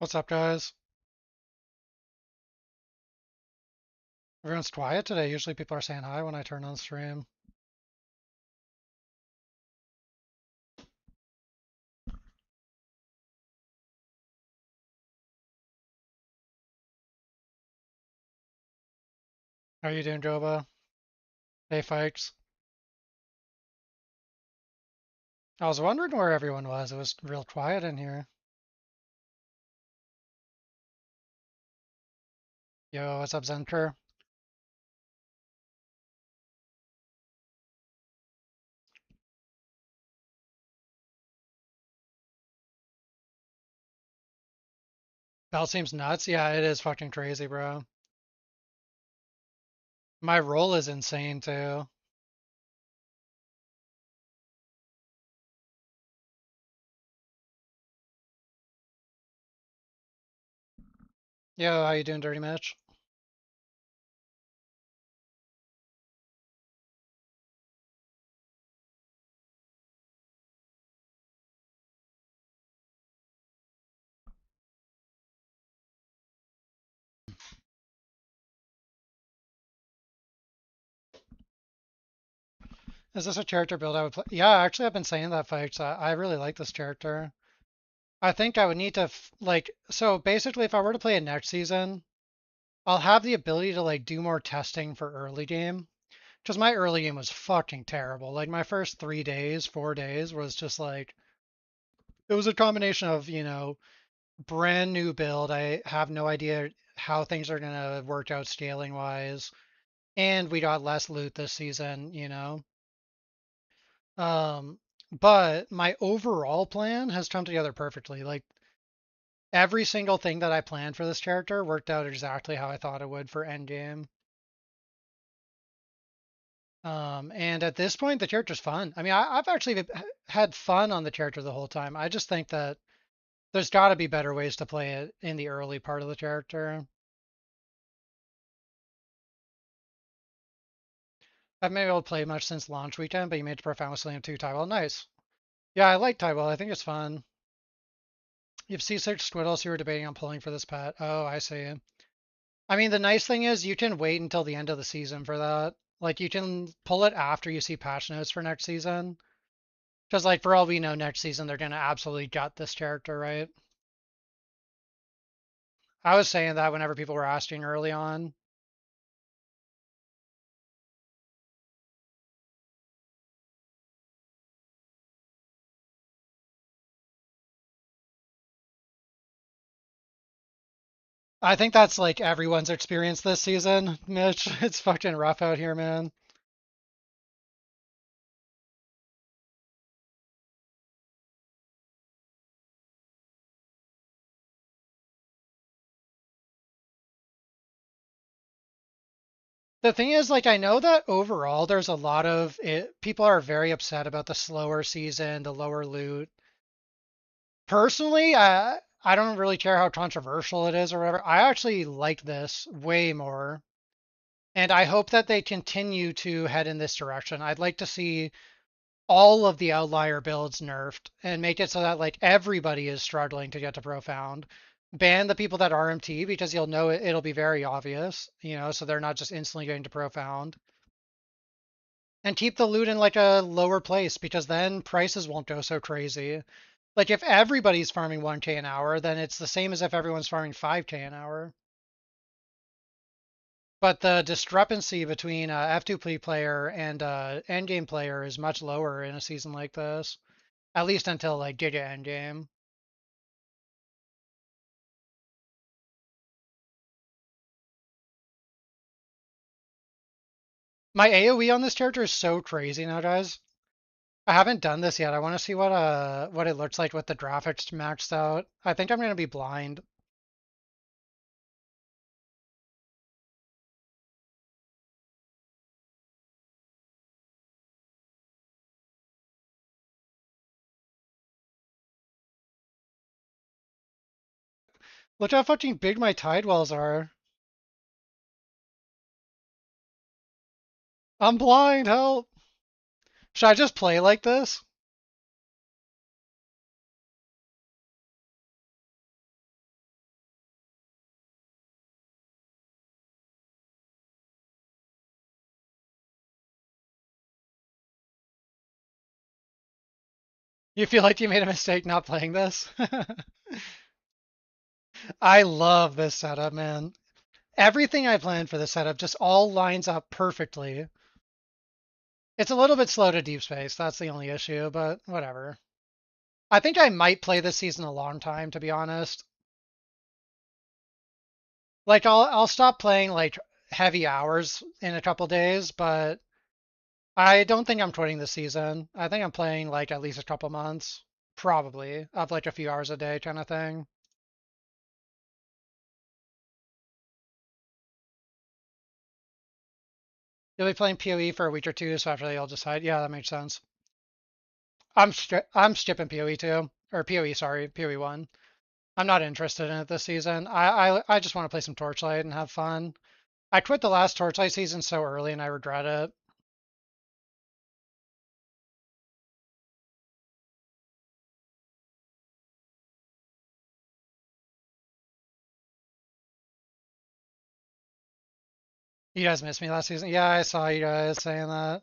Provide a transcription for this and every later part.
What's up, guys? Everyone's quiet today. Usually people are saying hi when I turn on stream. How are you doing, Joba? Hey, folks. I was wondering where everyone was. It was real quiet in here. Yo, what's up, Zenker? Bell seems nuts. Yeah, it is fucking crazy, bro. My role is insane, too. Yo, how you doing, Dirty Mitch? Is this a character build I would play? Yeah, actually, I've been saying that, folks. I really like this character. I think I would need to, so basically, if I were to play it next season, I'll have the ability to, do more testing for early game. Because my early game was fucking terrible. Like my first 3 days, 4 days was just like it was a combination of, brand new build. I have no idea how things are gonna work out scaling wise. And we got less loot this season. Um, but my overall plan has come together perfectly. Like every single thing that I planned for this character worked out exactly how I thought it would for endgame. And at this point, the character's fun. I mean, I've actually had fun on the character the whole time. I just think that there's got to be better ways to play it in the early part of the character. I've been able to play much since launch weekend, but you made it profound with Selena 2 Tidewell. Nice. Yeah, I like Tidewell. I think it's fun. You've C6 Squiddle, so you were debating on pulling for this pet. Oh, I see. I mean, the nice thing is you can wait until the end of the season for that. Like, you can pull it after you see patch notes for next season. Because, like, for all we know, next season they're going to absolutely gut this character, right? I was saying that whenever people were asking early on. I think that's like everyone's experience this season, Mitch. It's fucking rough out here, man. The thing is, like, I know that overall there's a lot of it, people are very upset about the slower season, the lower loot. Personally, I don't really care how controversial it is or whatever. I actually like this way more. And I hope that they continue to head in this direction. I'd like to see all of the outlier builds nerfed and make it so that like everybody is struggling to get to profound. Ban the people that are MT because you'll know it'll be very obvious, so they're not just instantly going to profound. And keep the loot in like a lower place because then prices won't go so crazy. Like if everybody's farming 1k an hour, then it's the same as if everyone's farming 5k an hour. But the discrepancy between F2P player and endgame player is much lower in a season like this. At least until like Giga Endgame. My AoE on this character is so crazy now, guys. I haven't done this yet. I want to see what it looks like with the graphics maxed out. I think I'm gonna be blind. Look how fucking big my Tidewells are. I'm blind, help! Should I just play like this? You feel like you made a mistake not playing this? I love this setup, man. Everything I planned for this setup just all lines up perfectly. It's a little bit slow to deep space. That's the only issue, but whatever. I think I might play this season a long time, to be honest. Like I'll stop playing like heavy hours in a couple days, but I don't think I'm quitting this season. I think I'm playing like at least a couple months, probably, of like a few hours a day kind of thing. You'll be playing PoE for a week or two, so after that you'll decide. Yeah, that makes sense. I'm skipping PoE too, or PoE, sorry, PoE one. I'm not interested in it this season. I just want to play some Torchlight and have fun. I quit the last Torchlight season so early and I regret it. You guys missed me last season. Yeah, I saw you guys saying that.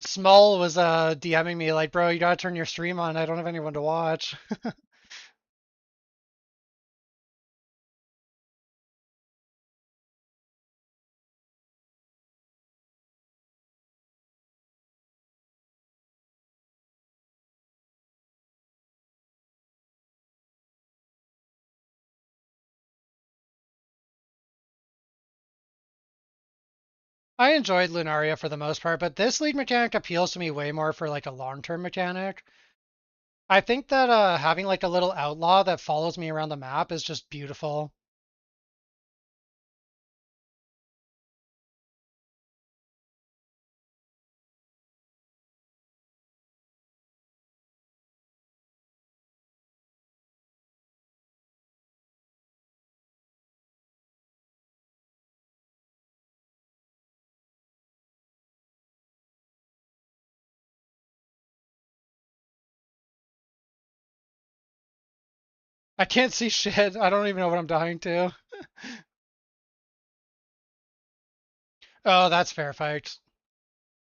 Small was DMing me like, bro, you gotta turn your stream on. I don't have anyone to watch. I enjoyed Lunaria for the most part, but this league mechanic appeals to me way more for like a long-term mechanic. I think that having like a little outlaw that follows me around the map is just beautiful. I can't see shit. I don't even know what I'm dying to. Oh, that's fair fight.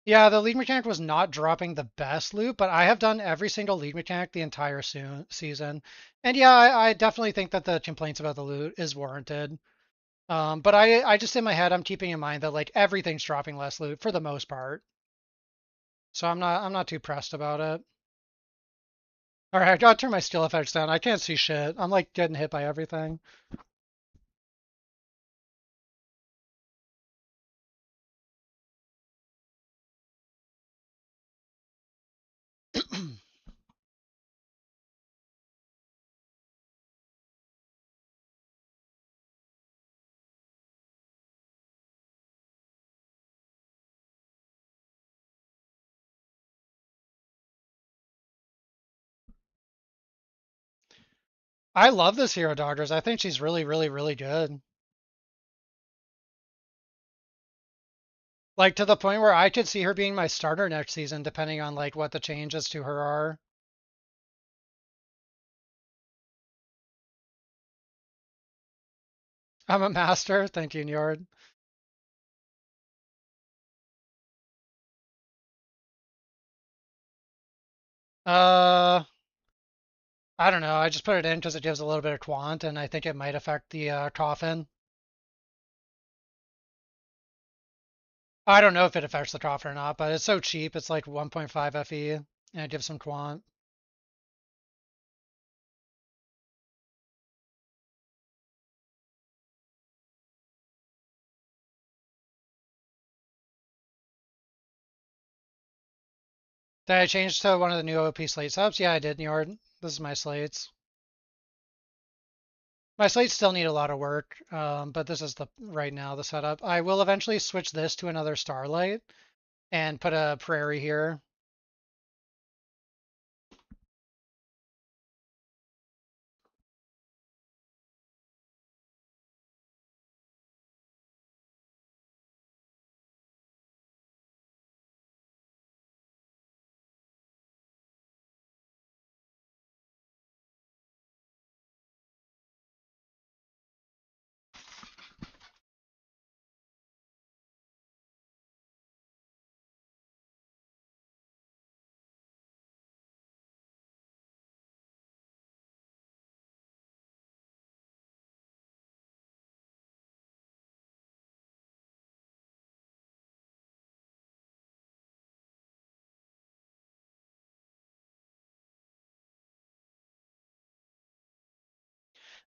Yeah, the league mechanic was not dropping the best loot, but I have done every single league mechanic the entire season. And yeah, I definitely think that the complaints about the loot is warranted. But I just in my head, I'm keeping in mind that like everything's dropping less loot for the most part. So I'm not too pressed about it. All right, I gotta turn my skill effects down. I can't see shit. I'm like getting hit by everything. I love this hero Dodgers. I think she's really, really, really good. Like to the point where I could see her being my starter next season, depending on like what the changes to her are. I'm a master. Thank you, Njord. Uh, I don't know. I just put it in because it gives a little bit of quant, and I think it might affect the coffin. I don't know if it affects the coffin or not, but it's so cheap. It's like 1.5 FE, and it gives some quant. Did I change to one of the new OP slate subs? Yeah, I did, Njord. This is my slates. My slates still need a lot of work, but this is the right now the setup. I will eventually switch this to another Starlight and put a Prairie here.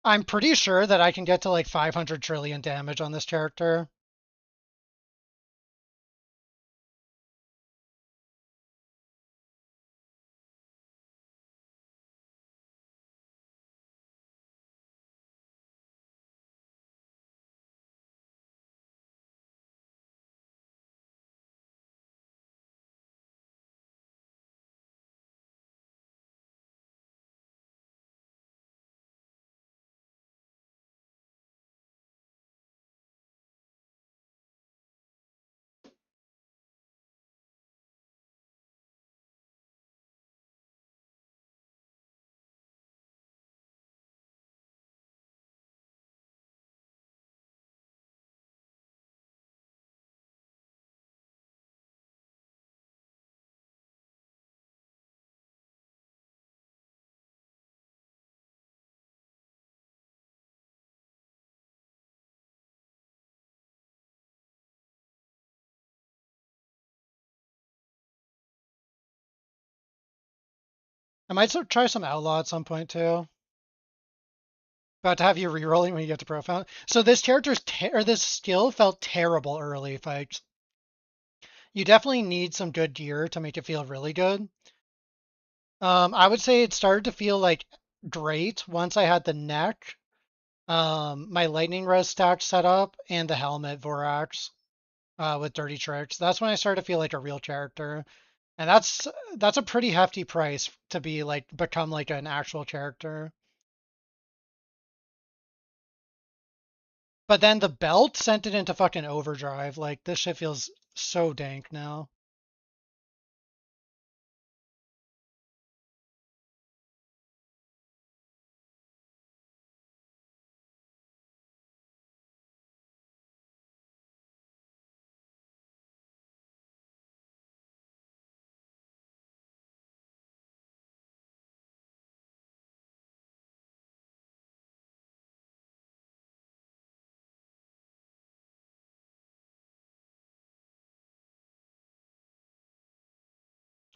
I'm pretty sure that I can get to like 500 trillion damage on this character. I might try some Outlaw at some point too. About to have you rerolling when you get to Profound. So this or this skill felt terrible early fights. You definitely need some good gear to make it feel really good. I would say it started to feel like great once I had the neck, my lightning res stack set up, and the helmet Vorax with dirty tricks. That's when I started to feel like a real character, and that's a pretty hefty price to be like become like an actual character. But then the belt sent it into fucking overdrive. Like this shit feels so dank now.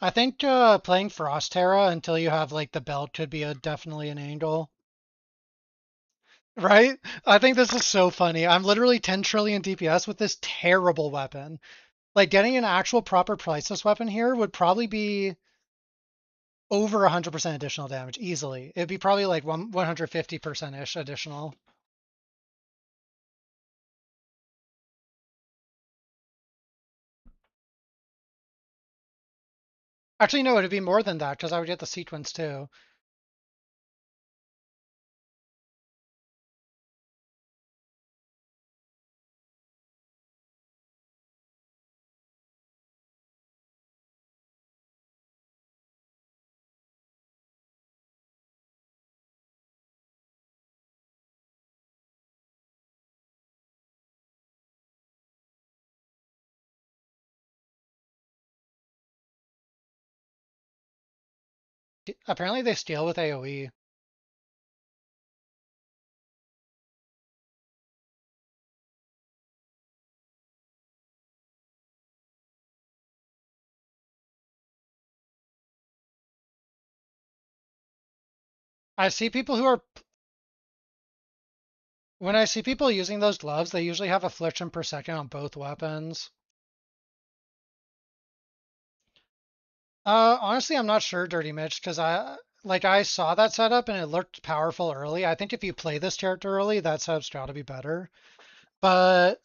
I think playing Frost Terra until you have like the belt could be a definitely an angle. Right? I think this is so funny. I'm literally 10 trillion DPS with this terrible weapon. Like getting an actual proper priceless weapon here would probably be over 100% additional damage easily. It'd be probably like 150% ish additional. Actually, no, it'd be more than that because I would get the sequence too. Apparently they steal with AoE. I see people who are When I see people using those gloves, they usually have affliction per second on both weapons. Honestly, I'm not sure, Dirty Mitch, because I saw that setup and it looked powerful early. I think if you play this character early, that setup's got to be better. But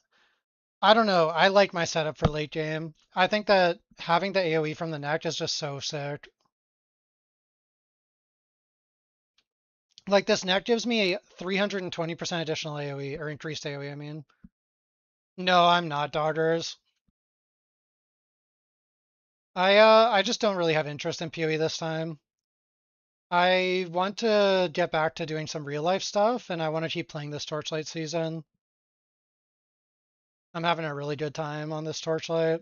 I don't know. I like my setup for late game. I think that having the AoE from the neck is just so sick. Like this neck gives me a 320% additional AoE or increased AoE, I mean. No, I'm not Daughters. I just don't really have interest in PoE this time. I want to get back to doing some real life stuff and I want to keep playing this Torchlight season. I'm having a really good time on this Torchlight.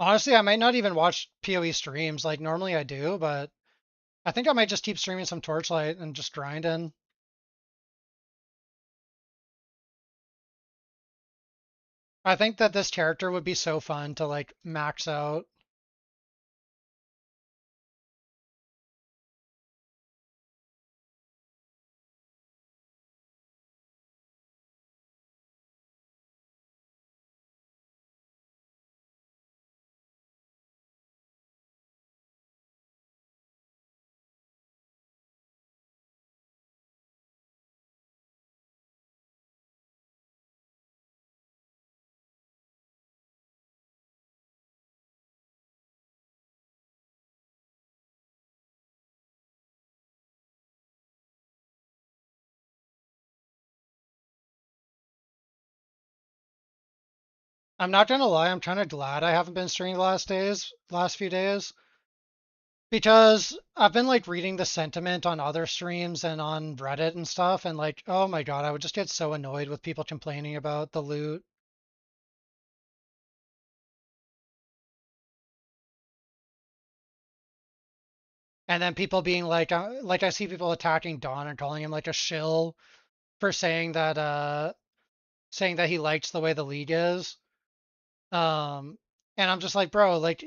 Honestly, I might not even watch PoE streams like normally I do, but I think I might just keep streaming some Torchlight and just grinding. I think that this character would be so fun to like max out. I'm not gonna lie, I'm kind of glad I haven't been streaming last few days, because I've been like reading the sentiment on other streams and on Reddit and stuff, and like, oh my God, I would just get so annoyed with people complaining about the loot. And then people being like I see people attacking Don and calling him like a shill for saying that he likes the way the league is. Um, and I'm just like, bro, like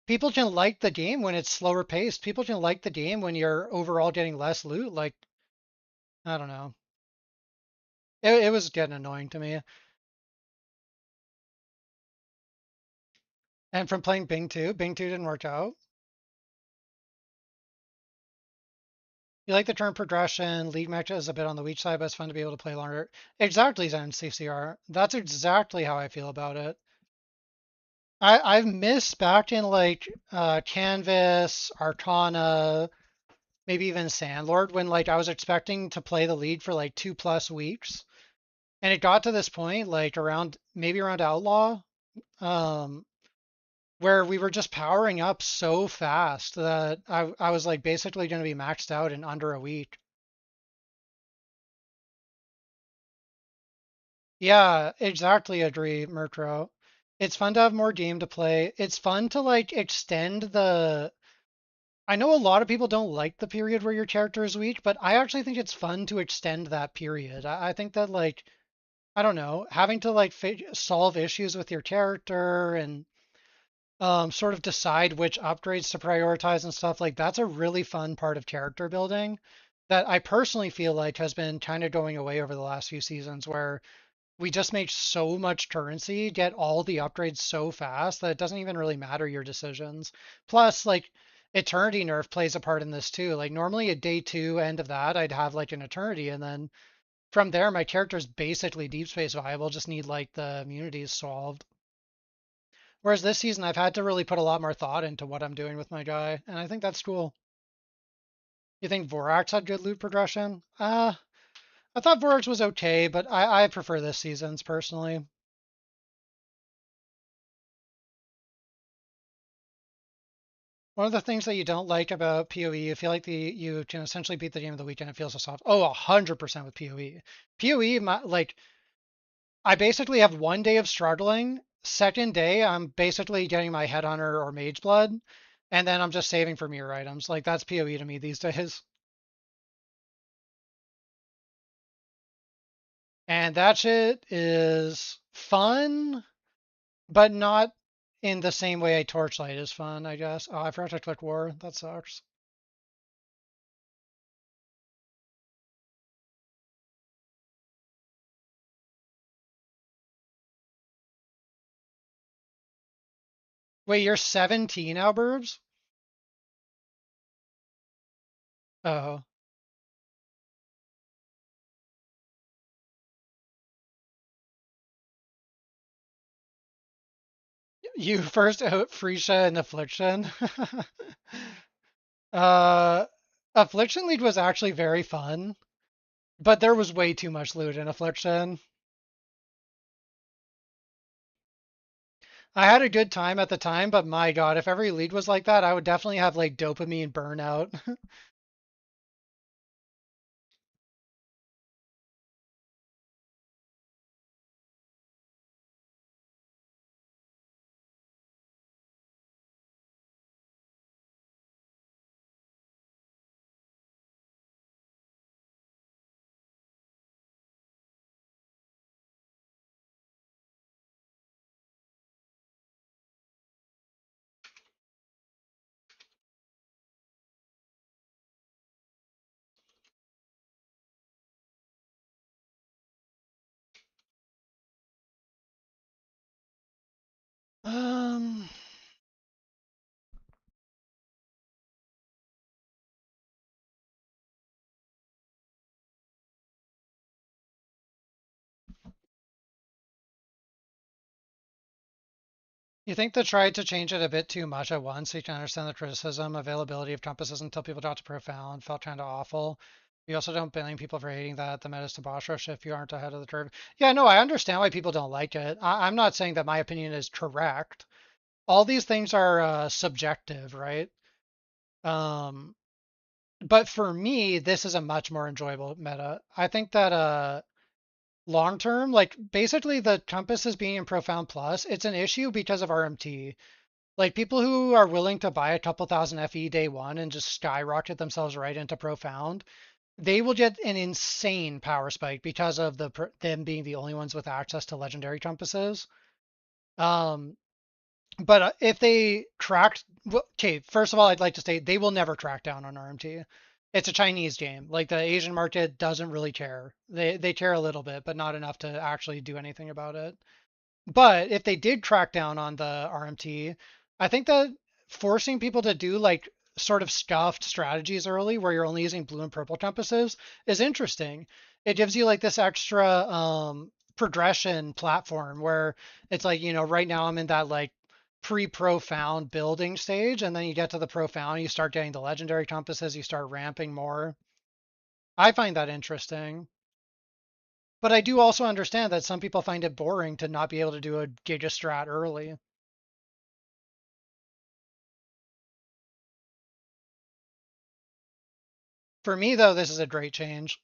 people can like the game when it's slower paced. People can like the game when you're overall getting less loot. Like, I don't know. It was getting annoying to me. And from playing Bing 2 didn't work out. You like the turn progression. League match is a bit on the weak side, but it's fun to be able to play longer. Exactly, Zen CCR. That's exactly how I feel about it. I've missed back in like Canvas, Arcana, maybe even Sandlord when like I was expecting to play the league for like 2+ weeks. And it got to this point, like around maybe around Outlaw, um, where we were just powering up so fast that I was like basically going to be maxed out in under a week. Yeah, exactly. Agree, Murtro. It's fun to have more game to play. It's fun to like extend the. I know a lot of people don't like the period where your character is weak, but I actually think it's fun to extend that period. I think that like I don't know, having to like solve issues with your character and sort of decide which upgrades to prioritize and stuff like that's a really fun part of character building that I personally feel like has been kind of going away over the last few seasons where we just make so much currency, get all the upgrades so fast that it doesn't even really matter your decisions. Plus, like Eternity nerf plays a part in this too. Like normally at day two end of that, I'd have like an Eternity, and then from there my character's basically deep space viable, just need like the immunities solved. Whereas this season I've had to really put a lot more thought into what I'm doing with my guy, and I think that's cool. You think Vorax had good loot progression? I thought Vorax was okay, but I prefer this season's personally. One of the things that you don't like about PoE, you feel like you can essentially beat the game of the weekend. It feels so soft. Oh, 100% with PoE. PoE, like I basically have one day of struggling. Second day, I'm basically getting my Headhunter or Mage Blood, and then I'm just saving for mirror items. Like that's PoE to me these days. And that shit is fun, but not in the same way a Torchlight is fun, I guess. Oh, I forgot to click War. That sucks. Wait, you're 17 now, Burbs? Oh. You first out Freesia and Affliction. uh, Affliction League was actually very fun, but there was way too much loot in Affliction. I had a good time at the time, but my God, if every league was like that, I would definitely have like dopamine burnout. You think they tried to change it a bit too much at once? So you can understand the criticism, availability of compasses until people got to profound, felt kind of awful. You also don't blame people for hating that the meta's debaucherous if you aren't ahead of the curve. Yeah, no, I understand why people don't like it. I'm not saying that my opinion is correct. All these things are subjective, right? Um, but for me, this is a much more enjoyable meta. I think that long term, like basically the compasses being in profound plus, it's an issue because of RMT. Like people who are willing to buy a couple thousand FE day one and just skyrocket themselves right into profound, they will get an insane power spike because of them being the only ones with access to legendary compasses. Um, but if they cracked, okay, first of all, I'd like to say they will never crack down on RMT. It's a Chinese game. Like the Asian market doesn't really care. They care a little bit, but not enough to actually do anything about it. But if they did crack down on the RMT, I think that forcing people to do like sort of scuffed strategies early where you're only using blue and purple compasses is interesting. It gives you like this extra progression platform where it's like, right now I'm in that like pre-profound building stage, and then you get to the profound, you start getting the legendary compasses, you start ramping more. I find that interesting. But I do also understand that some people find it boring to not be able to do a Giga Strat early. For me, though, this is a great change.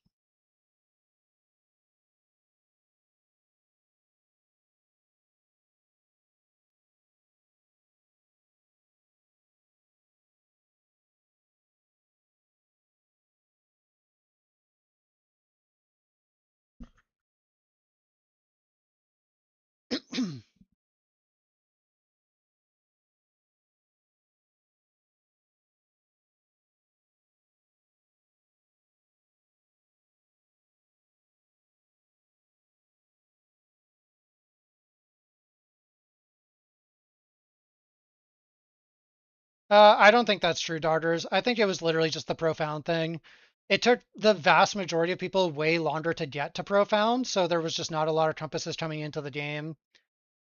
I don't think that's true, Daughters. I think it was literally just the profound thing. It took the vast majority of people way longer to get to profound, so there was just not a lot of compasses coming into the game,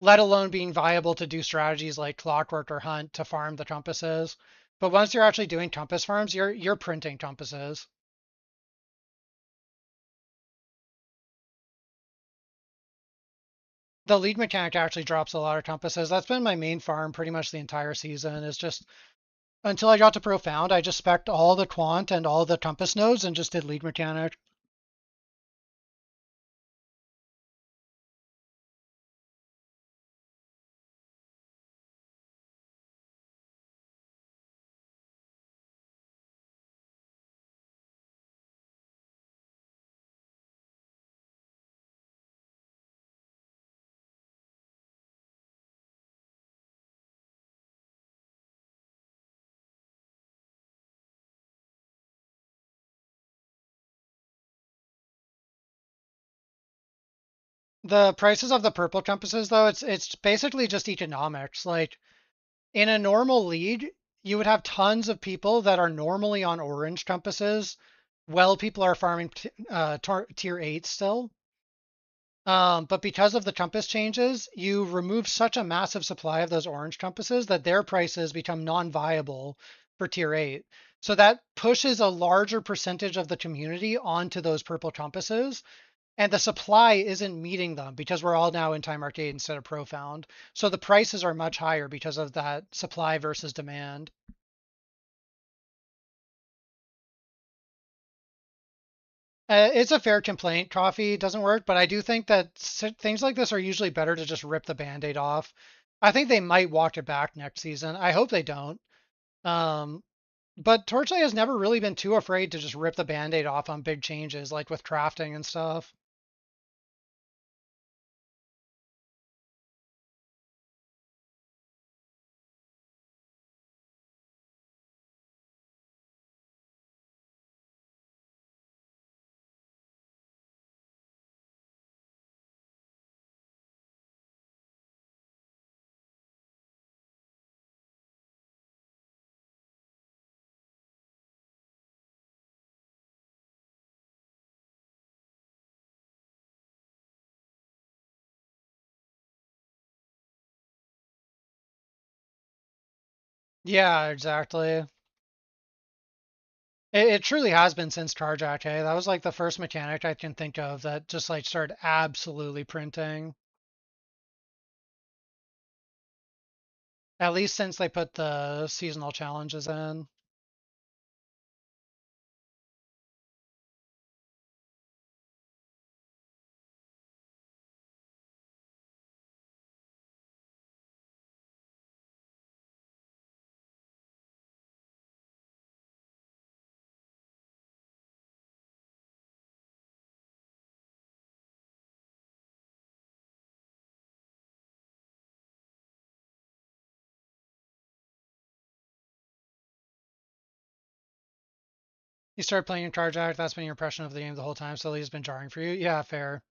let alone being viable to do strategies like clockwork or hunt to farm the compasses. But once you're actually doing compass farms, you're printing compasses. The lead mechanic actually drops a lot of compasses. That's been my main farm pretty much the entire season. Is just until I got to profound, I just spec'd all the quant and all the compass nodes and just did lead mechanic. The prices of the purple compasses, though, it's basically just economics. Like in a normal league, you would have tons of people that are normally on orange compasses. Well, people are farming tier 8 still. But because of the compass changes, you remove such a massive supply of those orange compasses that their prices become non-viable for tier 8. So that pushes a larger percentage of the community onto those purple compasses, and the supply isn't meeting them because we're all now in time arcade instead of profound. So the prices are much higher because of that supply versus demand. It's a fair complaint. Coffee doesn't work, but I do think that things like this are usually better to just rip the band-aid off. I think they might walk it back next season. I hope they don't. Um, but Torchlight has never really been too afraid to just rip the band-aid off on big changes, like with crafting and stuff. Yeah, exactly. It truly has been since Carjack, hey? That was like the first mechanic I can think of that just like started absolutely printing. At least since they put the seasonal challenges in. You started playing in Carjack, that's been your impression of the game the whole time, so Lee's been jarring for you. Yeah, fair.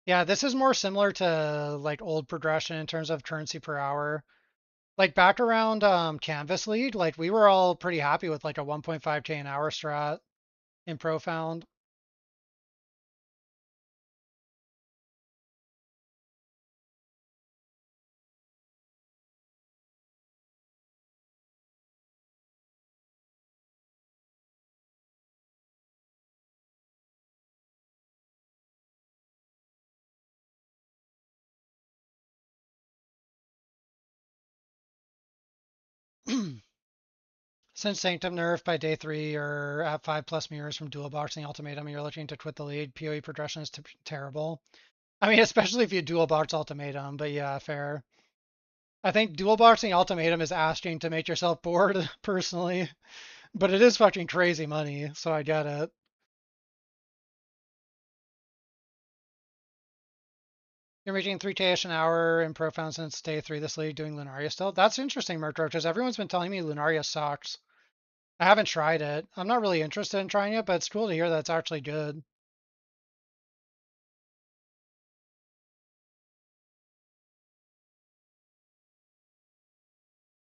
Yeah, this is more similar to like old progression in terms of currency per hour. Like back around Canvas League, like we were all pretty happy with like a 1.5k an hour strat in Profound. Since Sanctum nerf by day 3 or at 5 plus mirrors from dual boxing ultimatum, you're looking to quit the league. PoE progression is terrible. I mean, especially if you dual box ultimatum, but yeah, fair. I think dual boxing ultimatum is asking to make yourself bored, personally, but it is fucking crazy money, so I get it. You're making 3K-ish an hour in Profound since day 3 this league doing Lunaria still. That's interesting, Murkrow, because everyone's been telling me Lunaria sucks. I haven't tried it. I'm not really interested in trying it, but it's cool to hear that it's actually good.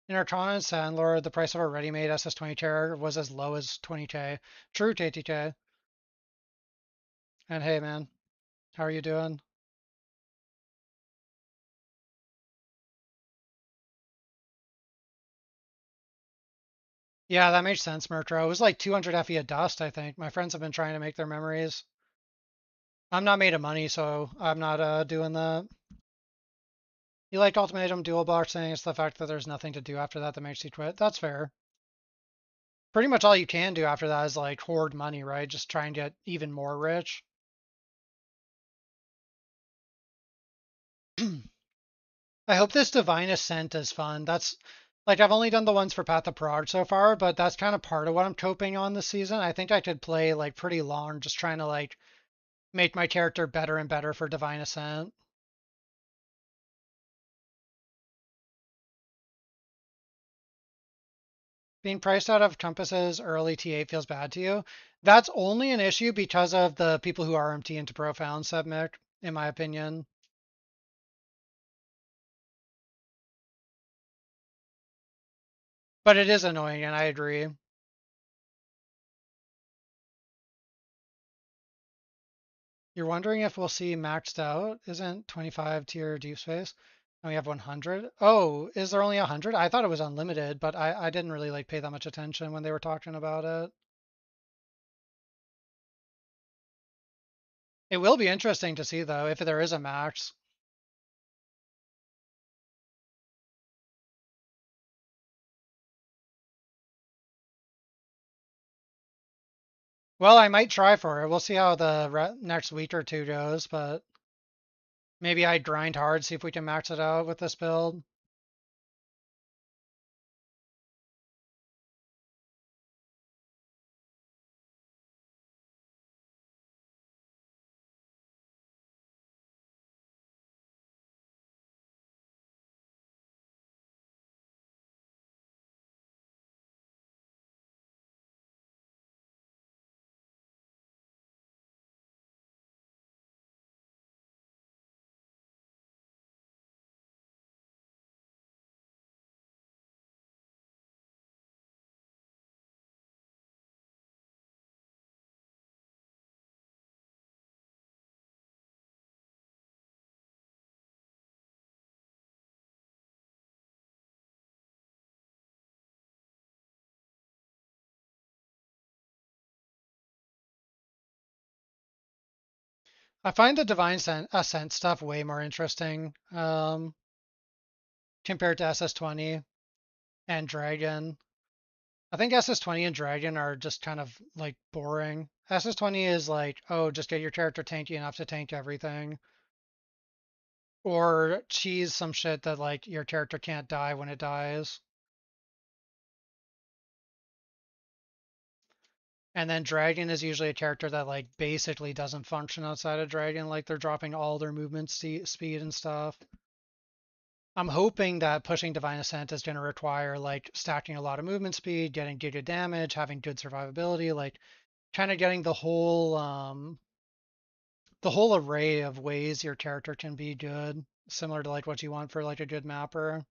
In Arcana and Sandlord, the price of a ready-made SS20 chair was as low as 20k. True, TTK. And hey, man, how are you doing? Yeah, that makes sense, Murtro. It was like 200 FE a dust, I think. My friends have been trying to make their memories. I'm not made of money, so I'm not doing that. You liked Ultimatum Dual Boxing. It's the fact that there's nothing to do after that that makes you quit. That's fair. Pretty much all you can do after that is like hoard money, right? Just try and get even more rich. I hope this Divine Ascent is fun. That's like I've only done the ones for Path of Prague so far, but that's kind of part of what I'm coping on this season. I think I could play like pretty long, just trying to like make my character better and better for Divine Ascent. Being priced out of Compass's early T8 feels bad to you. That's only an issue because of the people who RMT into Profound Submit, in my opinion. But it is annoying, and I agree. You're wondering if we'll see maxed out? Isn't 25 tier deep space? And we have 100? Oh, is there only 100? I thought it was unlimited, but I didn't really like pay that much attention when they were talking about it. It will be interesting to see though if there is a max. Well, I might try for it. We'll see how the next week or two goes, but maybe I grind hard, see if we can max it out with this build. I find the Divine Ascent stuff way more interesting compared to SS20 and Dragon. I think SS20 and Dragon are just kind of like boring. SS20 is like, oh, just get your character tanky enough to tank everything. Or cheese some shit that like your character can't die when it dies. And then Dragon is usually a character that like basically doesn't function outside of Dragon, like they're dropping all their movement speed and stuff. I'm hoping that pushing Divine Ascent is going to require like stacking a lot of movement speed, getting giga damage, having good survivability, like kind of getting the whole array of ways your character can be good, similar to like what you want for like a good mapper.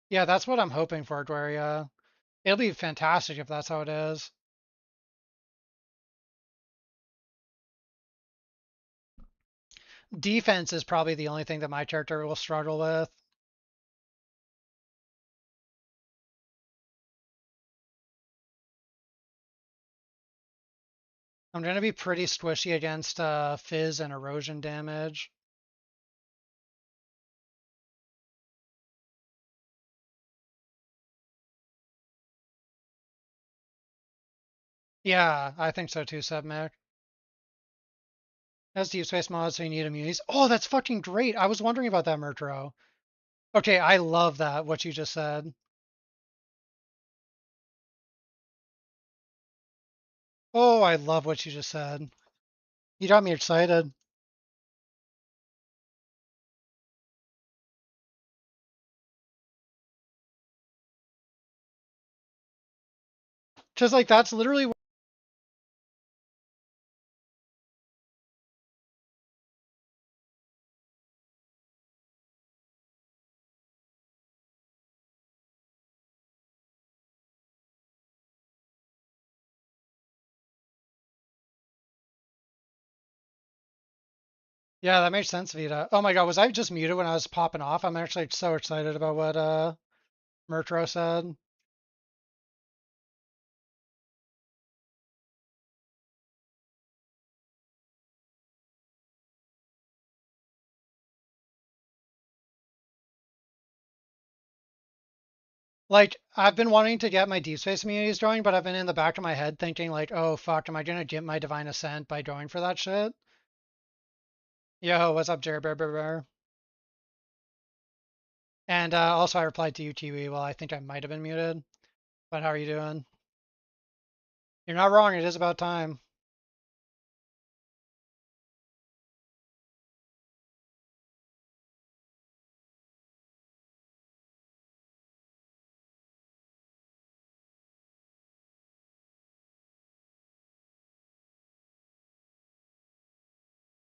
Yeah, that's what I'm hoping for, Dwaria. It'll be fantastic if that's how it is. Defense is probably the only thing that my character will struggle with. I'm going to be pretty squishy against fizz and erosion damage. Yeah, I think so too, Submech. Has deep space mods, so you need immunities. Oh, that's fucking great. I was wondering about that, Murtro. Okay, I love that, what you just said. Oh, I love what you just said. You got me excited. Just like that's literally. Yeah, that makes sense, Vita. Oh my god, was I just muted when I was popping off? I'm actually so excited about what Murtro said. Like, I've been wanting to get my deep space immunities going, but I've been in the back of my head thinking like, oh fuck, am I gonna get my divine ascent by going for that shit? Yo, what's up, Jerry Bear Bear Bear? And also I replied to you, Kiwi. Well, I think I might have been muted, but how are you doing? You're not wrong, it is about time.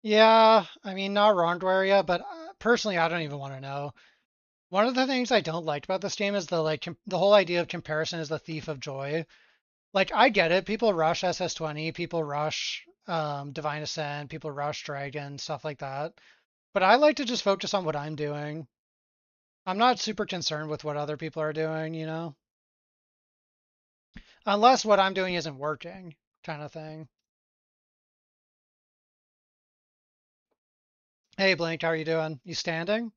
Yeah, I mean, not wrong, Dwaria, but personally, I don't even want to know. One of the things I don't like about this game is the like the whole idea of comparison is the thief of joy. Like I get it, people rush SS20, people rush Divine Ascent, people rush Dragon, stuff like that. But I like to just focus on what I'm doing. I'm not super concerned with what other people are doing, you know? Unless what I'm doing isn't working, kind of thing. Hey Blink, how are you doing? You standing?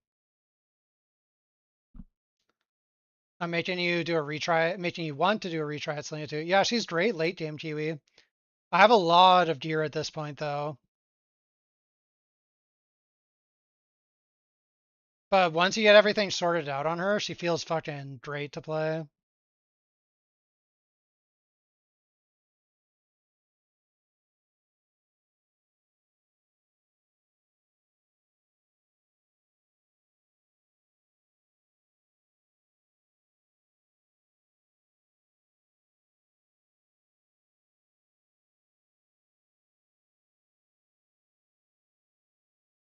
I'm making you do a retry, making you want to do a retry at Selena too. Yeah, she's great late game Kiwi. I have a lot of gear at this point though. But once you get everything sorted out on her, she feels fucking great to play.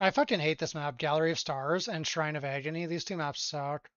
I fucking hate this map, Gallery of Stars and Shrine of Agony. These two maps suck.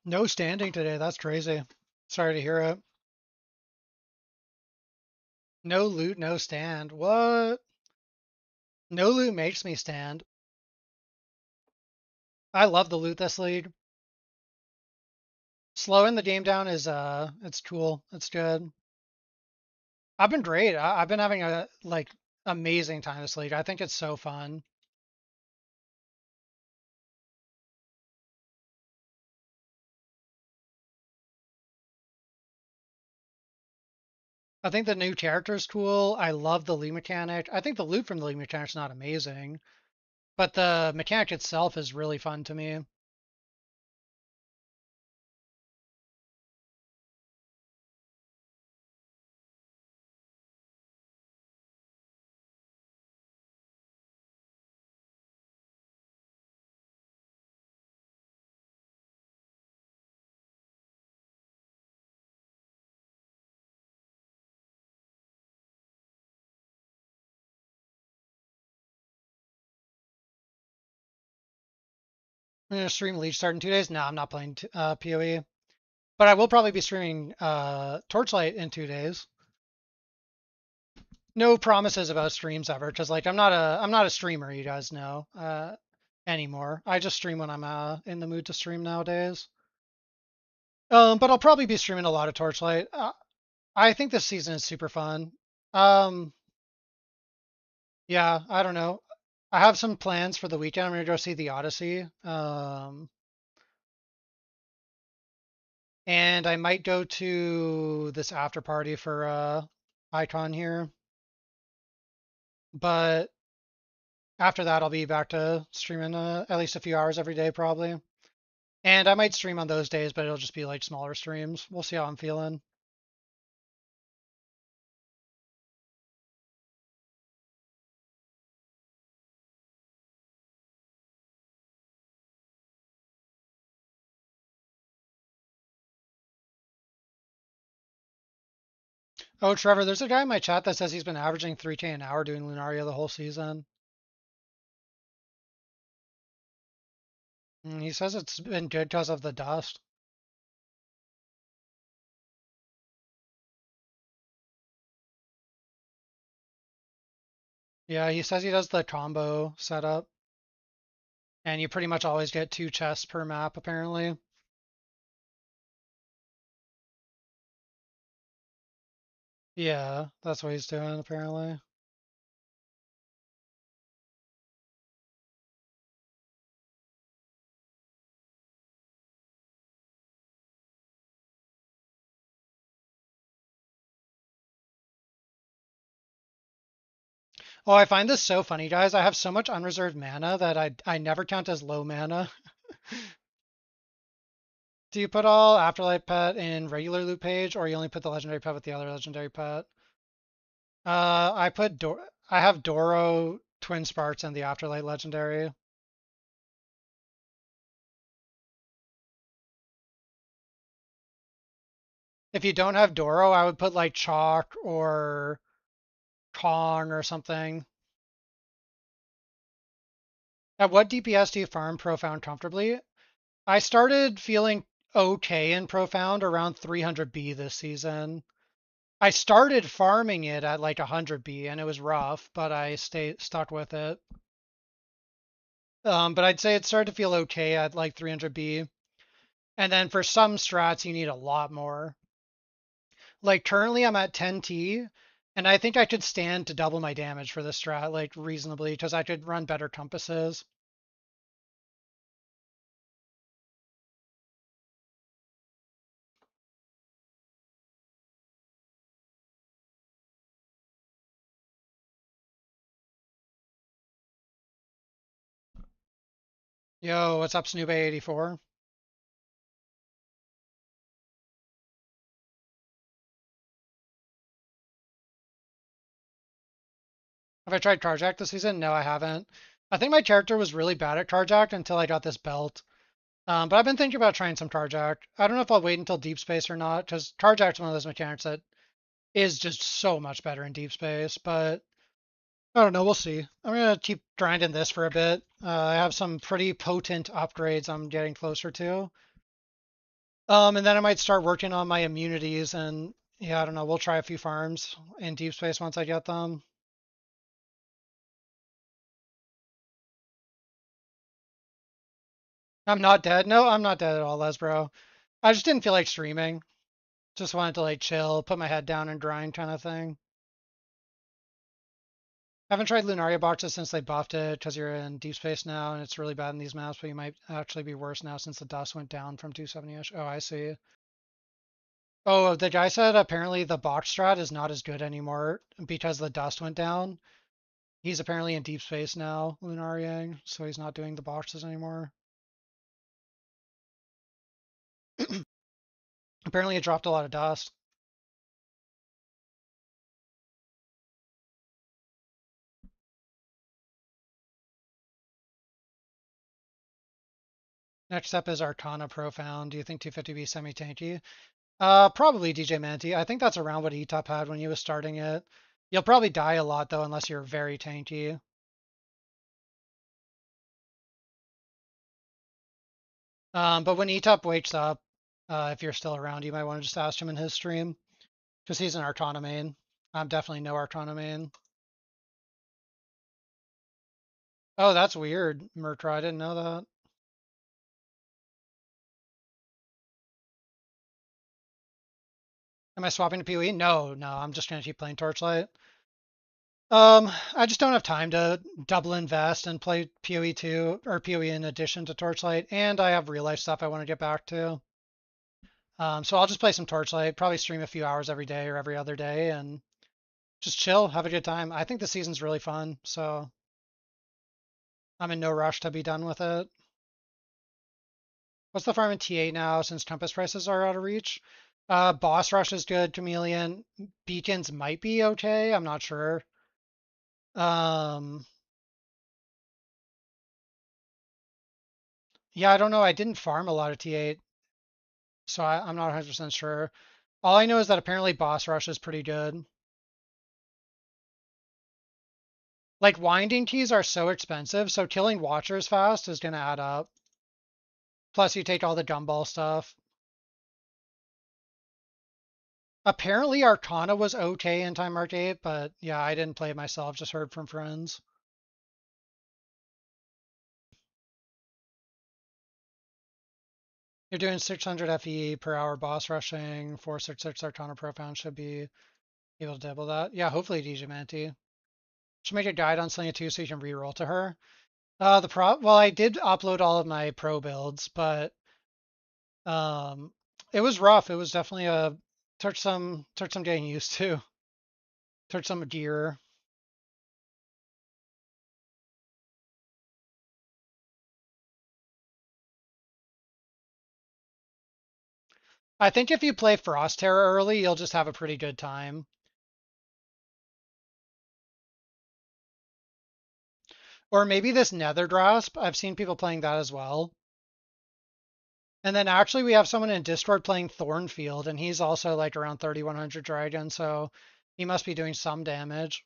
No standing today. That's crazy. Sorry to hear it. No loot, no stand. What? No loot makes me stand. I love the loot this league. Slowing the game down is it's cool. It's good. I've been great. I've been having a like amazing time this league. I think it's so fun. I think the new character is cool. I love the loot mechanic. I think the loot from the loot mechanic is not amazing, but the mechanic itself is really fun to me. I'm gonna stream Leech Start in 2 days. No, I'm not playing PoE, but I will probably be streaming Torchlight in 2 days. No promises about streams ever, because like I'm not a streamer, you guys know, anymore. I just stream when I'm in the mood to stream nowadays. But I'll probably be streaming a lot of Torchlight. I think this season is super fun. Um, yeah, I don't know. I have some plans for the weekend. I'm gonna go see the Odyssey. And I might go to this after party for Icon here. But after that, I'll be back to streaming at least a few hours every day, probably. And I might stream on those days, but it'll just be like smaller streams. We'll see how I'm feeling. Oh, Trevor, there's a guy in my chat that says he's been averaging 3K an hour doing Lunaria the whole season. And he says it's been good because of the dust. Yeah, he says he does the combo setup. And you pretty much always get 2 chests per map, apparently. Yeah, that's what he's doing, apparently. Oh, I find this so funny, guys. I have so much unreserved mana that I never count as low mana. Do you put all Afterlife Pet in regular loot page, or you only put the legendary pet with the other legendary pet? I have Doro, Twin Sparks, and the Afterlight legendary. If you don't have Doro, I would put like Chalk or Kong or something. At what DPS do you farm Profound comfortably? I started feeling okay in Profound around 300B this season. I started farming it at like 100B and it was rough, but I stayed stuck with it. But I'd say it started to feel okay at like 300B. And then for some strats, you need a lot more. Like currently I'm at 10T, and I think I could stand to double my damage for this strat, like reasonably, because I could run better compasses. Yo, what's up, Snoop84? Have I tried Carjack this season? No, I haven't. I think my character was really bad at Carjack until I got this belt. But I've been thinking about trying some Carjack. I don't know if I'll wait until Deep Space or not, because Carjack's one of those mechanics that is just so much better in Deep Space. But I don't know. We'll see. I'm gonna keep grinding this for a bit. I have some pretty potent upgrades I'm getting closer to. And then I might start working on my immunities and yeah, I don't know. We'll try a few farms in deep space once I get them. I'm not dead. No, I'm not dead at all, Les, bro. I just didn't feel like streaming. Just wanted to like chill, put my head down and grind kind of thing. I haven't tried Lunaria boxes since they buffed it because you're in deep space now and it's really bad in these maps, but you might actually be worse now since the dust went down from 270-ish. Oh, I see. Oh, the guy said apparently the box strat is not as good anymore because the dust went down. He's apparently in deep space now, Lunariang, so he's not doing the boxes anymore. Apparently it dropped a lot of dust. Next up is Arcana Profound. Do you think 250B semi-tanky? Probably DJ Manti. I think that's around what E-Top had when he was starting it. You'll probably die a lot though unless you're very tanky. But when E-Top wakes up, if you're still around, you might want to just ask him in his stream because he's an Arcana main. I'm definitely no Arcana main. Oh, that's weird, Murtra. I didn't know that. Am I swapping to PoE? No, no. I'm just gonna keep playing Torchlight. I just don't have time to double invest and play PoE 2 or PoE in addition to Torchlight, and I have real life stuff I want to get back to. So I'll just play some Torchlight, probably stream a few hours every day or every other day, and just chill, have a good time. I think the season's really fun, so I'm in no rush to be done with it. What's the farm in T8 now since Compass prices are out of reach? Boss Rush is good, Chameleon. Beacons might be okay, I'm not sure. Um, yeah, I don't know. I didn't farm a lot of T8, so I'm not 100% sure. All I know is that apparently Boss Rush is pretty good. Like, winding keys are so expensive, so killing Watchers fast is going to add up. Plus, you take all the gumball stuff. Apparently, Arcana was okay in Time Mark 8, but yeah, I didn't play it myself, just heard from friends. You're doing 600 FE per hour boss rushing, 466 Arcana Profound should be able to double that. Yeah, hopefully DJ Manti. Should make a guide on Selena 2 so you can reroll to her. Well, I did upload all of my pro builds, but um, it was rough. It was definitely a took some getting used to. Took some gear. I think if you play Frost Terror early, you'll just have a pretty good time. Or maybe this Nether Grasp. I've seen people playing that as well. And then actually we have someone in Discord playing Thornfield, and he's also like around 3100 dragon, so he must be doing some damage.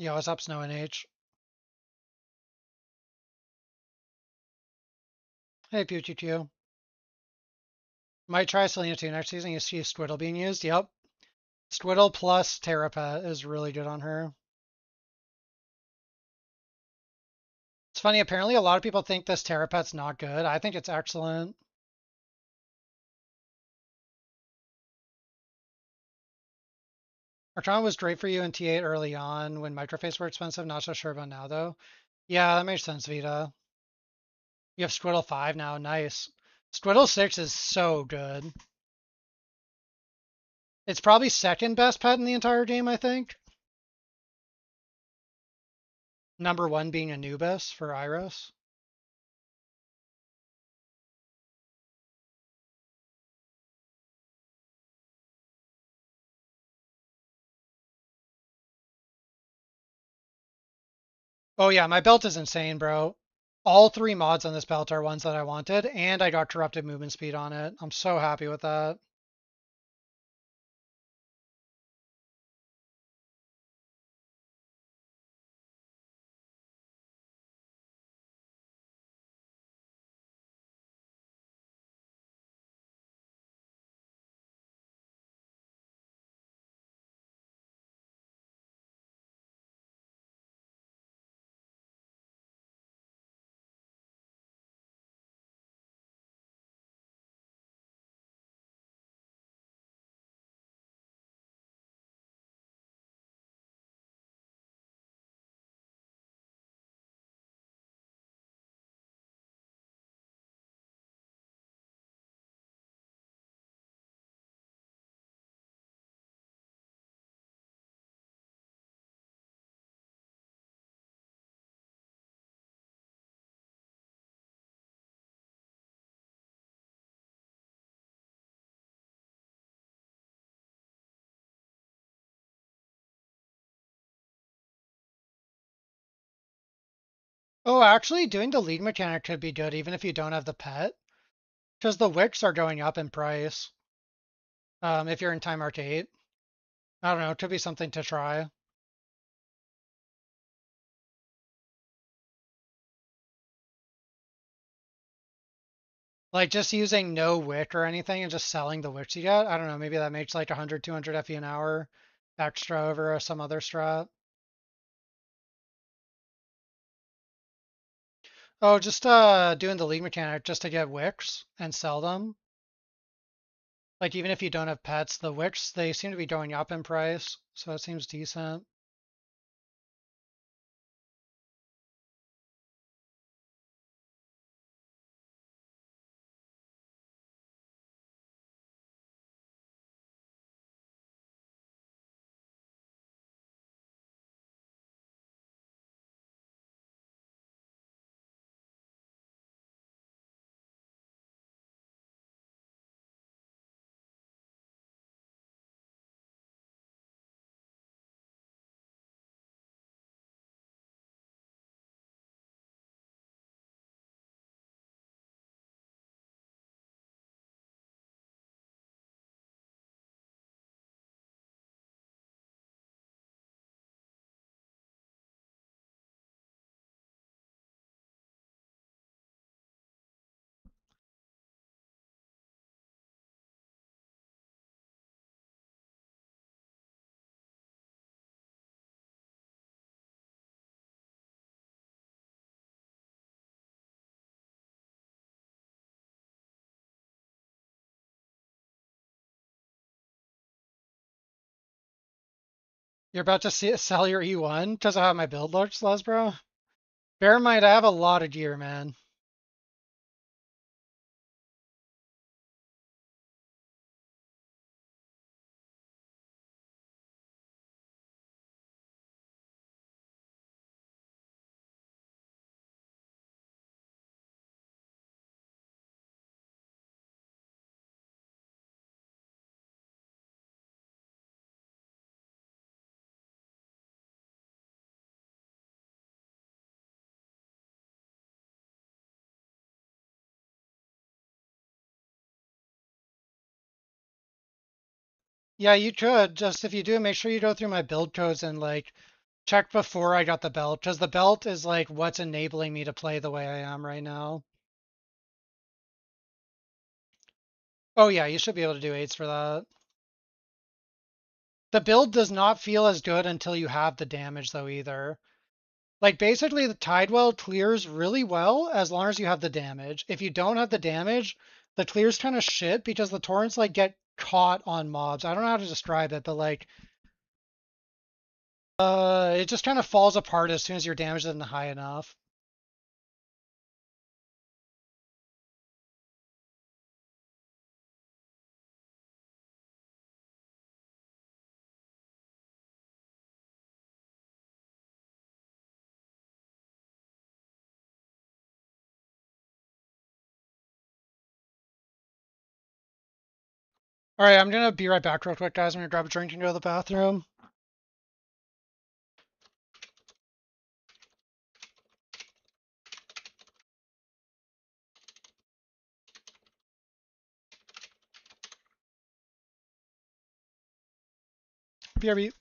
Yo, what's up, Snow and H? Hey, PewQQ. Might try Selena 2 next season. You see Squiddle being used? Yep. Squiddle plus Terrapet is really good on her. It's funny, apparently a lot of people think this Terrapet's not good. I think it's excellent. Archon was great for you in T8 early on when microphase were expensive. Not so sure about now, though. Yeah, that makes sense, Vita. You have Squiddle 5 now. Nice. Squiddle 6 is so good. It's probably second best pet in the entire game, I think. Number one being Anubis for Iris. Oh yeah, my belt is insane, bro. All three mods on this belt are ones that I wanted, and I got corrupted movement speed on it. I'm so happy with that. Oh, actually, doing the lead mechanic could be good even if you don't have the pet, because the wicks are going up in price. If you're in Time Arc 8. I don't know, it could be something to try. Like just using no wick or anything and just selling the wicks you get. I don't know, maybe that makes like 100, 200 FE an hour extra over some other strat. Oh, just doing the league mechanic just to get wicks and sell them. Like even if you don't have pets, the wicks, they seem to be going up in price, so it seems decent. You're about to sell your E1 because of how my build looks, Lesbro? Bear in mind, I have a lot of gear, man. Yeah, you could. Just if you do, make sure you go through my build codes and like check before I got the belt, because the belt is like what's enabling me to play the way I am right now. Oh yeah, you should be able to do 8s for that. The build does not feel as good until you have the damage though either. Like basically the Tidewell clears really well as long as you have the damage. If you don't have the damage, the clear's kind of shit because the torrents like get caught on mobs. I don't know how to describe it, but like it just kind of falls apart as soon as your damage isn't high enough. All right, I'm gonna be right back real quick, guys. I'm gonna grab a drink and go to the bathroom. BRB.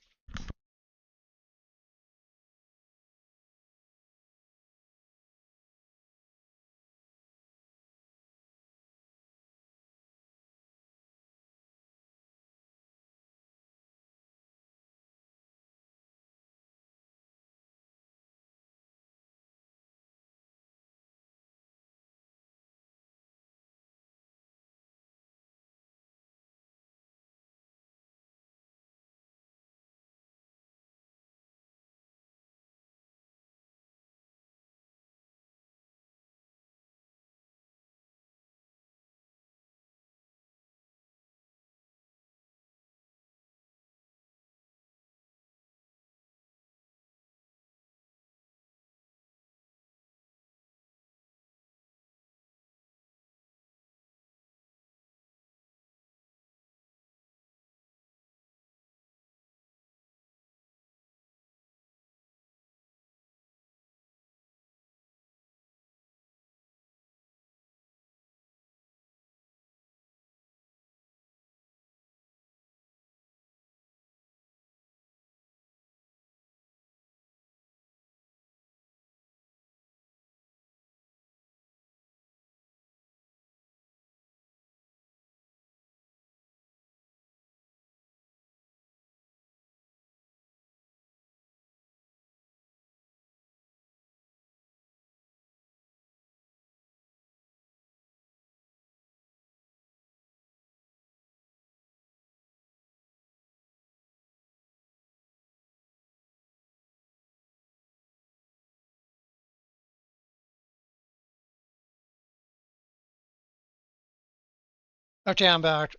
Okay, I'm back.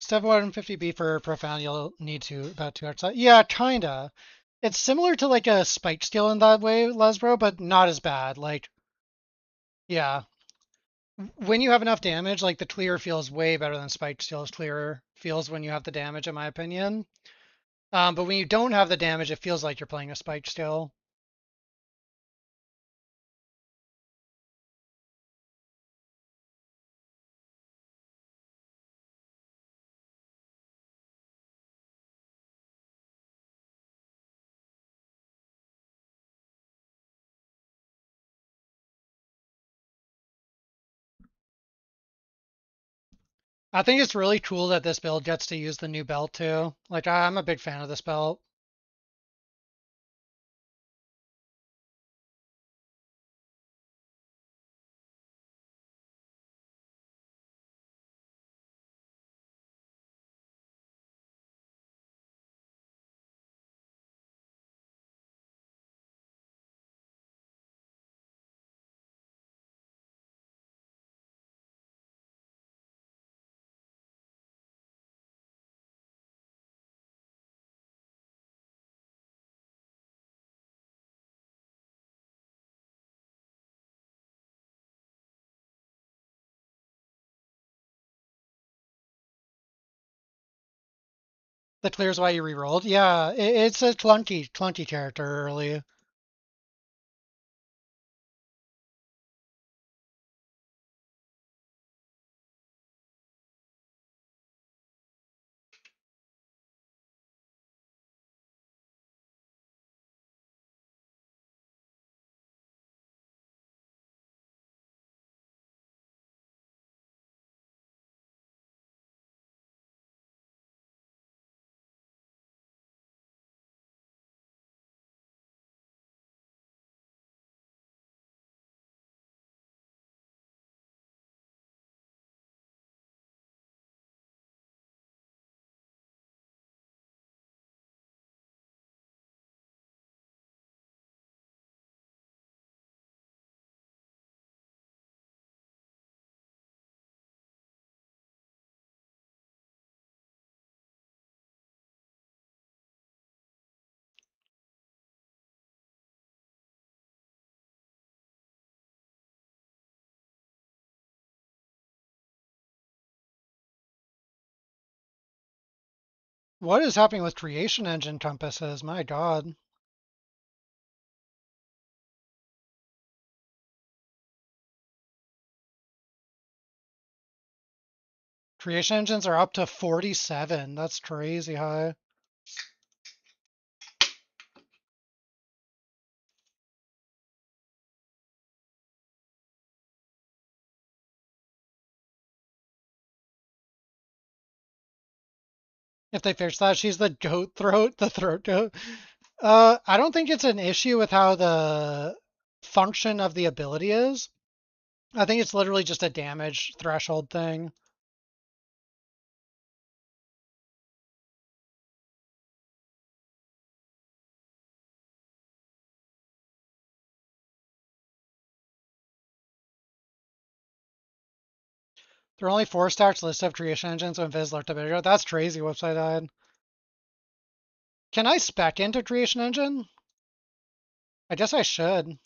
Step 150B for profound, you'll need to about 2x. Yeah, kinda. It's similar to like a spike skill in that way, Lesbro, but not as bad. Like, yeah. When you have enough damage, like the clear feels way better than spike skills clear feels when you have the damage, in my opinion. But when you don't have the damage, it feels like you're playing a spike skill. I think it's really cool that this build gets to use the new belt too. Like, I'm a big fan of this belt. The clear's why you rerolled. Yeah, it's a clunky character early. What is happening with creation engine compasses? My God. Creation engines are up to 47. That's crazy high. If they fix that, she's the goat throat, the throat goat. I don't think it's an issue with how the function of the ability is. I think it's literally just a damage threshold thing. There are only 4 stacks list of creation engines when Viz looked a bit ago. That's crazy, website died. Can I spec into creation engine? I guess I should.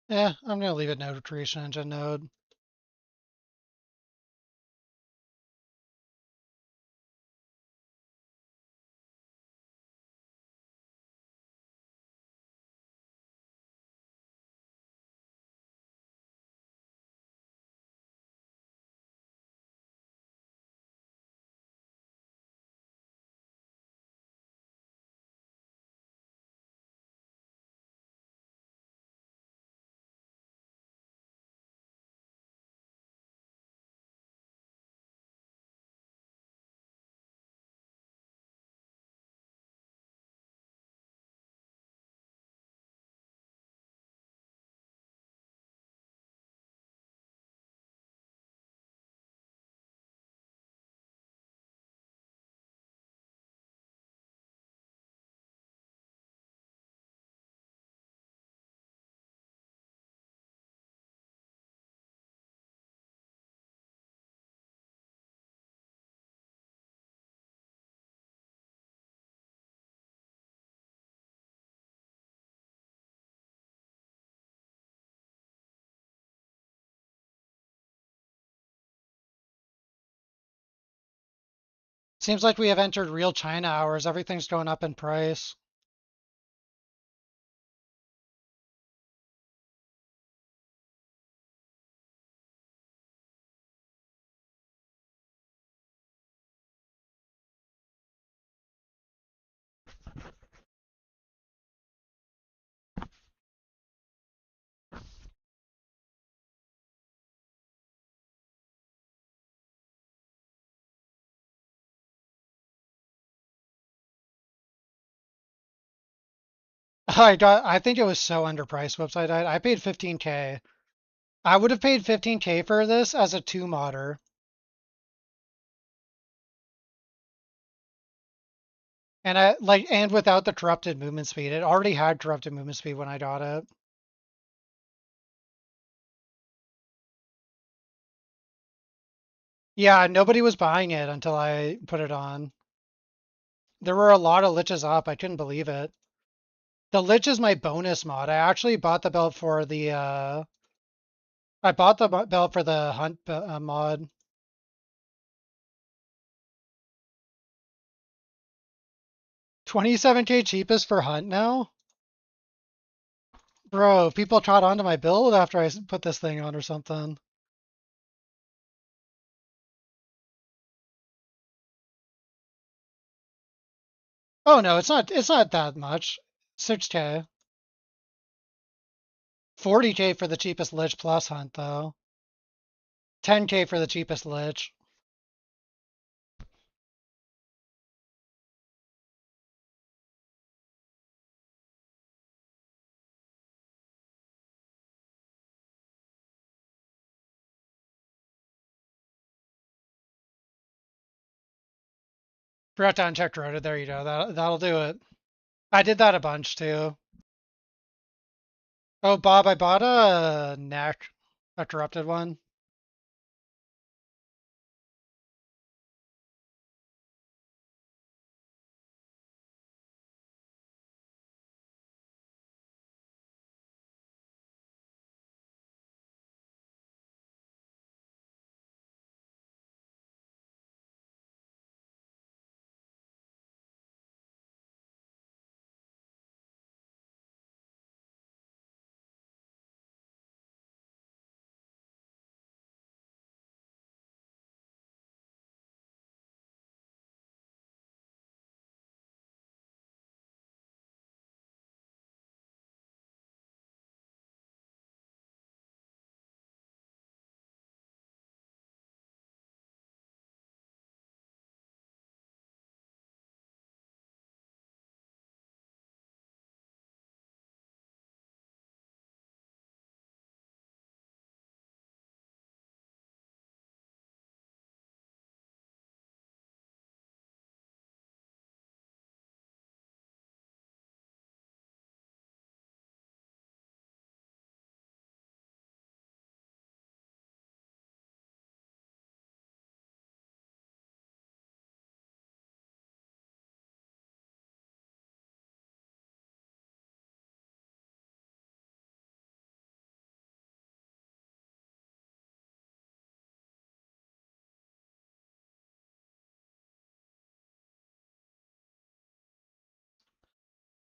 Yeah, I'm gonna leave it node creation engine node. Seems like we have entered real China hours. Everything's going up in price. I think it was so underpriced website. I paid 15K. I would have paid 15K for this as a 2 modder. And without the corrupted movement speed. It already had corrupted movement speed when I got it. Yeah, nobody was buying it until I put it on. There were a lot of liches up. I couldn't believe it. The Lich is my bonus mod. I actually bought the belt for the I bought the belt for the hunt mod. 27k cheapest for hunt now? Bro, people caught onto my build after I put this thing on or something. Oh no, it's not that much. 6k. 40k for the cheapest Lich plus hunt though. 10k for the cheapest Lich. Forgot to uncheck rotor. There you go. That'll do it. I did that a bunch too. Oh, Bob, I bought a neck, a corrupted one.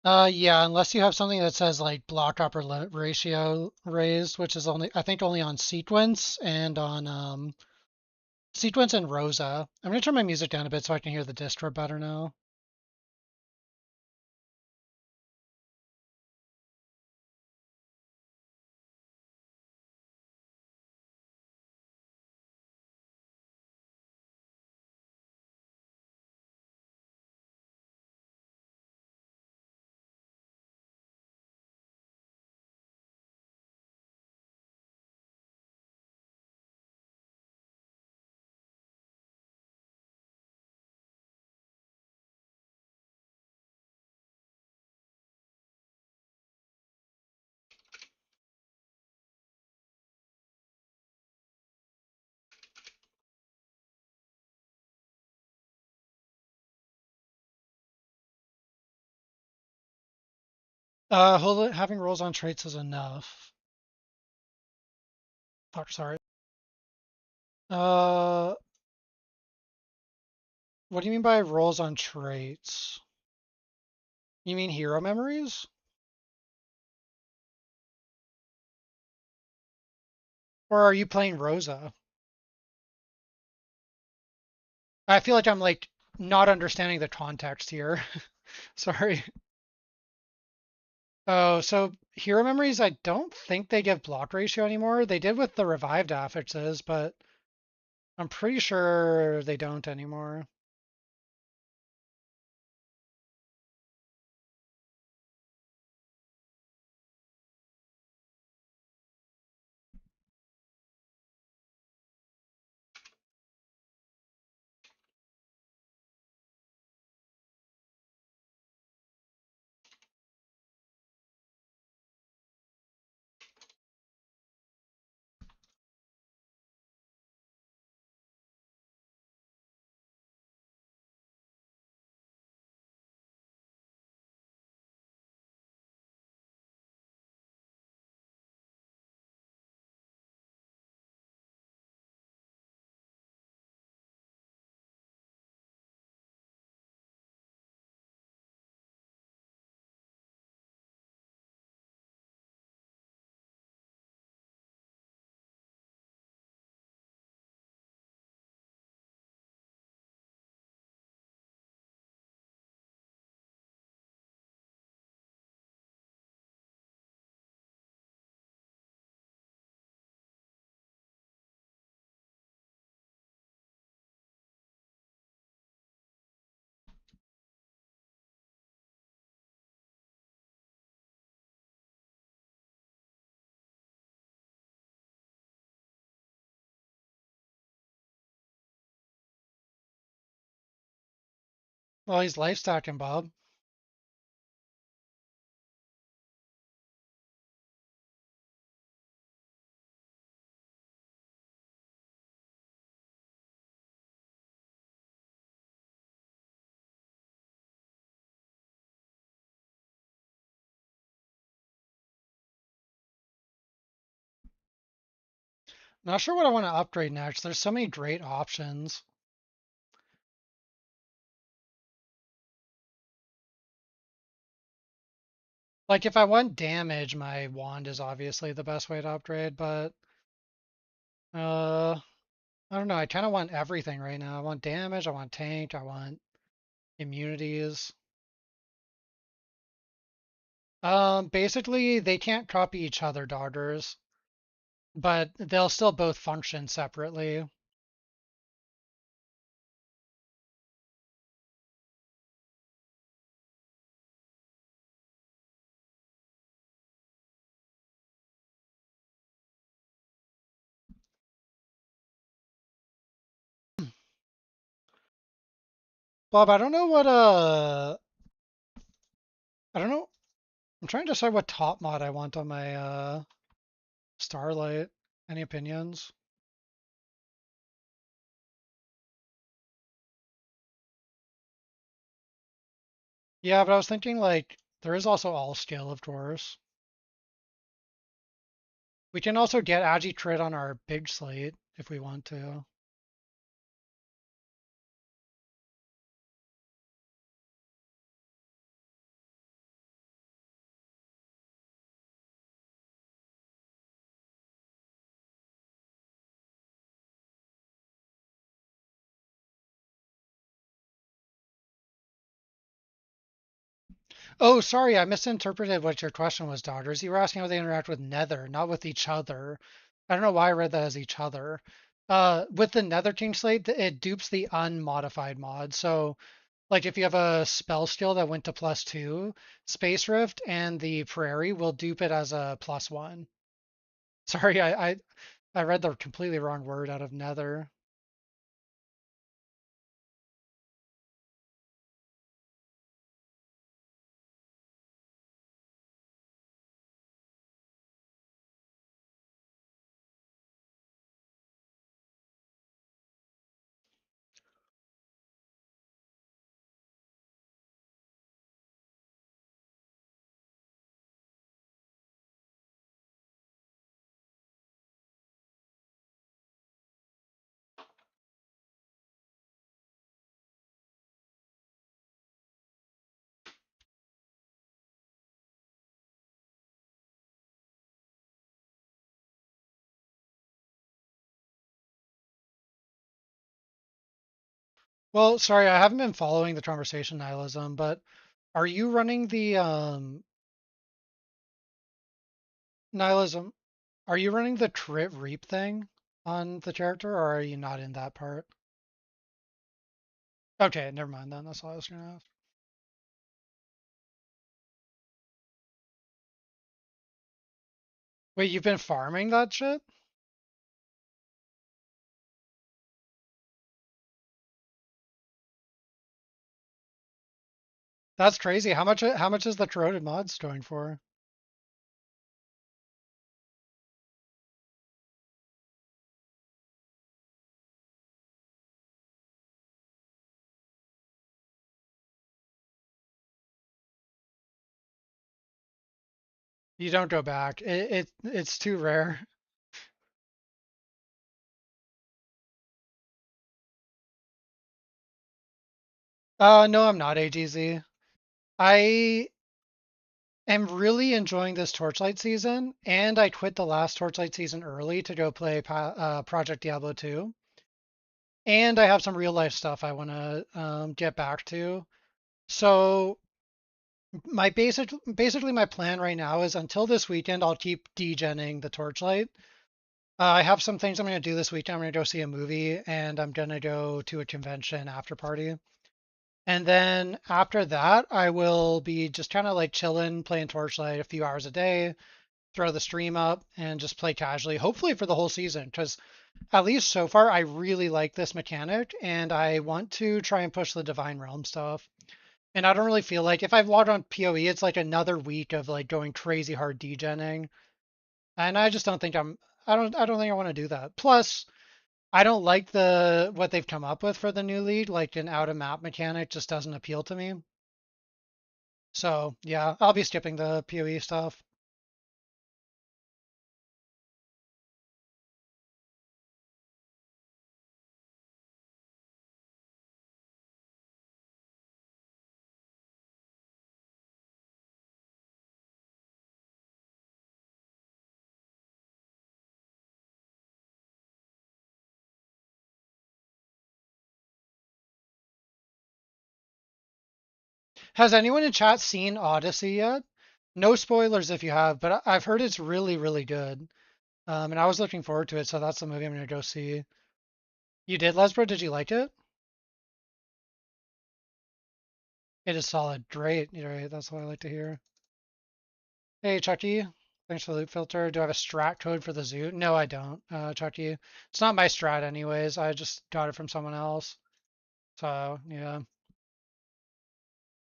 Yeah, unless you have something that says like block upper limit ratio raised, which is only I think only on sequence and on sequence and Rosa. I'm gonna turn my music down a bit so I can hear the distro better now. Having rolls on traits is enough. Fuck, sorry. Uh, what do you mean by rolls on traits? You mean hero memories? Or are you playing Rosa? I feel like I'm like not understanding the context here. Sorry. Oh, so hero memories, I don't think they give block ratio anymore. They did with the revived affixes, but I'm pretty sure they don't anymore. Well, he's life stacking, Bob. Not sure what I want to upgrade next. There's so many great options. Like if I want damage, my wand is obviously the best way to upgrade, but I don't know. I kind of want everything right now. I want damage, I want tank, I want immunities. Basically they can't copy each other daughters, but they'll still both function separately. Bob, I don't know what I don't know. I'm trying to decide what top mod I want on my Starlight. Any opinions? Yeah, but I was thinking like there is also all skill, of course. We can also get Agi crit on our big slate if we want to. Oh, sorry, I misinterpreted what your question was, daughters. You were asking how they interact with Nether, not with each other. I don't know why I read that as each other. With the Nether King Slate, it dupes the unmodified mod. So, like if you have a spell skill that went to +2, Space Rift and the Prairie will dupe it as a +1. Sorry, I read the completely wrong word out of Nether. Well, sorry, I haven't been following the conversation, Nihilism, but are you running the Nihilism? Are you running the crit reap thing on the character, or are you not in that part? Okay, never mind then. That's all I was gonna ask. Wait, you've been farming that shit? That's crazy. How much is the corroded mods going for? You don't go back. It's too rare. No, I'm not AGZ. I am really enjoying this Torchlight season, and I quit the last Torchlight season early to go play Project Diablo 2. And I have some real life stuff I want to get back to. So basically my plan right now is until this weekend I'll keep degenning the Torchlight. I have some things I'm going to do this weekend. I'm going to go see a movie and I'm going to go to a convention after party. And then after that, I will be just kind of like chilling, playing Torchlight a few hours a day. throw the stream up, and just play casually, hopefully for the whole season. Because at least so far, I really like this mechanic, and I want to try and push the Divine Realm stuff. And I don't really feel like if I've logged on PoE, it's like another week of like going crazy hard degenning. And I just don't think I don't think I want to do that. Plus, I don't like the what they've come up with for the new league, like an out of map mechanic just doesn't appeal to me. So yeah, I'll be skipping the PoE stuff. Has anyone in chat seen Odyssey yet? No spoilers if you have, but I've heard it's really, really good. And I was looking forward to it, so that's the movie I'm gonna go see. You did, Lesbro? Did you like it? It is solid. Great. You're right. That's what I like to hear. Hey, Chucky. Thanks for the loop filter. Do I have a strat code for the zoo? No, I don't, Chucky. It's not my strat anyways. I just got it from someone else. So, yeah.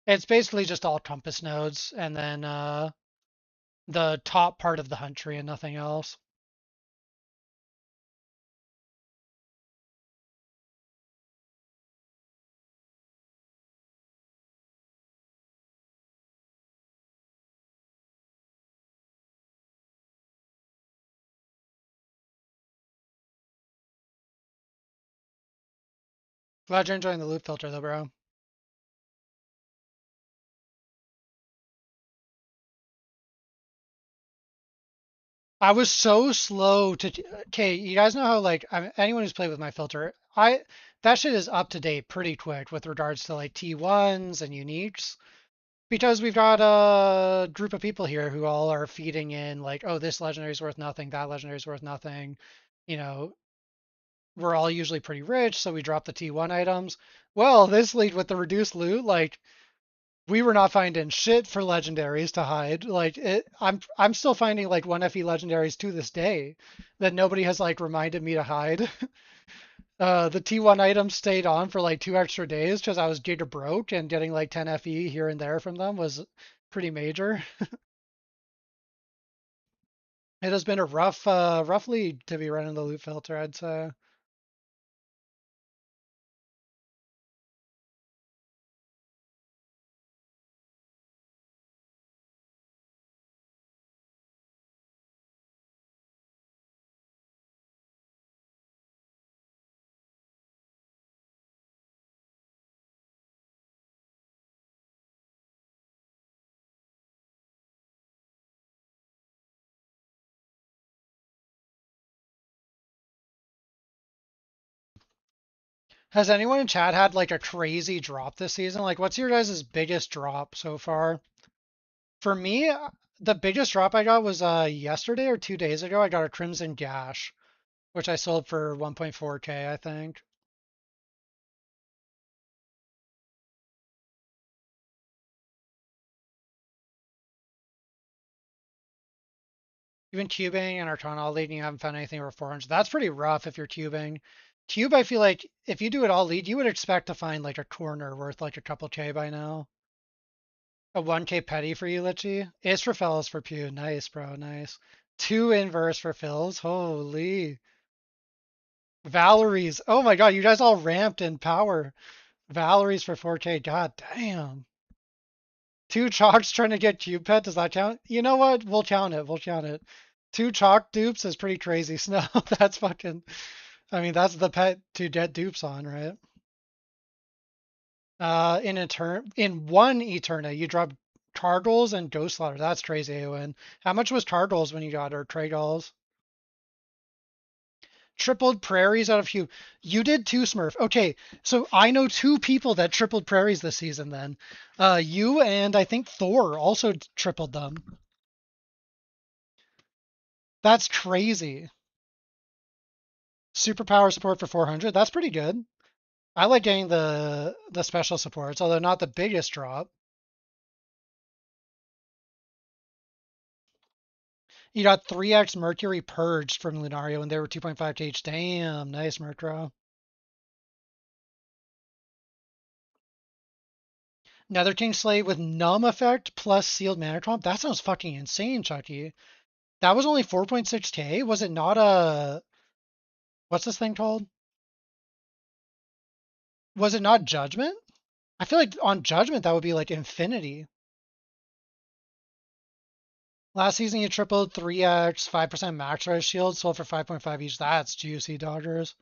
It's basically just all compass nodes and then the top part of the hunt tree and nothing else. Glad you're enjoying the loop filter though, bro. I was so slow to. Okay, you guys know how like anyone who's played with my filter, I that shit is up to date pretty quick with regards to like T1s and uniques because we've got a group of people here who all are feeding in like, oh, this legendary is worth nothing, that legendary is worth nothing. You know, we're all usually pretty rich, so we drop the T1 items. Well, this lead with the reduced loot, like we were not finding shit for legendaries to hide. Like I'm still finding like 1FE legendaries to this day that nobody has like reminded me to hide. The T1 items stayed on for like 2 extra days because I was giga broke and getting like 10 FE here and there from them was pretty major. It has been a rough league to be running the loot filter, I'd say. Has anyone in chat had like a crazy drop this season? Like, what's your guys' biggest drop so far? For me, the biggest drop I got was yesterday or 2 days ago. I got a Crimson Gash, which I sold for 1.4K, I think. Even cubing and Arcana all lead, and you haven't found anything over 400. That's pretty rough if you're cubing. Cube, I feel like if you do it all lead, you would expect to find like a corner worth like a couple K by now. A 1K petty for you, Litchi. Ace for fellas for Pew. Nice, bro. Nice. Two inverse for fills. Holy. Valerie's. Oh my god, you guys all ramped in power. Valerie's for 4K. God damn. Two chalks trying to get cube pet. Does that count? You know what? We'll count it. We'll count it. Two chalk dupes is pretty crazy. Snow. That's fucking. I mean, that's the pet to get dupes on, right? In one Eterna, you drop Targles and Ghost Slaughter. That's crazy, AON. How much was Targles when you got her? Tragals? Tripled prairies out of you. You did too, Smurf. Okay, so I know two people that tripled prairies this season then. You and I think Thor also tripled them. That's crazy. Superpower support for 400. That's pretty good. I like getting the special supports, although not the biggest drop. You got 3x Mercury purged from Lunaria when they were 2.5 TH. Damn, nice Murkrow. Nether King Slate with Numb effect plus sealed mana trump. That sounds fucking insane, Chucky. That was only 4.6k. Was it not a what's this thing called? Was it not Judgment? I feel like on Judgment that would be like infinity. Last season you tripled 3x, 5% max res shield, sold for 5.5 each. That's juicy, Dodgers.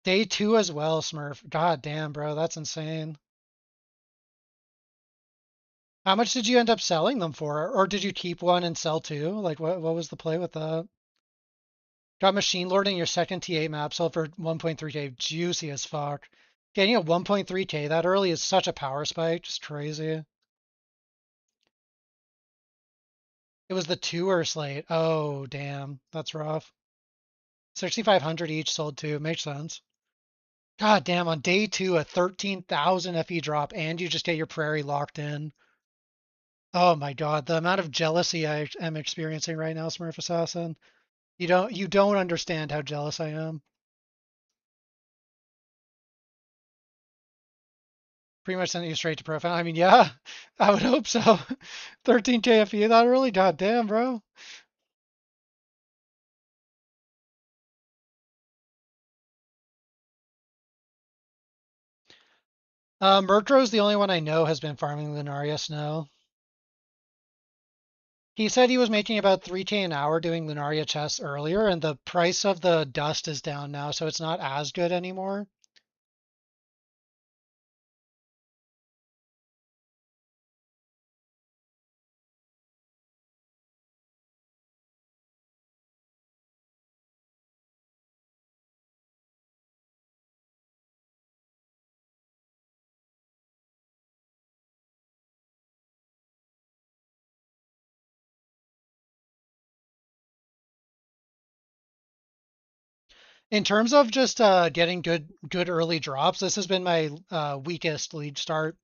Day 2 as well, Smurf. God damn, bro, that's insane. How much did you end up selling them for? Or did you keep one and sell two? Like what was the play with that? Got Machine Lord in your second T8 map, sold for 1.3k. Juicy as fuck. Getting a 1.3k that early is such a power spike, just crazy. It was the tour slate. Oh, damn. That's rough. 6,500 each sold two. Makes sense. God damn, on day 2, a 13,000 FE drop, and you just get your prairie locked in. Oh my god, the amount of jealousy I am experiencing right now, Smurf Assassin. You don't understand how jealous I am. Pretty much sent you straight to profile. I mean, yeah, I would hope so. 13k FE that early? God damn, bro. Murkrow's the only one I know has been farming Lunaria Snow. He said he was making about 3k an hour doing Lunaria chests earlier, and the price of the dust is down now, so it's not as good anymore. In terms of just getting good early drops, this has been my weakest lead start.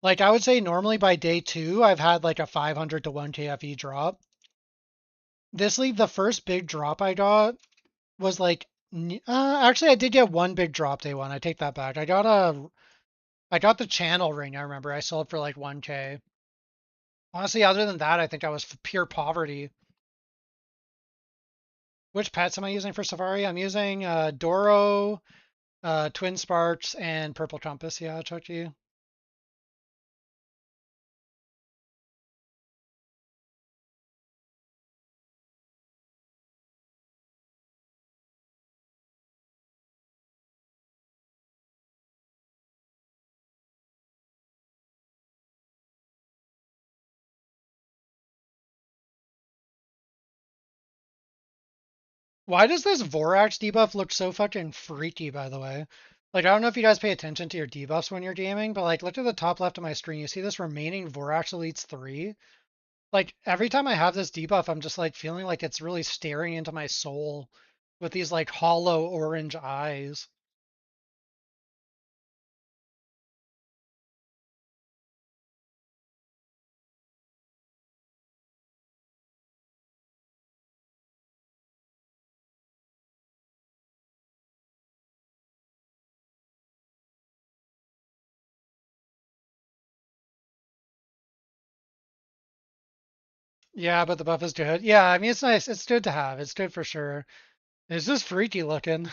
Like I would say normally by day 2, I've had like a 500 to 1k FE drop. This league, the first big drop I got was like, actually I did get one big drop day 1. I take that back. I got the channel ring. I remember I sold for like 1k. Honestly, other than that, I think I was pure poverty. Which pets am I using for Safari? I'm using Doro, Twin Sparks, and Purple Compass. Yeah, Chucky. Why does this Vorax debuff look so fucking freaky, by the way? Like, I don't know if you guys pay attention to your debuffs when you're gaming, but like, look at the top left of my screen. You see this remaining Vorax Elites 3? Like, every time I have this debuff, I'm just like feeling like it's really staring into my soul with these like hollow orange eyes. Yeah, but the buff is good. Yeah, I mean, it's nice. It's good to have. It's good for sure. It's just freaky looking.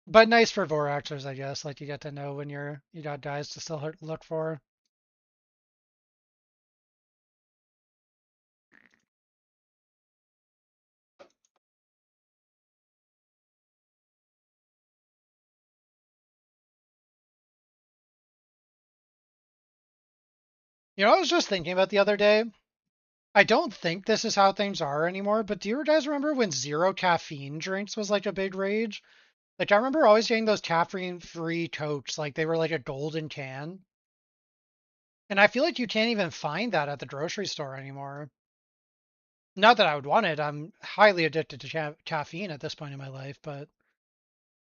But nice for Voraxers, I guess. Like, you get to know when you got guys to still look for. You know, I was just thinking about the other day. I don't think this is how things are anymore, but do you guys remember when zero caffeine drinks was like a big rage? Like, I remember always getting those caffeine-free Cokes, like they were like a golden can. And I feel like you can't even find that at the grocery store anymore. Not that I would want it. I'm highly addicted to caffeine at this point in my life, but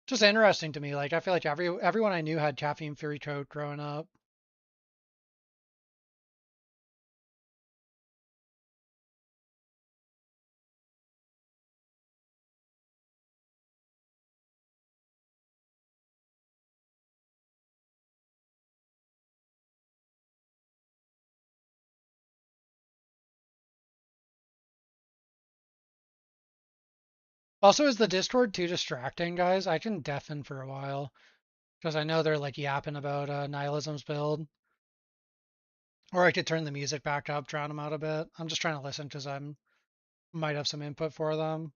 just interesting to me. Like, I feel like everyone I knew had caffeine-free Coke growing up. Also, is the Discord too distracting, guys? I can deafen for a while because I know they're like yapping about Nihilism's build. Or I could turn the music back up, drown them out a bit. I'm just trying to listen because I might have some input for them.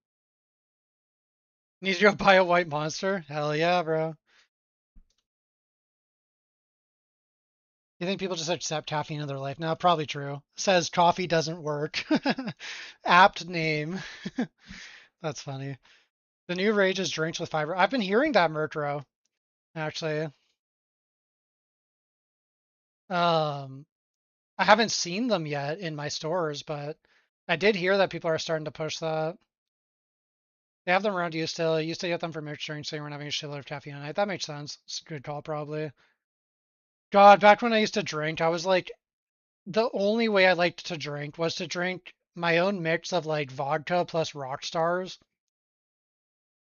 Need to go buy a white monster? Hell yeah, bro. You think people just accept caffeine in their life now? Probably true. Says coffee doesn't work. Apt name. That's funny. The new rage is drinks with fiber. I've been hearing that, Murkrow, actually. Um, I haven't seen them yet in my stores, but I did hear that people are starting to push that. They have them around you still. You used to get them for mixed drinks, so you weren't having a shitload of caffeine a night. That makes sense. It's a good call, probably. God, back when I used to drink, I was like, the only way I liked to drink was to drink my own mix of like vodka plus rock stars.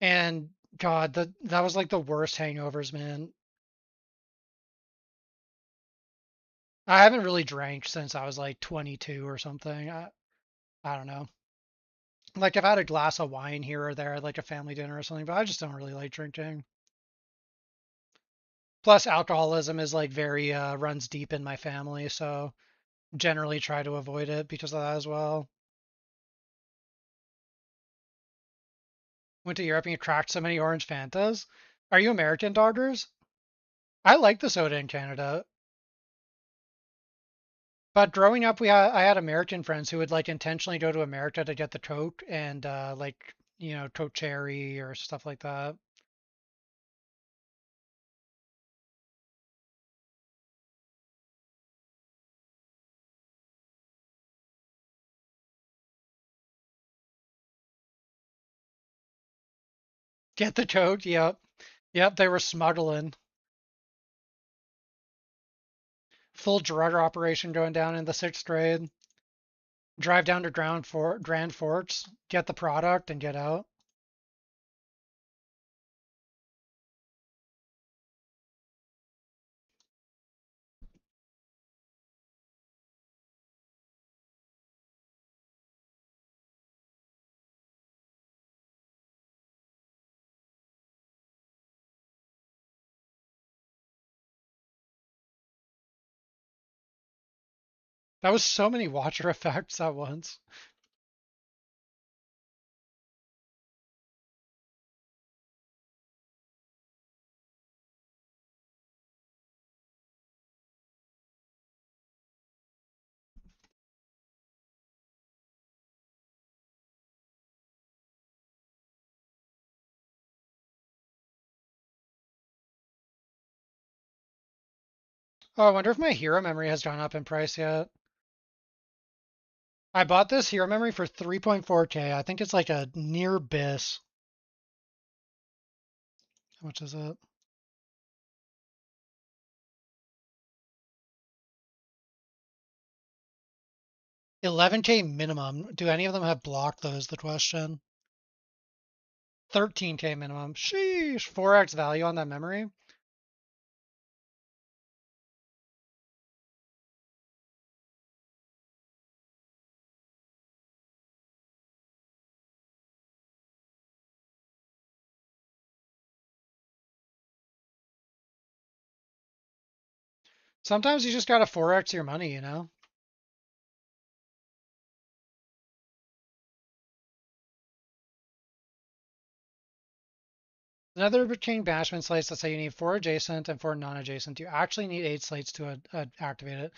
And God, that was like the worst hangovers, man. I haven't really drank since I was like 22 or something. I don't know. Like I've had a glass of wine here or there at like a family dinner or something, but I just don't really like drinking. Plus alcoholism is like very runs deep in my family, so generally try to avoid it because of that as well. Went to Europe and you cracked so many orange Fantas. Are you American, Doggers? I like the soda in Canada. But growing up, I had American friends who would like intentionally go to America to get the Coke and like Coke Cherry or stuff like that. Get the Coke, yep, yep. They were smuggling. Full drug operation going down in the sixth grade. Drive down to Grand Forks, get the product, and get out. That was so many Watcher effects at once. Oh, I wonder if my hero memory has gone up in price yet. I bought this hero memory for 3.4K. I think it's like a near bis. How much is it? 11K minimum. Do any of them have block though is the question. 13K minimum. Sheesh. 4x value on that memory. Sometimes you just gotta 4x your money, you know? Another chain banishment slates that say you need 4 adjacent and 4 non-adjacent. You actually need 8 slates to activate it.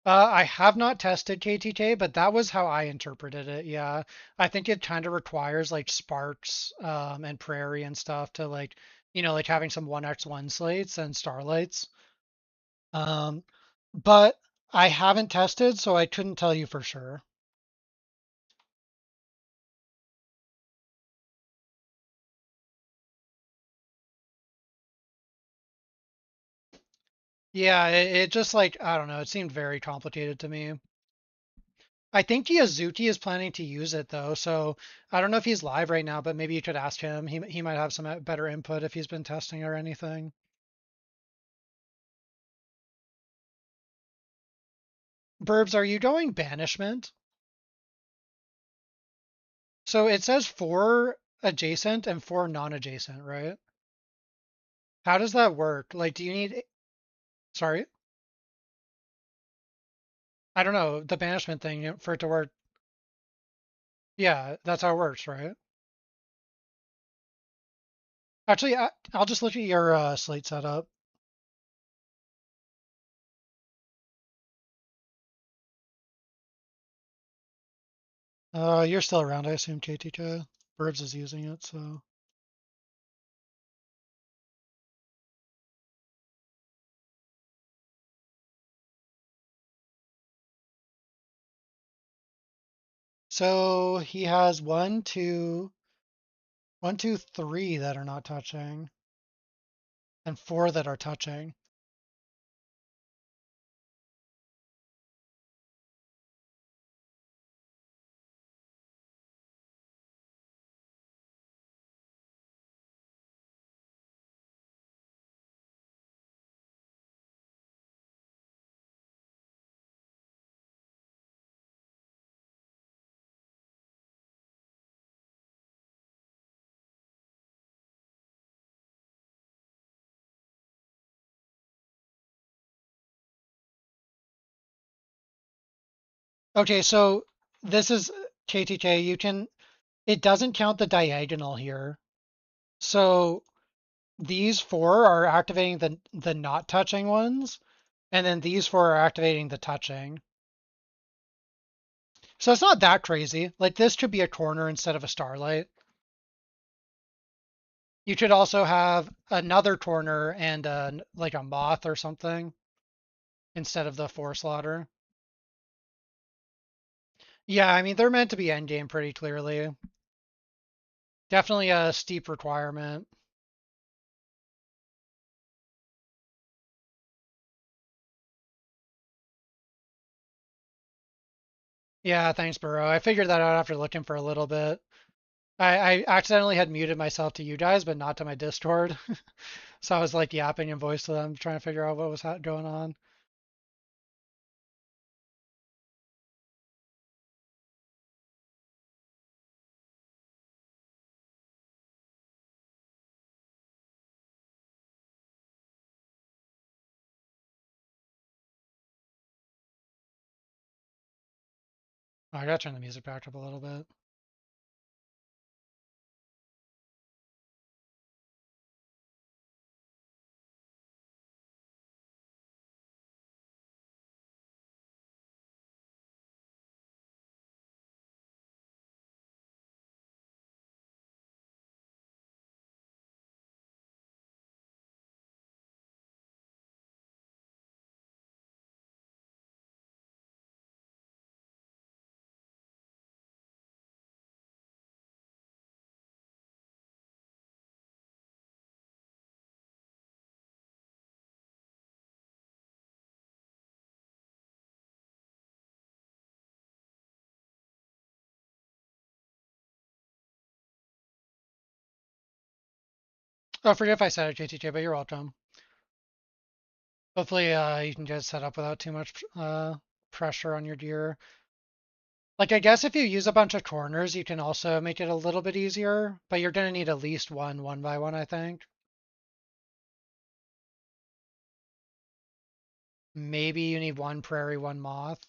I have not tested KTK, but that was how I interpreted it. Yeah, I think it kind of requires like sparks and prairie and stuff to like, like having some 1x1 slates and starlights. Um, but I haven't tested, so I couldn't tell you for sure. Yeah, it just like, I don't know, it seemed very complicated to me. I think Yazuki is planning to use it though, so I don't know if he's live right now, but maybe you could ask him. He might have some better input if he's been testing or anything. Burbs, are you going banishment? So it says 4 adjacent and 4 non-adjacent, right? How does that work? Like, do you need, sorry, I don't know, the banishment thing for it to work. Yeah, that's how it works, right? Actually, I'll just look at your slate setup. You're still around, I assume, KTK. Burbs is using it, so. So he has one, two, three that are not touching, and 4 that are touching. Okay, so this is KTK. It doesn't count the diagonal here. So these 4 are activating the not touching ones, and then these 4 are activating the touching. So it's not that crazy. Like this could be a corner instead of a starlight. You could also have another corner and like a moth or something instead of the 4 slaughter. Yeah, I mean they're meant to be endgame pretty clearly. Definitely a steep requirement. Yeah, thanks, Burrow. I figured that out after looking for a little bit. I accidentally had muted myself to you guys, but not to my Discord. So I was like yapping in voice to them, trying to figure out what was going on. Oh, I gotta turn the music back up a little bit. Oh, forget if I said it, JTJ, but you're welcome. Hopefully, you can get it set up without too much pressure on your gear. Like, I guess if you use a bunch of corners, you can also make it a little bit easier, but you're gonna need at least one by one, I think. Maybe you need 1 prairie, 1 moth.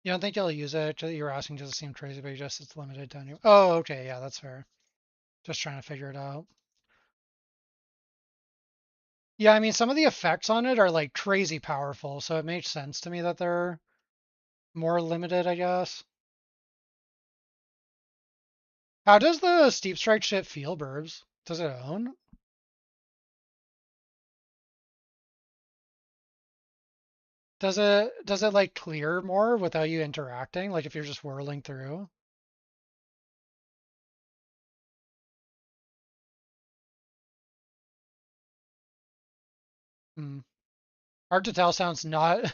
You don't think you'll use it? You were asking, does it seem crazy, but you just it's limited to any. Oh, okay, yeah, that's fair. Just trying to figure it out. Yeah, I mean, some of the effects on it are like crazy powerful, so it makes sense to me that they're more limited, I guess. How does the Steep Strike shit feel, Burbs? Does it own? Does it like clear more without you interacting? Like if you're just whirling through? Hmm. Hard to tell sounds not.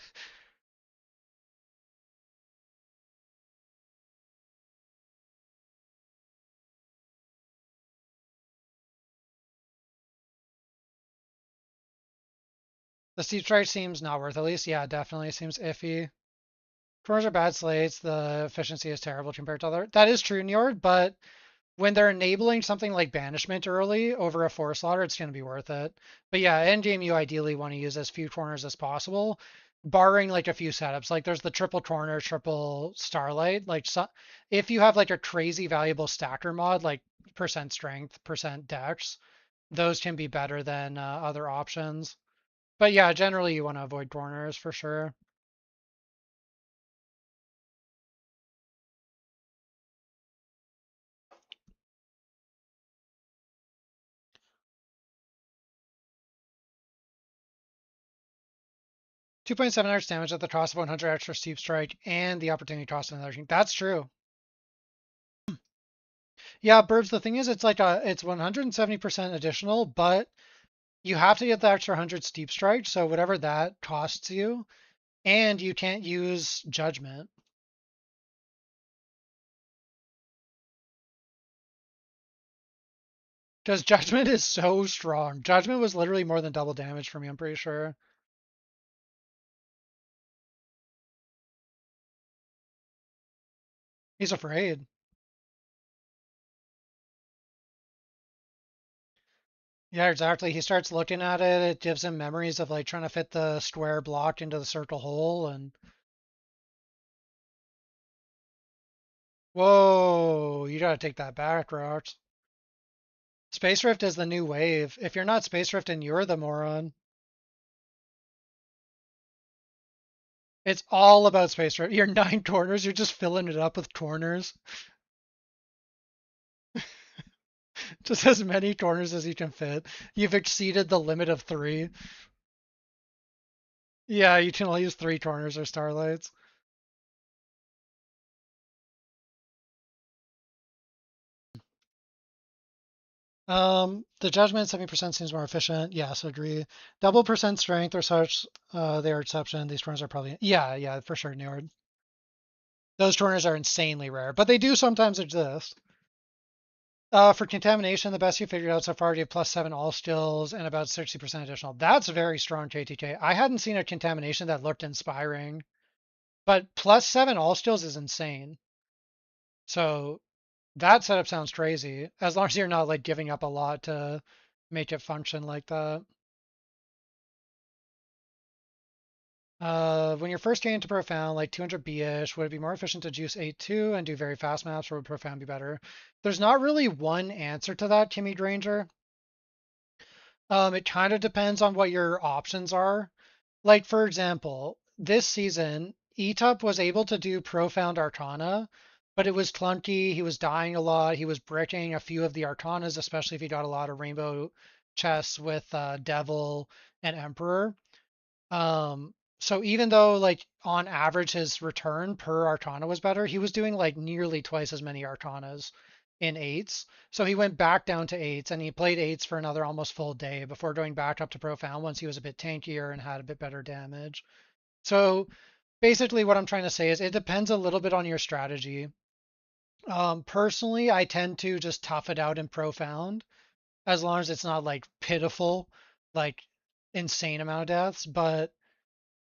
The steep strike seems not worth, at least. Yeah, definitely seems iffy. Corners are bad slates. The efficiency is terrible compared to other. That is true, Njord, but when they're enabling something like banishment early over a forest slaughter, it's going to be worth it. But yeah, end game you ideally want to use as few corners as possible, barring like a few setups. Like there's the triple corner, triple starlight. Like so, if you have like a crazy valuable stacker mod, like percent strength, percent dex, those can be better than other options. But yeah, generally you want to avoid corners for sure. 2.7 arch damage at the cost of 100 extra steep strike and the opportunity cost of another thing. That's true. Yeah, Burbs, the thing is it's 170% additional, but you have to get the extra 100 steep strike, so whatever that costs you, and you can't use judgment. Because judgment is so strong. Judgment was literally more than double damage for me, I'm pretty sure. He's afraid. Yeah, exactly. He starts looking at it. It gives him memories of like trying to fit the square block into the circle hole and whoa, you gotta take that back, Rox. Space Rift is the new wave. If you're not Space Rifting, you're the moron. It's all about Space Rift. You're 9 corners, you're just filling it up with corners. Just as many corners as you can fit. You've exceeded the limit of 3. Yeah, you can only use 3 corners or starlights. The judgment 70% seems more efficient. Yes, agree. Double percent strength or such, they are exception. These corners are probably yeah, for sure, Neward. Those corners are insanely rare, but they do sometimes exist. For contamination, the best you figured out so far, you have +7 all skills and about 60% additional. That's very strong, KTK. I hadn't seen a contamination that looked inspiring, but +7 all skills is insane. So that setup sounds crazy, as long as you're not like giving up a lot to make it function like that. When you're first getting into Profound, like 200 B-ish, would it be more efficient to juice 8-2 and do very fast maps, or would Profound be better? There's not really one answer to that, Kimmy Granger. It kind of depends on what your options are. Like, for example, this season, Etup was able to do Profound Arcana, but it was clunky. He was dying a lot. He was bricking a few of the Arcanas, especially if he got a lot of rainbow chests with Devil and Emperor. So even though like on average his return per Arcana was better, he was doing like nearly twice as many Arcanas in eights. So he went back down to eights and he played eights for another almost full day before going back up to Profound once he was a bit tankier and had a bit better damage. So basically what I'm trying to say is it depends a little bit on your strategy. Personally, I tend to just tough it out in Profound as long as it's not like pitiful, like insane amount of deaths, but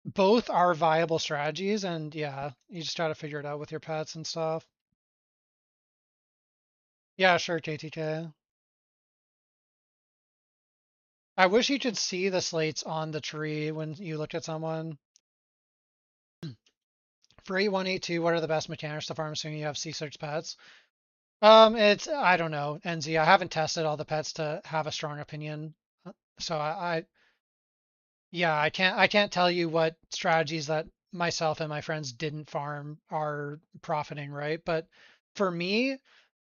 both are viable strategies, and yeah, you just try to figure it out with your pets and stuff. Yeah, sure, KTK. I wish you could see the slates on the tree when you look at someone. For 8182, what are the best mechanics so far? I'm assuming you have C6 pets. It's I don't know, NZ. I haven't tested all the pets to have a strong opinion. So yeah, I can't tell you what strategies that myself and my friends didn't farm are profiting, right? But for me,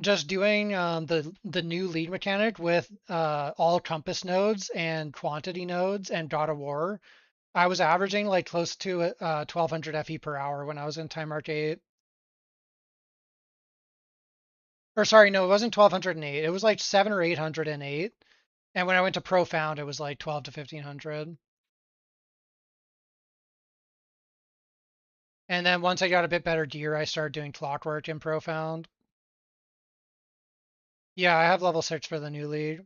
just doing the new lead mechanic with all compass nodes and quantity nodes and God of War, I was averaging like close to 1200 FE per hour when I was in Time Arc 8. Or sorry, no, it wasn't 1208. It was like 7 or 808. And when I went to Profound, it was like 12 to 1500. And then once I got a bit better gear, I started doing clockwork in Profound. Yeah, I have level 6 for the new league.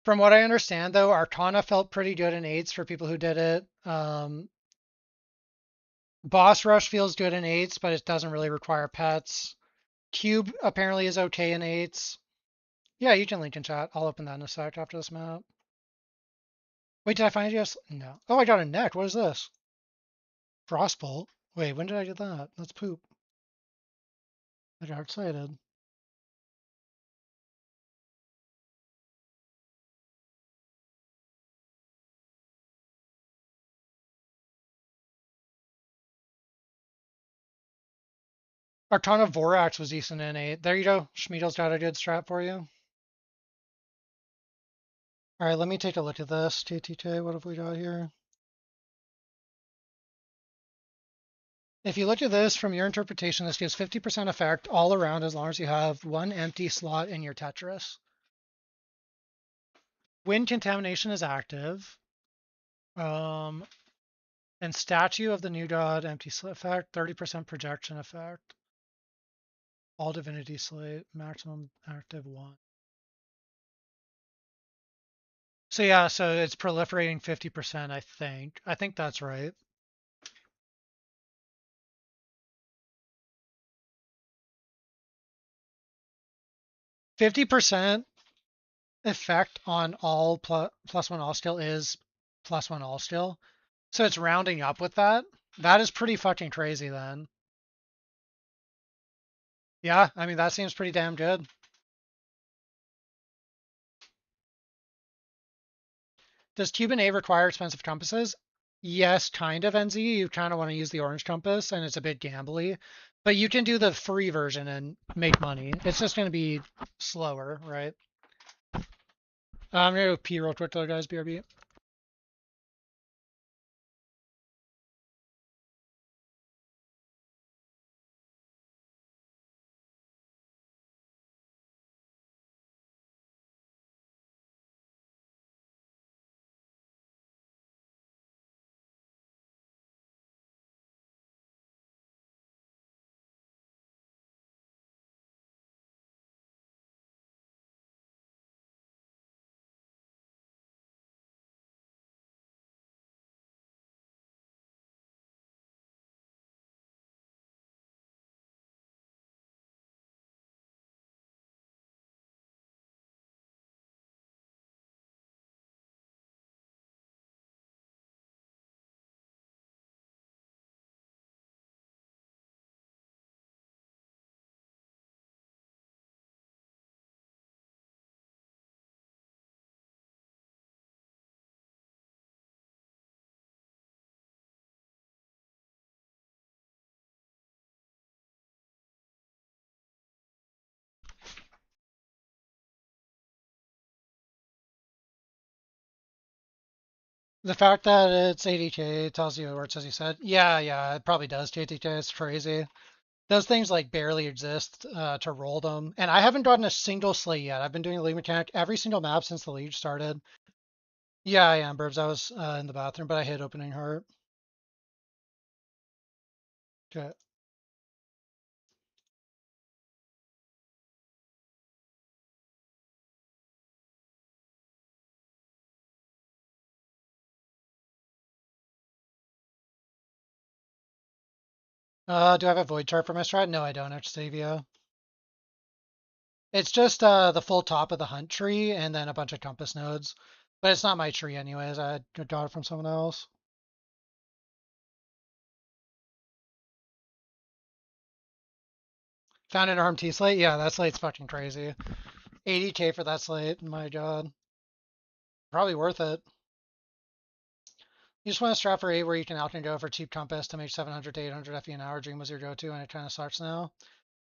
From what I understand, though, Arcana felt pretty good in 8s for people who did it. Boss Rush feels good in 8s, but it doesn't really require pets. Cube apparently is okay in 8s. Yeah, you can link in chat. I'll open that in a sec after this map. Wait, did I find yes? No. Oh, I got a neck. What is this? Frostbolt. Wait, when did I get that? That's poop. I got excited. Arcana Vorax was decent in 8. There you go. Schmiedel's got a good strat for you. All right, let me take a look at this. TTK, what have we got here? If you look at this from your interpretation, this gives 50% effect all around as long as you have one empty slot in your Tetris. Wind contamination is active. And statue of the new god, empty slot effect, 30% projection effect. All divinity slate, maximum active 1. So yeah, so it's proliferating 50%, I think. I think that's right. 50% effect on all plus one all skill is plus one all skill. So it's rounding up with that. That is pretty fucking crazy then. Yeah, I mean, that seems pretty damn good. Does Cuban A require expensive compasses? Yes, kind of, NZ. You kind of want to use the orange compass, and it's a bit gambly. But you can do the free version and make money. It's just going to be slower, right? I'm going to go pee real quick though, guys. BRB. The fact that it's 80k tells you where it says you said. Yeah, it probably does. 80k is crazy. Those things like barely exist to roll them. And I haven't gotten a single slate yet. I've been doing the league mechanic every single map since the league started. Yeah, I am, Burbs. I was in the bathroom, but I hit opening heart. Okay. Do I have a void chart for my strat? No, I don't, Xavia. It's just the full top of the hunt tree and then a bunch of compass nodes. But it's not my tree anyways. I got it from someone else. Found an arm T slate? Yeah, that slate's fucking crazy. 80k for that slate. My god. Probably worth it. You just want a strat for 8 where you can out and go for cheap compass to make 700 to 800 FE an hour. Dream was your go-to and it kind of sucks now.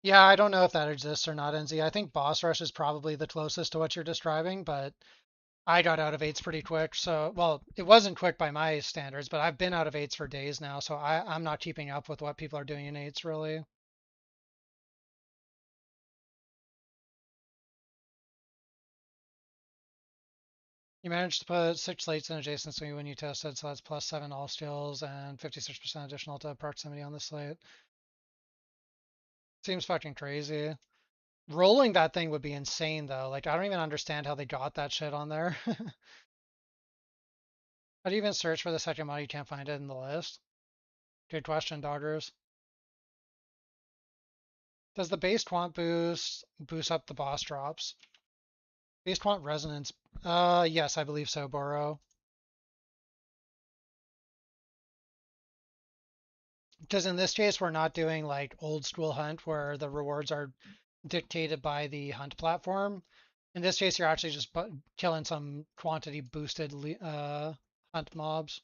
Yeah, I don't know if that exists or not, NZ. I think Boss Rush is probably the closest to what you're describing, but I got out of 8s pretty quick. So, well, it wasn't quick by my standards, but I've been out of 8s for days now, so I'm not keeping up with what people are doing in 8s really. You managed to put 6 slates in adjacency when you tested, so that's +7 all skills and 56% additional to proximity on the slate. Seems fucking crazy. Rolling that thing would be insane though. Like I don't even understand how they got that shit on there. How do you even search for the second mod? You can't find it in the list. Good question, Doggers. Does the base quant boost up the boss drops? Base quant resonance. Yes, I believe so, Boro. Because in this case, we're not doing like old school hunt where the rewards are dictated by the hunt platform. In this case, you're actually just killing some quantity boosted hunt mobs.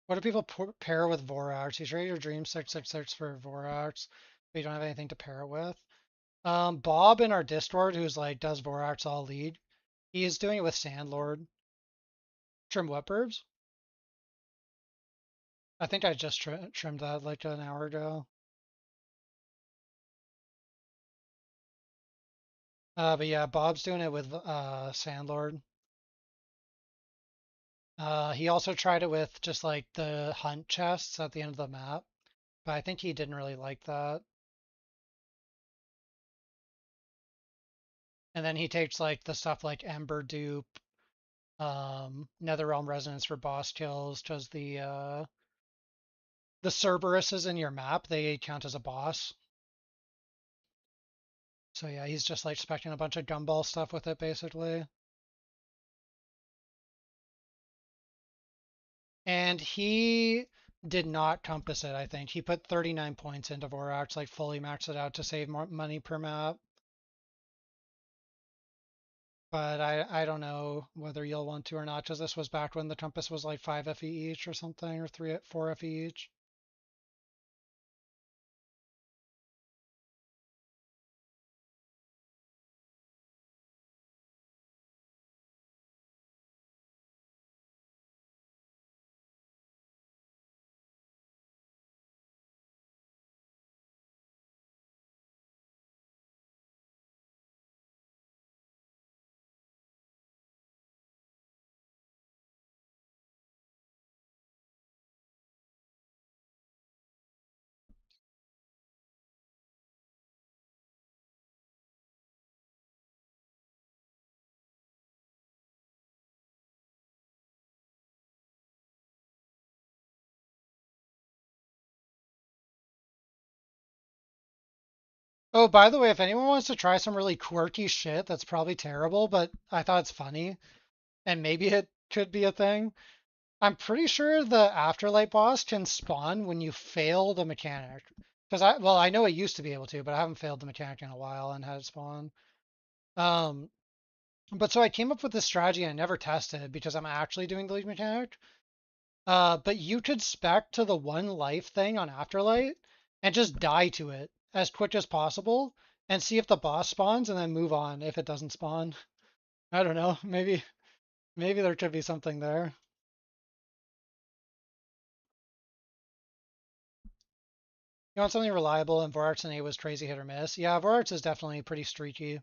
What do people pair with Vorax? You trade your Dream 666 for Vorax, but you don't have anything to pair it with. Bob in our Discord, who's like does Vorax all lead, he is doing it with Sandlord. Trim Whippers. I think I just trimmed that like an hour ago. But yeah, Bob's doing it with Sandlord. He also tried it with just like the hunt chests at the end of the map, but I think he didn't really like that. And then he takes like the stuff like Ember Dupe, Netherrealm Resonance for boss kills, because the Cerberuses in your map, they count as a boss. So yeah, he's just like specking a bunch of gumball stuff with it basically. And he did not compass it, I think. He put 39 points into Vorax, like fully maxed it out to save more money per map. But I don't know whether you'll want to or not, because this was back when the compass was like 5 FE each or something, or 4 FE each. Oh, by the way, if anyone wants to try some really quirky shit that's probably terrible, but I thought it's funny, and maybe it could be a thing, I'm pretty sure the Afterlight boss can spawn when you fail the mechanic. Because I know it used to be able to, but I haven't failed the mechanic in a while and had it spawn. Um, but so I came up with this strategy I never tested because I'm actually doing the lead mechanic. But you could spec to the one life thing on Afterlight and just die to it as quick as possible and see if the boss spawns and then move on if it doesn't spawn. I don't know. Maybe there could be something there. You want something reliable, and Vorax and A was crazy hit or miss. Yeah, Vorax is definitely pretty streaky.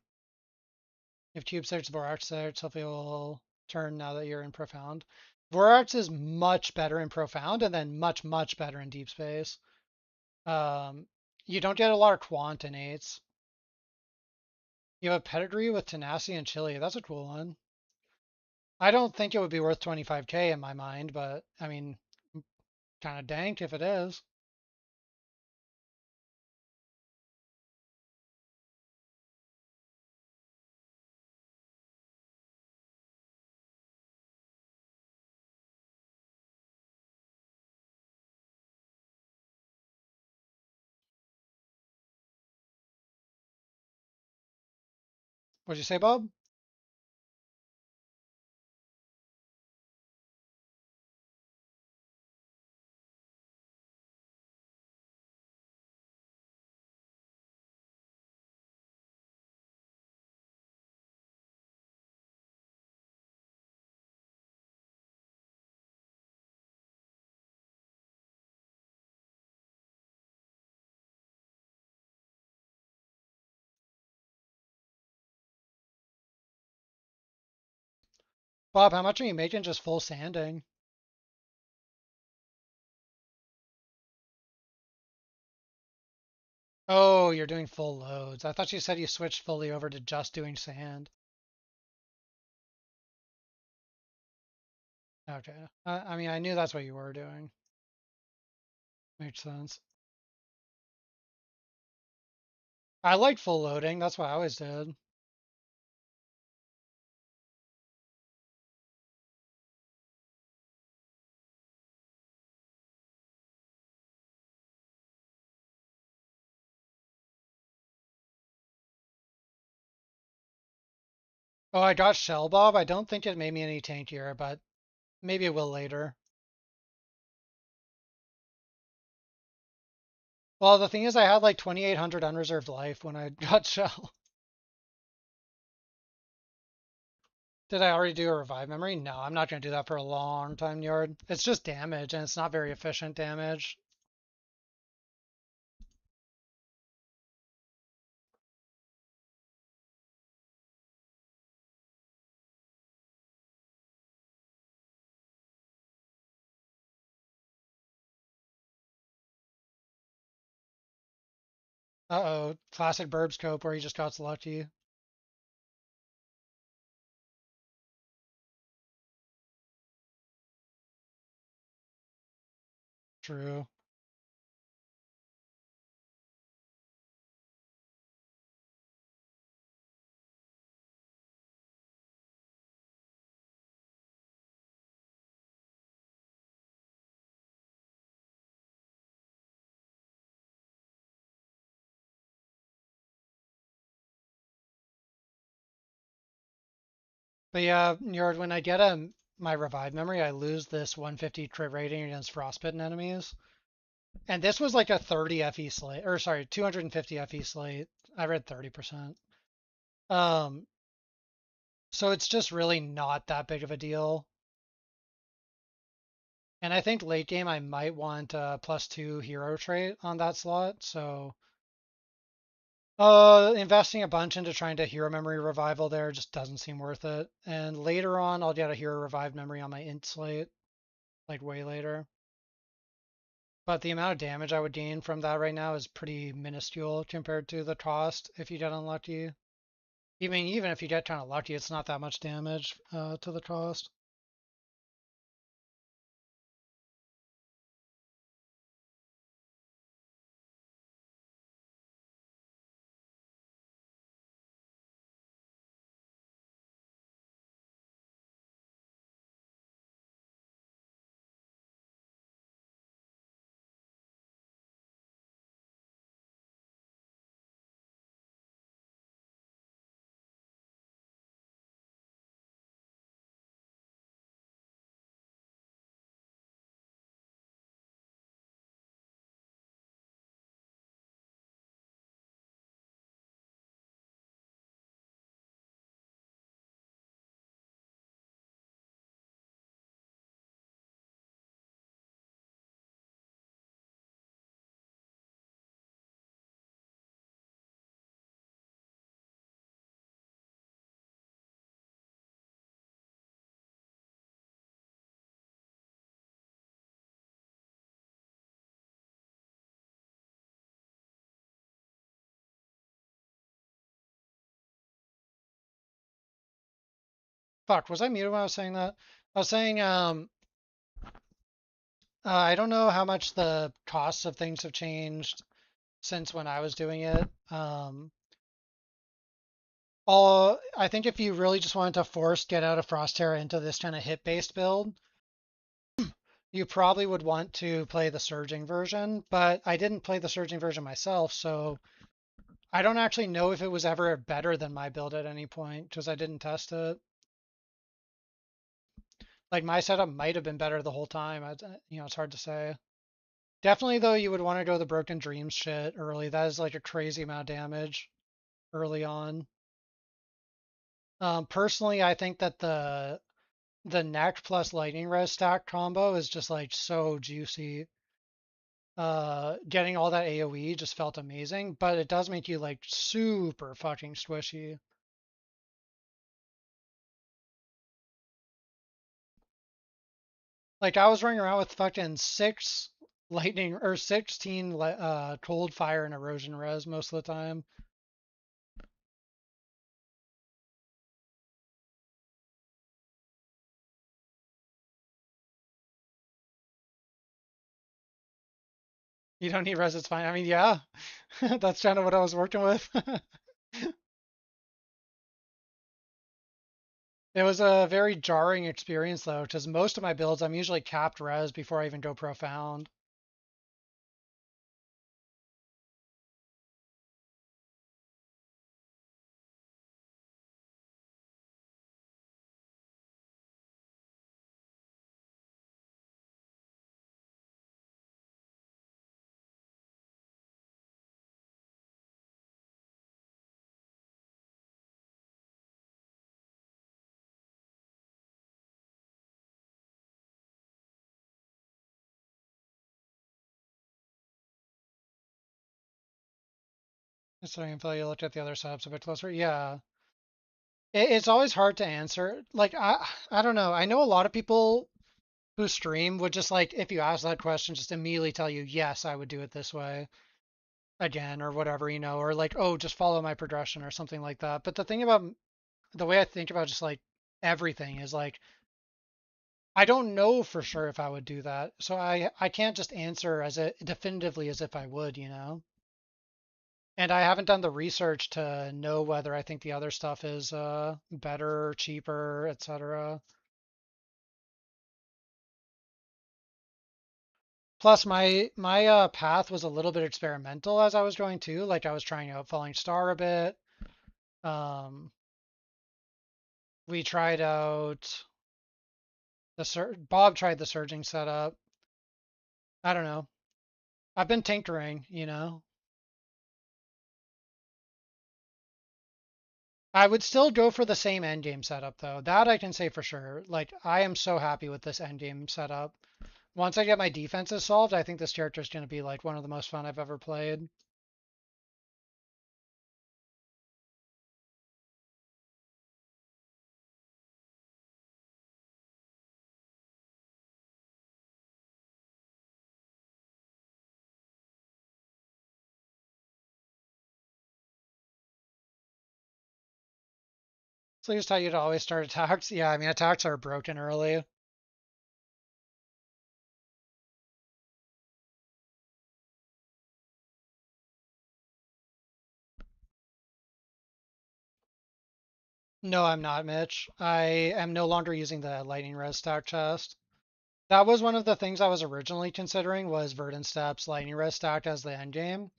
If Cube search, Vorax search, hopefully it will turn now that you're in Profound. Vorax is much better in Profound and then much better in Deep Space. Um, you don't get a lot of quant in 8s. You have a pedigree with Tenacity and Chili. That's a cool one. I don't think it would be worth 25k in my mind, but I mean, kind of dank if it is. What'd you say, Bob? Bob, how much are you making just full sanding? Oh, you're doing full loads. I thought you said you switched fully over to just doing sand. Okay. I mean, I knew that's what you were doing. Makes sense. I like full loading. That's what I always did. Oh, I got Shell Bob. I don't think it made me any tankier, but maybe it will later. Well, the thing is, I had like 2,800 unreserved life when I got Shell. Did I already do a revive memory? No, I'm not going to do that for a long time, Yard. It's just damage, and it's not very efficient damage. Uh-oh, classic Burbs cope where he just got lucky. True. But yeah, Yard, when I get my revive memory, I lose this 150 crit rating against frostbitten enemies. And this was like a 30 FE slate, or sorry, 250 FE slate. I read 30%. Um, so it's just really not that big of a deal. And I think late game I might want a +2 hero trait on that slot. So investing a bunch into trying to hero memory revival there just doesn't seem worth it. And later on I'll get a hero revive memory on my int slate, like way later. But the amount of damage I would gain from that right now is pretty minuscule compared to the cost if you get unlucky. Even if you get kind of lucky, it's not that much damage to the cost. Fuck, was I muted when I was saying that? I was saying I don't know how much the costs of things have changed since when I was doing it. I think if you really just wanted to force get out of Frost into this kind of hit-based build, you probably would want to play the surging version, but I didn't play the surging version myself, so I don't actually know if it was ever better than my build at any point because I didn't test it. Like my setup might have been better the whole time. It's hard to say. Definitely though, you would want to go the Broken Dreams shit early. That is like a crazy amount of damage early on. Personally, I think that the neck plus lightning res stack combo is just like so juicy. Getting all that AoE just felt amazing, but it does make you like super fucking squishy. Like I was running around with fucking 16 cold fire and erosion res most of the time. You don't need res, it's fine. I mean, yeah, that's kind of what I was working with. It was a very jarring experience though, because most of my builds I'm usually capped res before I even go profound. So info you looked at the other subs a bit closer. Yeah. It's always hard to answer. Like I don't know. I know a lot of people who stream would just like if you ask that question, just immediately tell you, yes, I would do it this way again or whatever, or like, oh, just follow my progression or something like that. But the thing about the way I think about just like everything is like I don't know for sure if I would do that. So I can't just answer as definitively as if I would. And I haven't done the research to know whether I think the other stuff is better, cheaper, etc. Plus, my path was a little bit experimental as I was going too. Like I was trying out Falling Star a bit. Um, we tried out Bob tried the surging setup. I don't know. I've been tinkering. I would still go for the same endgame setup though. That I can say for sure. Like I am so happy with this endgame setup. Once I get my defenses solved, I think this character is going to be like one of the most fun I've ever played. So just how you'd always start attacks. Yeah, I mean attacks are broken early. No, I'm not, Mitch. I am no longer using the lightning res stack chest. That was one of the things I was originally considering was Verdant Steps lightning res stacked as the end game.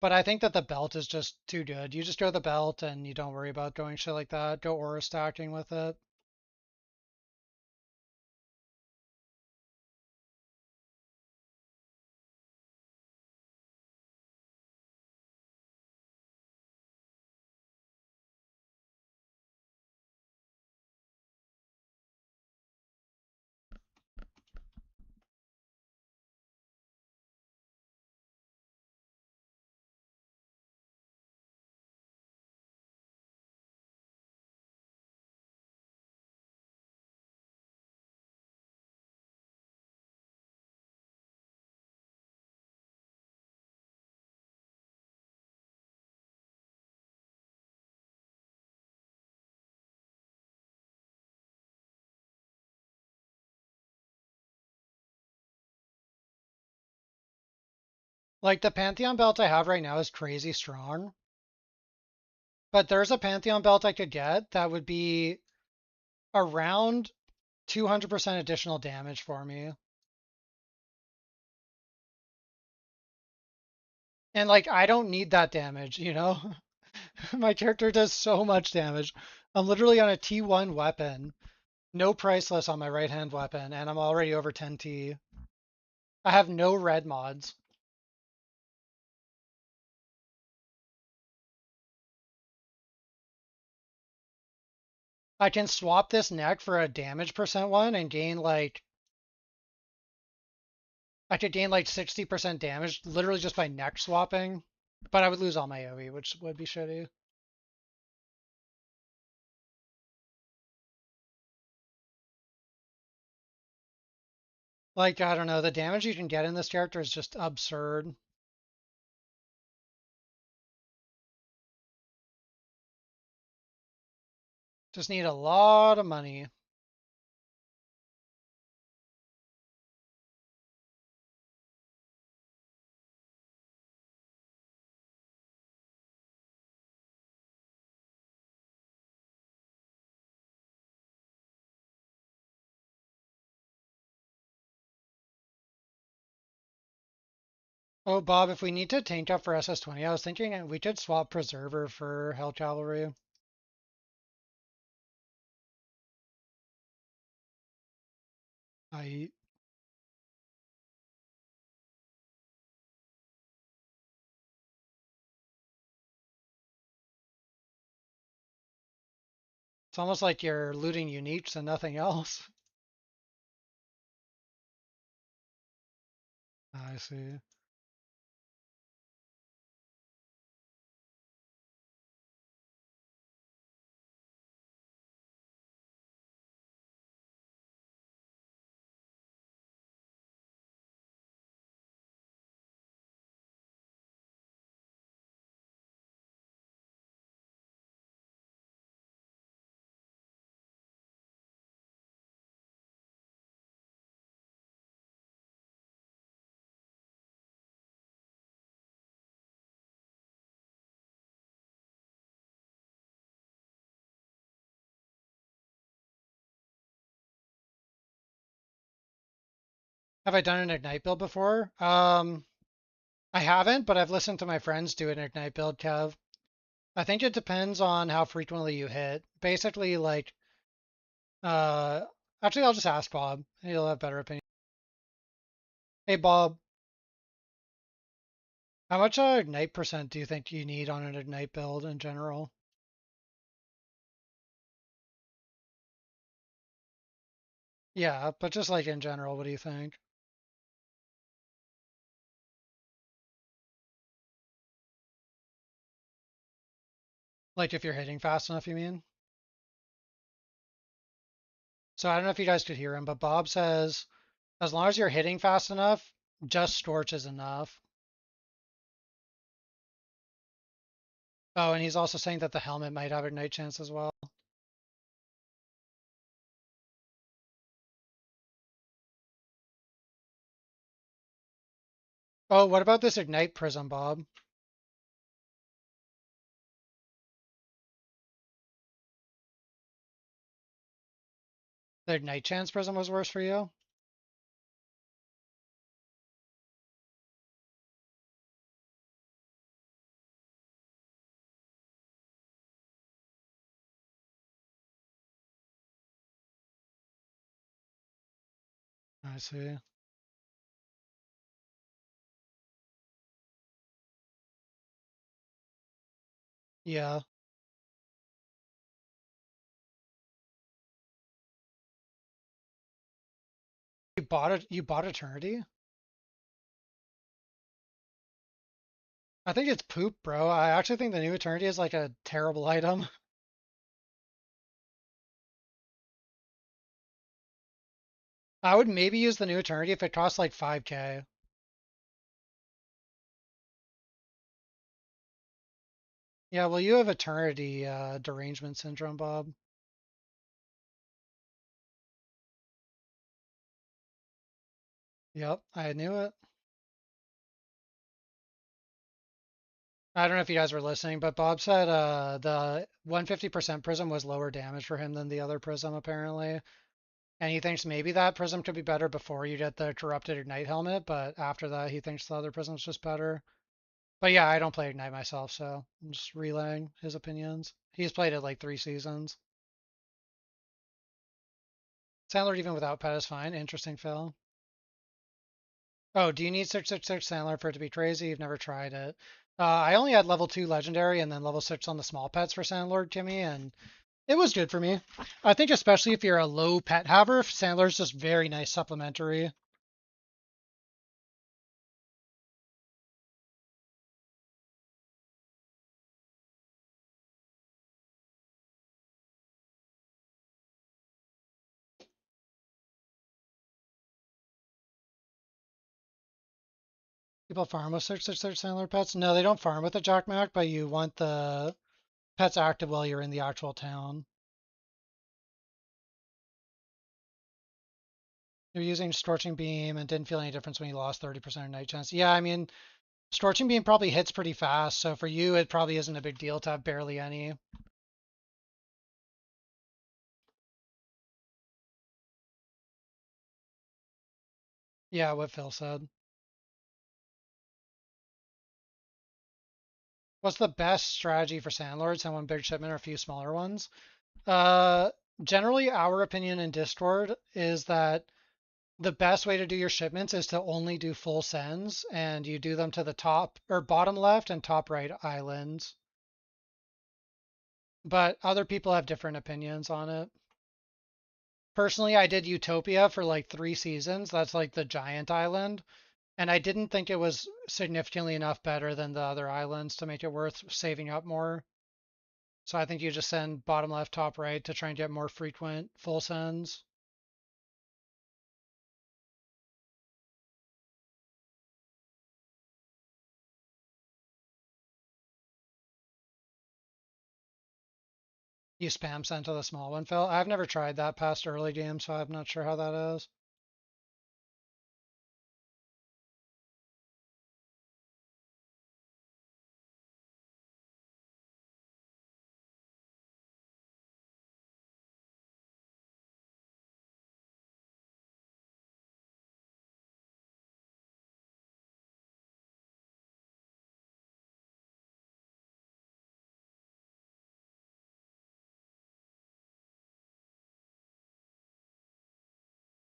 But I think that the belt is just too good. You just go the belt and you don't worry about doing shit like that. Go aura stacking with it. Like the Pantheon belt I have right now is crazy strong. But there's a Pantheon belt I could get that would be around 200% additional damage for me. And like I don't need that damage. My character does so much damage. I'm literally on a T1 weapon, no priceless on my right hand weapon, and I'm already over 10T. I have no red mods. I can swap this neck for a damage percent one and gain like I could gain like 60% damage literally just by neck swapping, but I would lose all my AoE, which would be shitty. Like, I don't know, the damage you can get in this character is just absurd. Just need a lot of money. Oh, Bob, if we need to tank up for SS20, I was thinking we could swap Preserver for Hell Cavalry. I It's almost like you're looting uniques and nothing else. I see. Have I done an Ignite build before? I haven't, but I've listened to my friends do an Ignite build, Kev. I think it depends on how frequently you hit. Basically, like, uh, actually, I'll just ask Bob. He'll have better opinion. Hey, Bob, how much Ignite percent do you think you need on an Ignite build in general? Yeah, but just like in general, what do you think? Like if you're hitting fast enough, you mean? So I don't know if you guys could hear him, but Bob says as long as you're hitting fast enough, just Scorch is enough. Oh, and he's also saying that the helmet might have Ignite chance as well. Oh, what about this Ignite Prism, Bob? The Ignite Chance Prism was worse for you? I see. Yeah. You bought Eternity? I think it's poop, bro. I actually think the new Eternity is like a terrible item. I would maybe use the new Eternity if it costs like 5k. Yeah, well, you have Eternity derangement syndrome, Bob. Yep, I knew it. I don't know if you guys were listening, but Bob said the 150% prism was lower damage for him than the other prism, apparently. And he thinks maybe that prism could be better before you get the corrupted Ignite helmet, but after that, he thinks the other prism's just better. But yeah, I don't play Ignite myself, so I'm just relaying his opinions. He's played it like 3 seasons. Sandler even without pet is fine. Interesting, Phil. Oh, do you need 666 Sandler for it to be crazy? You've never tried it. I only had level 2 legendary and then level 6 on the small pets for Sandlord, Kimmy, and it was good for me. I think especially if you're a low pet haver, Sandler's just very nice supplementary. People farm with search landlord pets? No, they don't farm with the Jack Mac, but you want the pets active while you're in the actual town. You're using Scorching Beam and didn't feel any difference when you lost 30% of night chance. Yeah, I mean, Scorching Beam probably hits pretty fast, so for you, it probably isn't a big deal to have barely any. Yeah, what Phil said. What's the best strategy for Sandlords? And one big shipment or a few smaller ones? Uh, Generally, our opinion in Discord is that the best way to do your shipments is to only do full sends, and you do them to the top or bottom left and top right islands. But other people have different opinions on it. Personally, I did Utopia for like 3 seasons. That's like the giant island. And I didn't think it was significantly enough better than the other islands to make it worth saving up more. So I think you just send bottom left, top right to try and get more frequent full sends. You spam send to the small one, Phil. I've never tried that past early game, so I'm not sure how that is.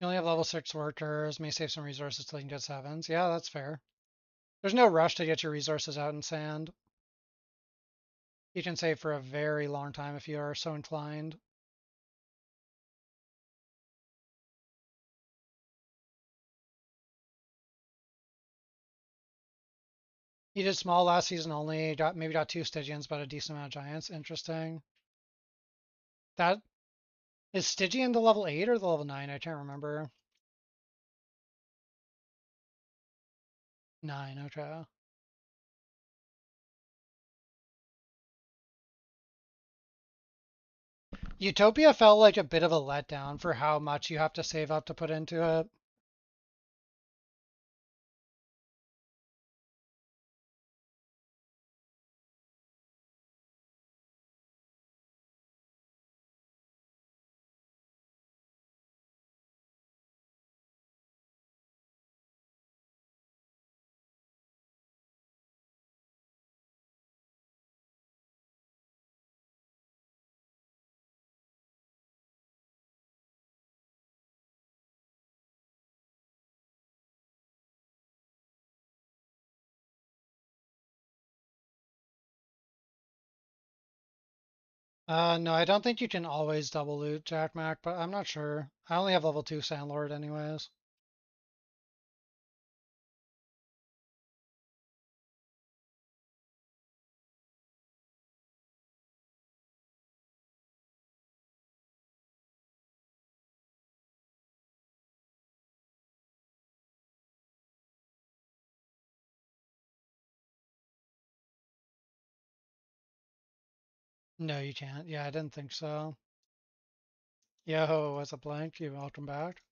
You only have level 6 workers, may save some resources till you can get 7s. Yeah, that's fair. There's no rush to get your resources out in sand. You can save for a very long time if you are so inclined. You did small last season only, maybe got 2 Stygians, but a decent amount of giants. Interesting. That is Stygian the level 8 or the level 9? I can't remember. 9, okay. Utopia felt like a bit of a letdown for how much you have to save up to put into it. No, I don't think you can always double loot Jack Mac, but I'm not sure. I only have level 2 Sandlord anyways. No, you can't. Yeah, I didn't think so. Yo, what's up, Blank? You welcome back.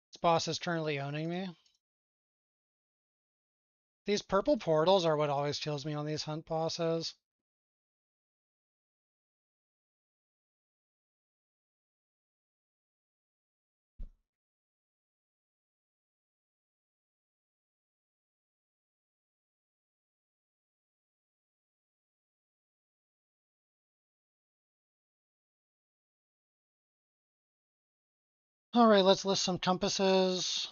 This boss is currently owning me. These purple portals are what always kills me on these hunt bosses. All right, let's list some compasses.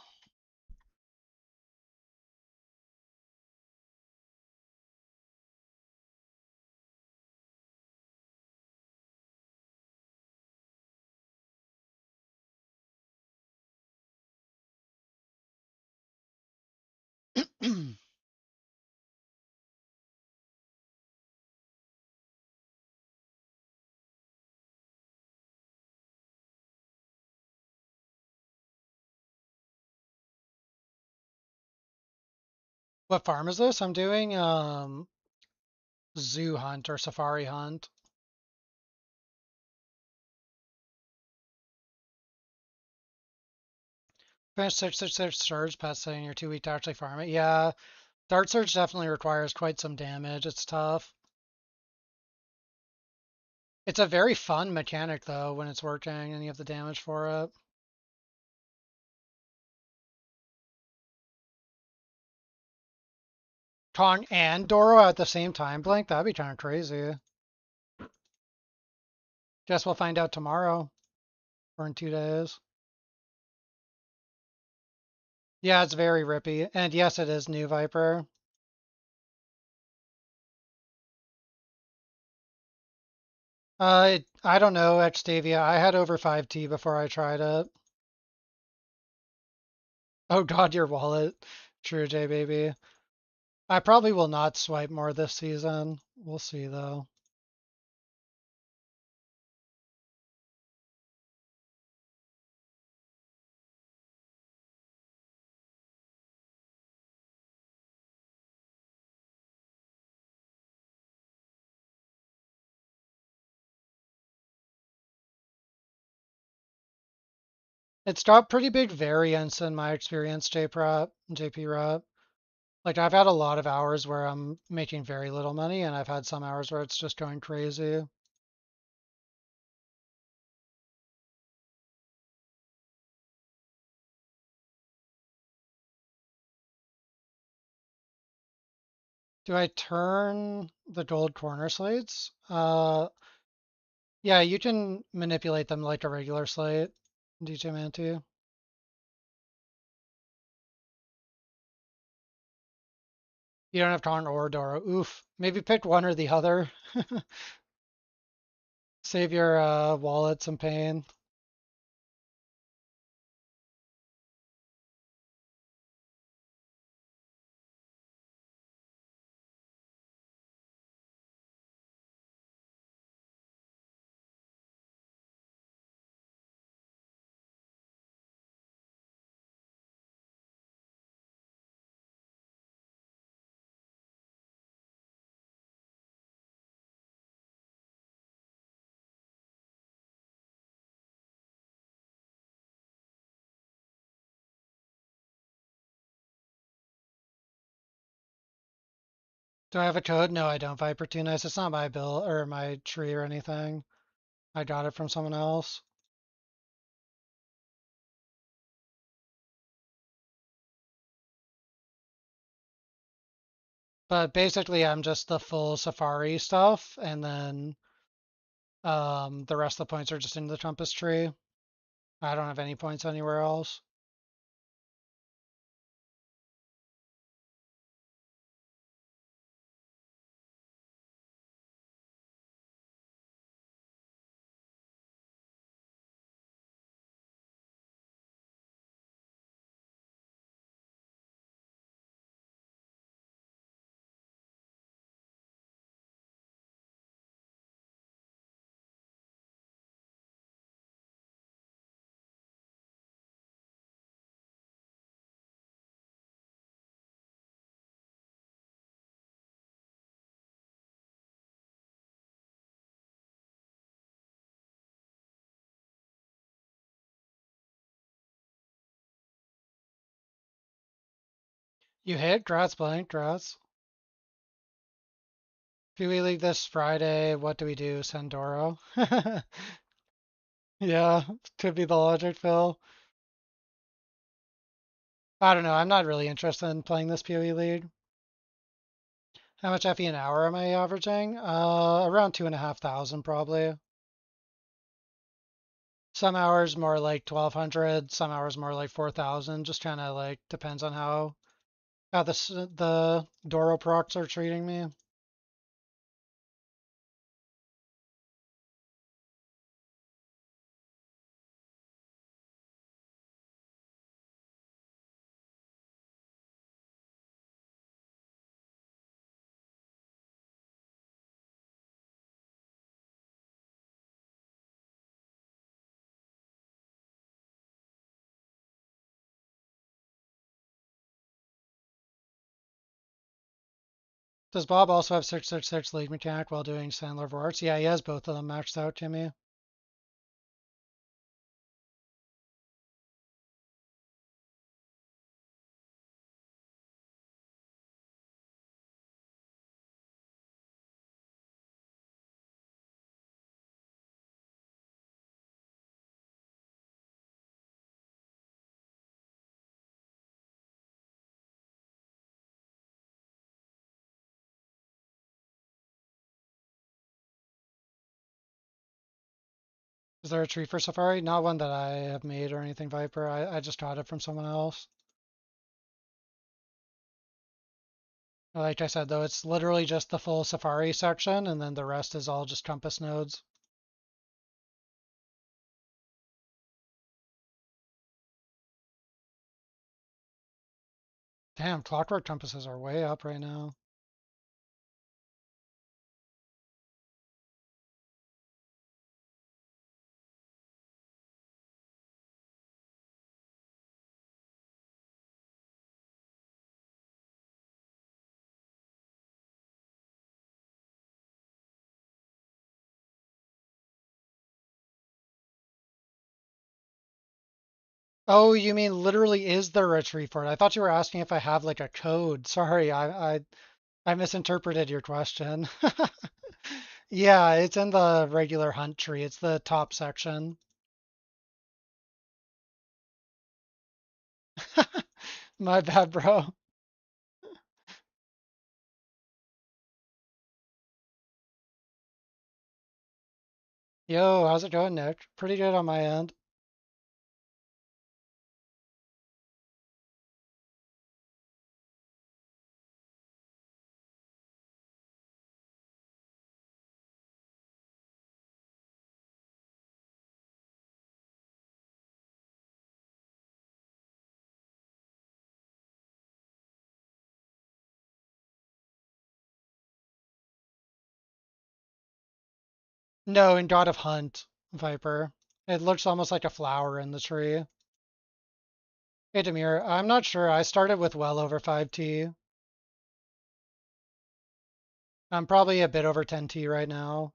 What farm is this? I'm doing zoo hunt or safari hunt. Finish 666 surge pet setting. You're too weak to actually farm it. Yeah, Dart Surge definitely requires quite some damage. It's tough. It's a very fun mechanic though when it's working and you have the damage for it. Kong and Doro at the same time, Blink? That'd be kind of crazy. Guess we'll find out tomorrow or in 2 days. Yeah, it's very rippy. And yes, it is new Viper. I don't know, Xtavia. I had over 5T before I tried it. Oh god, your wallet. True, J baby. I probably will not swipe more this season. We'll see though. It's got pretty big variance in my experience, JP Rep. Like I've had a lot of hours where I'm making very little money and I've had some hours where it's just going crazy. Do I turn the gold corner slates? Yeah, you can manipulate them like a regular slate, DJ Manti. You don't have Karn or Doro. Oof. Maybe pick one or the other. Save your wallet some pain. Do I have a code? No, I don't. Viper Too Nice. It's not my bill or my tree or anything. I got it from someone else. But basically, I'm just the full Safari stuff, and then the rest of the points are just in the Compass tree. I don't have any points anywhere else. You hit? Grats, blank, grats. Peewee League this Friday. What do we do? Sandoro? Yeah, could be the logic, Phil. I don't know. I'm not really interested in playing this Peewee League. How much FE an hour am I averaging? Around 2,500 probably. Some hours more like 1,200, some hours more like 4,000. Just kind of like depends on how the Doro procs are treating me. Does Bob also have 666 lead mechanic while doing Sandler Vorts? Yeah, he has both of them maxed out, Timmy. Is there a tree for Safari? Not one that I have made or anything, Viper. I just taught it from someone else. Like I said, though, it's literally just the full Safari section, and then the rest is all just compass nodes. Damn, clockwork compasses are way up right now. Oh, you mean literally is there a tree for it? I thought you were asking if I have like a code. Sorry, I misinterpreted your question. Yeah, it's in the regular hunt tree. It's the top section. My bad, bro. Yo, how's it going, Nick? Pretty good on my end. No, in God of Hunt, Viper. It looks almost like a flower in the tree. Hey, Demir, I'm not sure. I started with well over 5T. I'm probably a bit over 10T right now.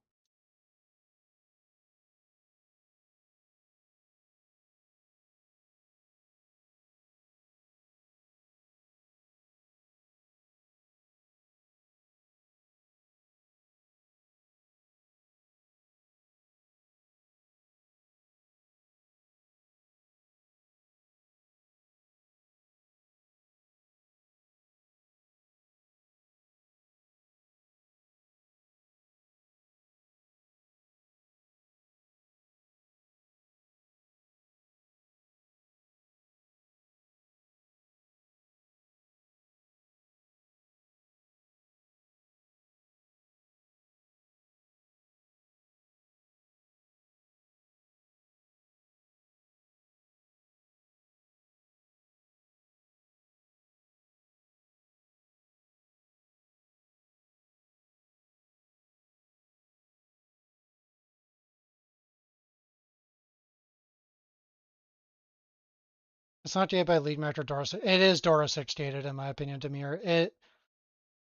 It's not dated by lead mech or Doro 6. It is Doro 6 dated, in my opinion, Demir.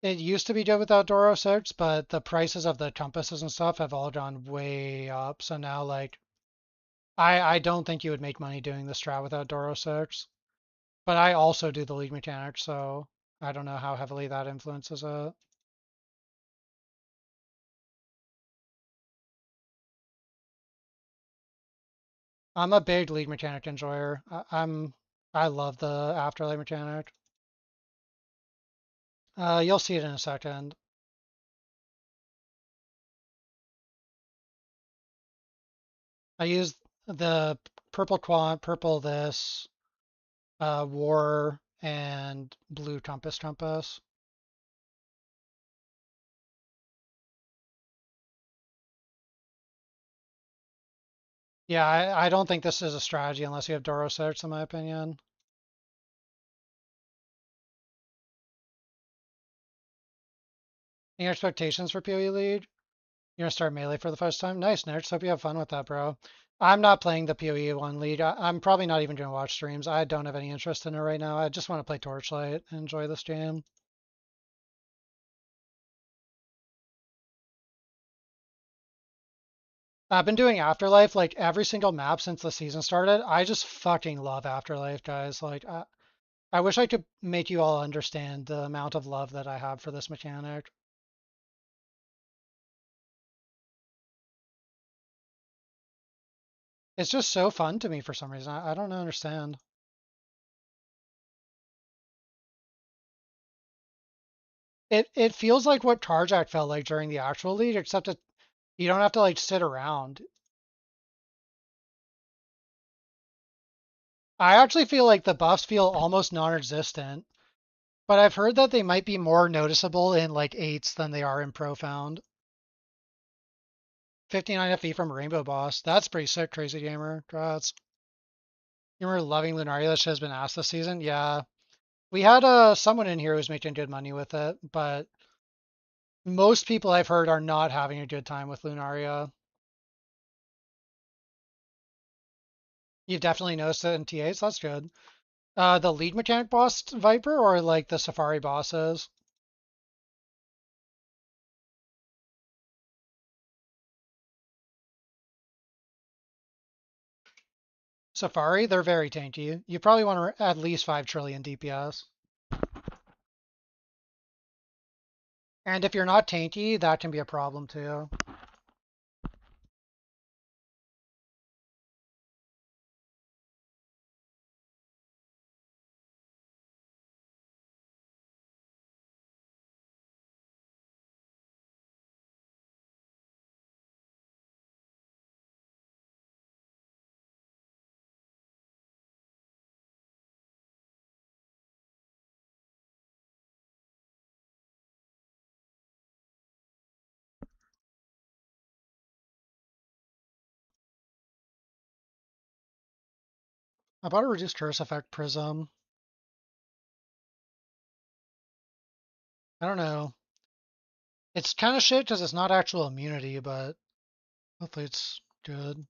It used to be good without Doro 6, but the prices of the compasses and stuff have all gone way up. So now, like, I don't think you would make money doing the strat without Doro 6. But I also do the league mechanics, so I don't know how heavily that influences it. I'm a big league mechanic enjoyer. I love the afterlife mechanic. You'll see it in a second. I use the purple quant, purple this, war, and blue compass. Yeah, I don't think this is a strategy unless you have Doro 6, in my opinion. Any expectations for PoE League? You're gonna start Melee for the first time? Nice, Nerds. Hope you have fun with that, bro. I'm not playing the PoE 1 League. I'm probably not even gonna watch streams. I don't have any interest in it right now. I just want to play Torchlight and enjoy this game. I've been doing Afterlife like every single map since the season started. I just fucking love Afterlife, guys. Like, I wish I could make you all understand the amount of love that I have for this mechanic. It's just so fun to me for some reason. I don't understand. It feels like what Tarjak felt like during the actual league, except that you don't have to like sit around. I actually feel like the buffs feel almost non-existent, but I've heard that they might be more noticeable in like eights than they are in Profound. 59 FE from Rainbow Boss. That's pretty sick, Crazy Gamer. Congrats. You remember loving Lunaria that has been asked this season? Yeah. We had someone in here who's making good money with it, but most people I've heard are not having a good time with Lunaria. You've definitely noticed it in TAs. That's good. The lead mechanic boss Viper or like the Safari bosses? Safari, they're very tanky. You probably want to at least 5 trillion DPS. And if you're not tanky, that can be a problem too. How about a reduced curse effect prism? I don't know. It's kind of shit because it's not actual immunity, but hopefully it's good.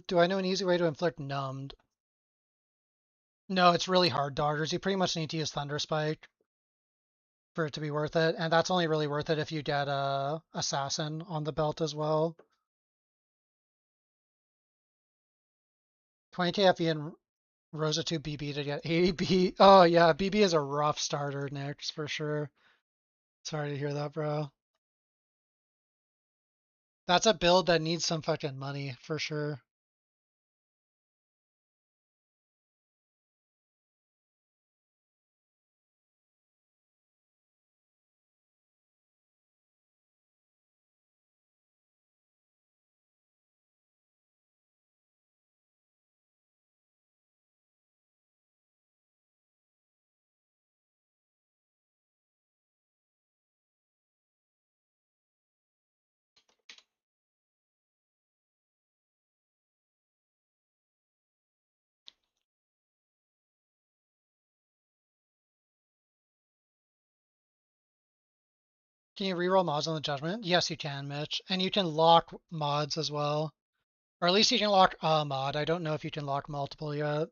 Do I know an easy way to inflict numbed? No, it's really hard, Doggers. You pretty much need to use Thunder Spike for it to be worth it, and that's only really worth it if you get a Assassin on the belt as well. 20k FE and Rosa 2 BB to get 80 B. Oh yeah, BB is a rough starter, Nick, for sure. Sorry to hear that, bro. That's a build that needs some fucking money for sure. Can you reroll mods on the Judgment? Yes, you can, Mitch. And you can lock mods as well. Or at least you can lock a mod. I don't know if you can lock multiple yet.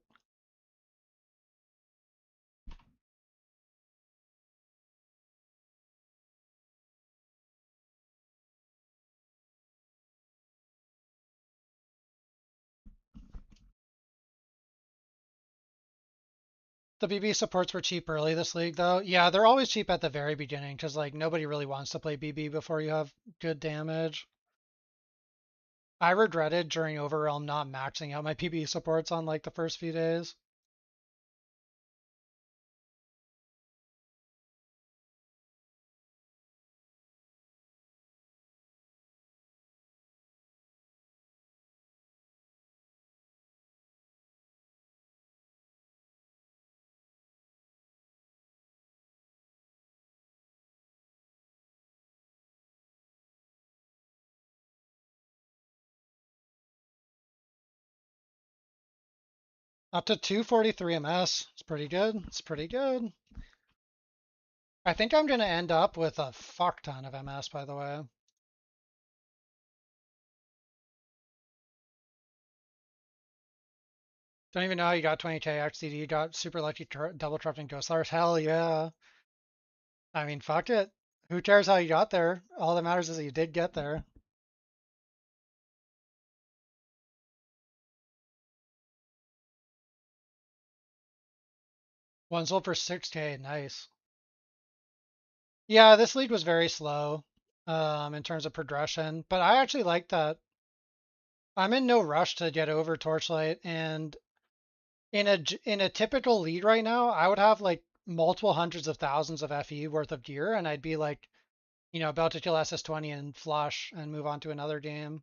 The BB supports were cheap early this league, though. Yeah, they're always cheap at the very beginning because like nobody really wants to play BB before you have good damage. I regretted during Overrealm not maxing out my PB supports on like the first few days. Up to 243 MS. It's pretty good. It's pretty good. I think I'm gonna end up with a fuck ton of MS, by the way. Don't even know how you got 20k XCD. You got super lucky double trapped in Ghost Lars. Hell yeah. I mean, fuck it. Who cares how you got there? All that matters is that you did get there. One sold for 6k. Nice. Yeah, this league was very slow in terms of progression, but I actually like that. I'm in no rush to get over Torchlight, and in a typical league right now, I would have like multiple hundreds of thousands of FE worth of gear, and I'd be like, about to kill SS20 and flush and move on to another game.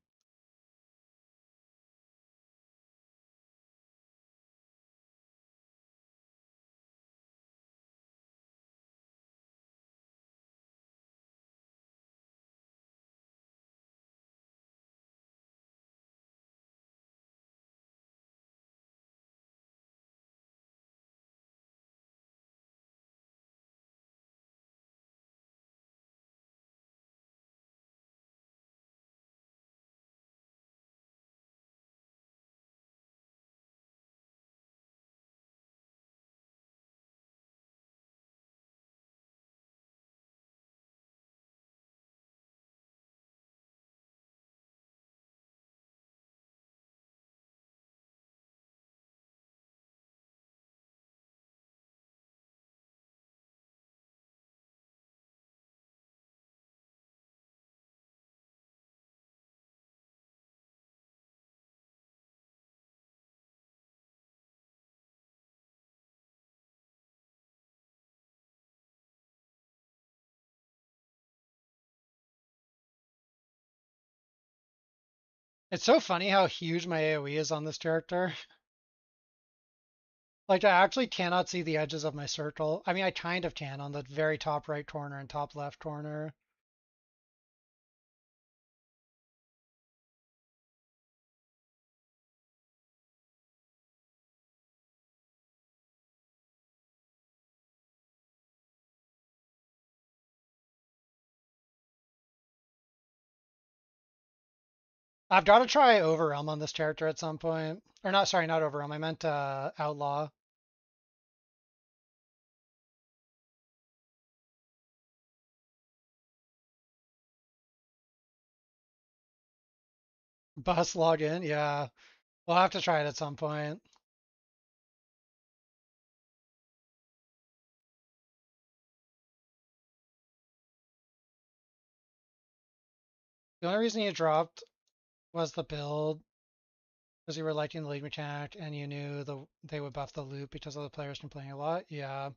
It's so funny how huge my AoE is on this character. Like, I actually cannot see the edges of my circle. I mean, I kind of can on the very top right corner and top left corner. I've got to try Overrealm on this character at some point. Or not, sorry, not Overrealm. I meant Outlaw. Bus login, yeah. We'll have to try it at some point. The only reason you dropped was the build, because you were liking the league mechanic and you knew they would buff the loot because other players been playing a lot. Yeah.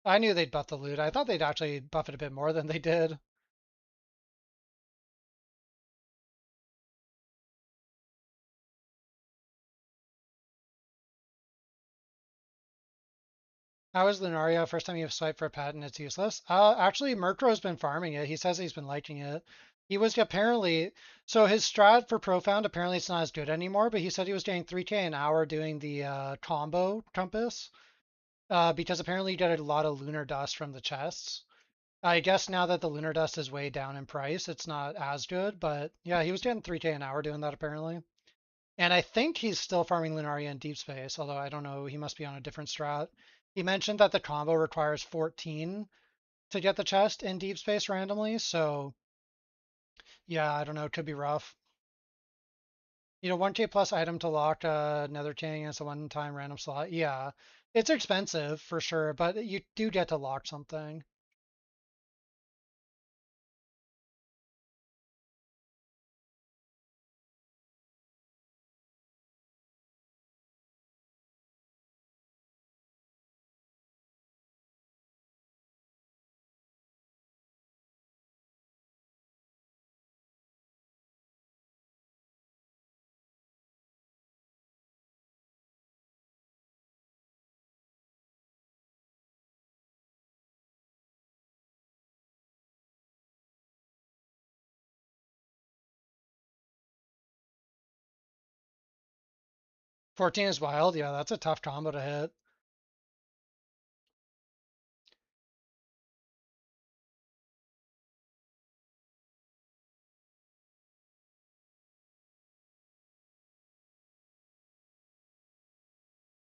I knew they'd buff the loot. I thought they'd actually buff it a bit more than they did. How is Lunaria? First time you've swiped for a pet and it's useless? Actually, Murkro's been farming it. He says he's been liking it. He was apparently, so his strat for Profound, apparently it's not as good anymore, but he said he was getting 3k an hour doing the combo compass because apparently you get a lot of lunar dust from the chests. I guess now that the lunar dust is way down in price, it's not as good, but yeah, he was getting 3k an hour doing that apparently. And I think he's still farming Lunaria in deep space, although I don't know, he must be on a different strat. He mentioned that the combo requires 14 to get the chest in deep space randomly, so yeah, I don't know, it could be rough. 1k plus item to lock Nether King as a one-time random slot. Yeah, it's expensive for sure, but you do get to lock something. 14 is wild. Yeah, that's a tough combo to hit.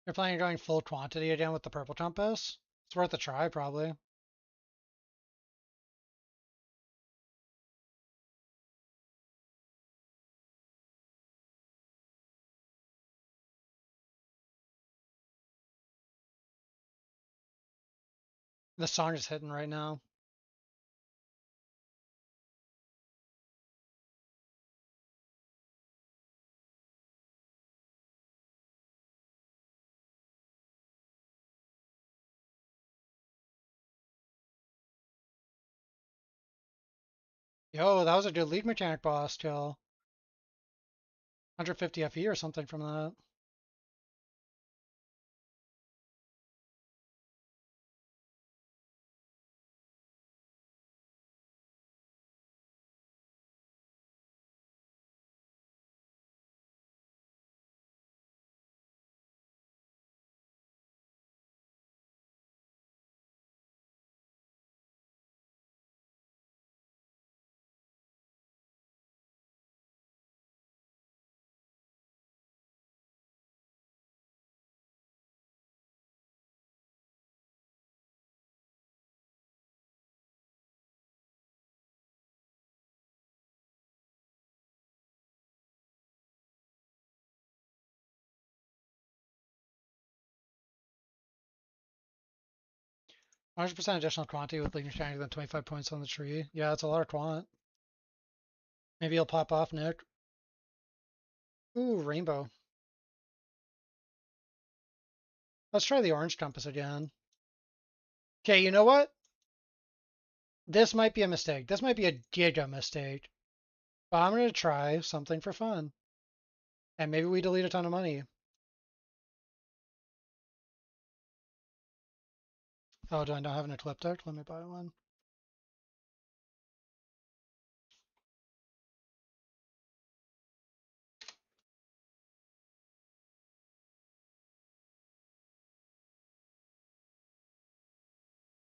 You're planning on going full quantity again with the Purple Compass? It's worth a try, probably. The song is hitting right now. Yo, that was a good league mechanic boss kill. 150 FE or something from that. One 100% additional quantity with league mechanic than 25 points on the tree. Yeah, that's a lot of quant. Maybe he'll pop off, Nick. Ooh, rainbow. Let's try the orange compass again. Okay, you know what? This might be a mistake. This might be a giga mistake. But I'm going to try something for fun. And maybe we delete a ton of money. Oh, do I not have an ecliptic? Let me buy one.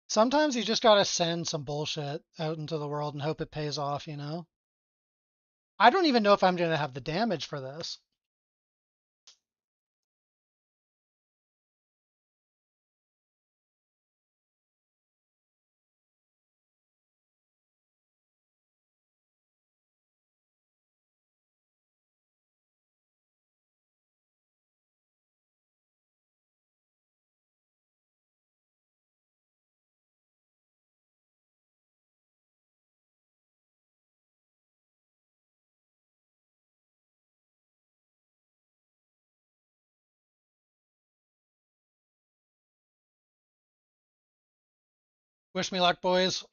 Sometimes you just gotta send some bullshit out into the world and hope it pays off, you know? I don't even know if I'm gonna have the damage for this. Wish me luck, boys.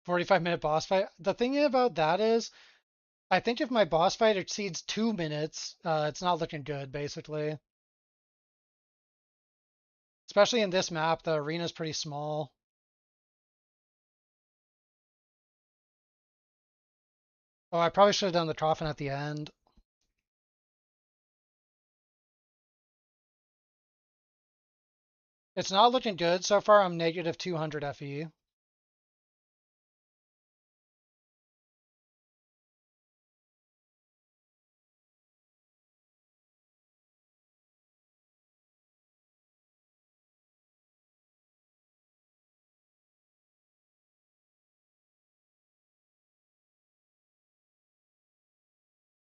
45-minute boss fight. The thing about that is, I think if my boss fight exceeds 2 minutes, it's not looking good, basically. Especially in this map, the arena's pretty small. Oh, I probably should have done the coffin at the end. It's not looking good. So far, I'm negative 200 FE.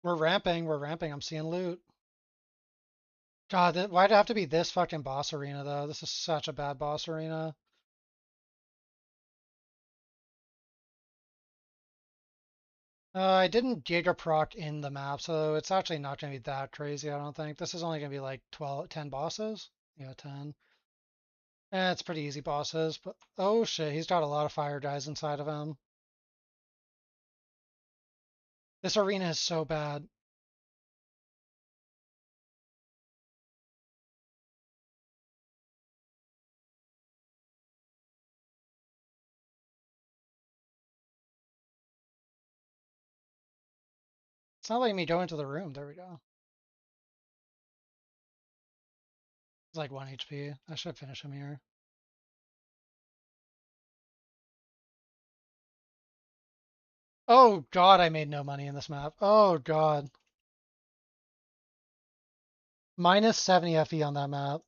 We're ramping. We're ramping. I'm seeing loot. God, why'd it have to be this fucking boss arena, though? This is such a bad boss arena. I didn't Giga proc in the map, so it's actually not going to be that crazy, I don't think. This is only going to be like 10 bosses. Yeah, 10. It's pretty easy bosses, but oh shit, he's got a lot of fire guys inside of him. This arena is so bad. It's not letting me go into the room. There we go. It's like 1 HP. I should finish him here. Oh god, I made no money in this map. Oh god. Minus 70 FE on that map.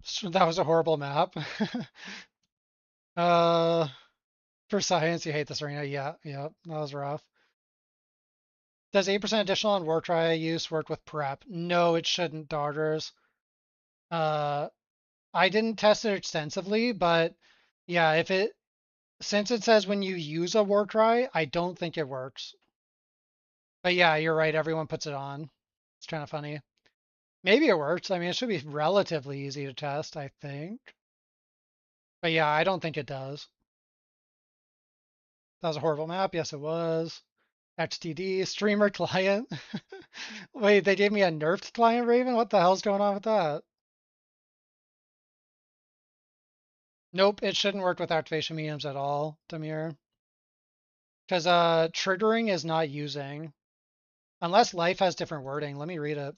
So that was a horrible map. uh, for science, you hate this arena. Yeah, yeah, that was rough. Does 8% additional on war try use work with prep? No, it shouldn't, Dodgers. Uh, I didn't test it extensively, but yeah, since it says when you use a war cry, I don't think it works. But yeah, you're right. Everyone puts it on. It's kind of funny. Maybe it works. I mean, it should be relatively easy to test, I think. But yeah, I don't think it does. That was a horrible map. Yes, it was. XTD, streamer client. Wait, they gave me a nerfed client, Raven? What the hell's going on with that? Nope, it shouldn't work with activation mediums at all, Demir. Because triggering is not using. Unless life has different wording. Let me read it.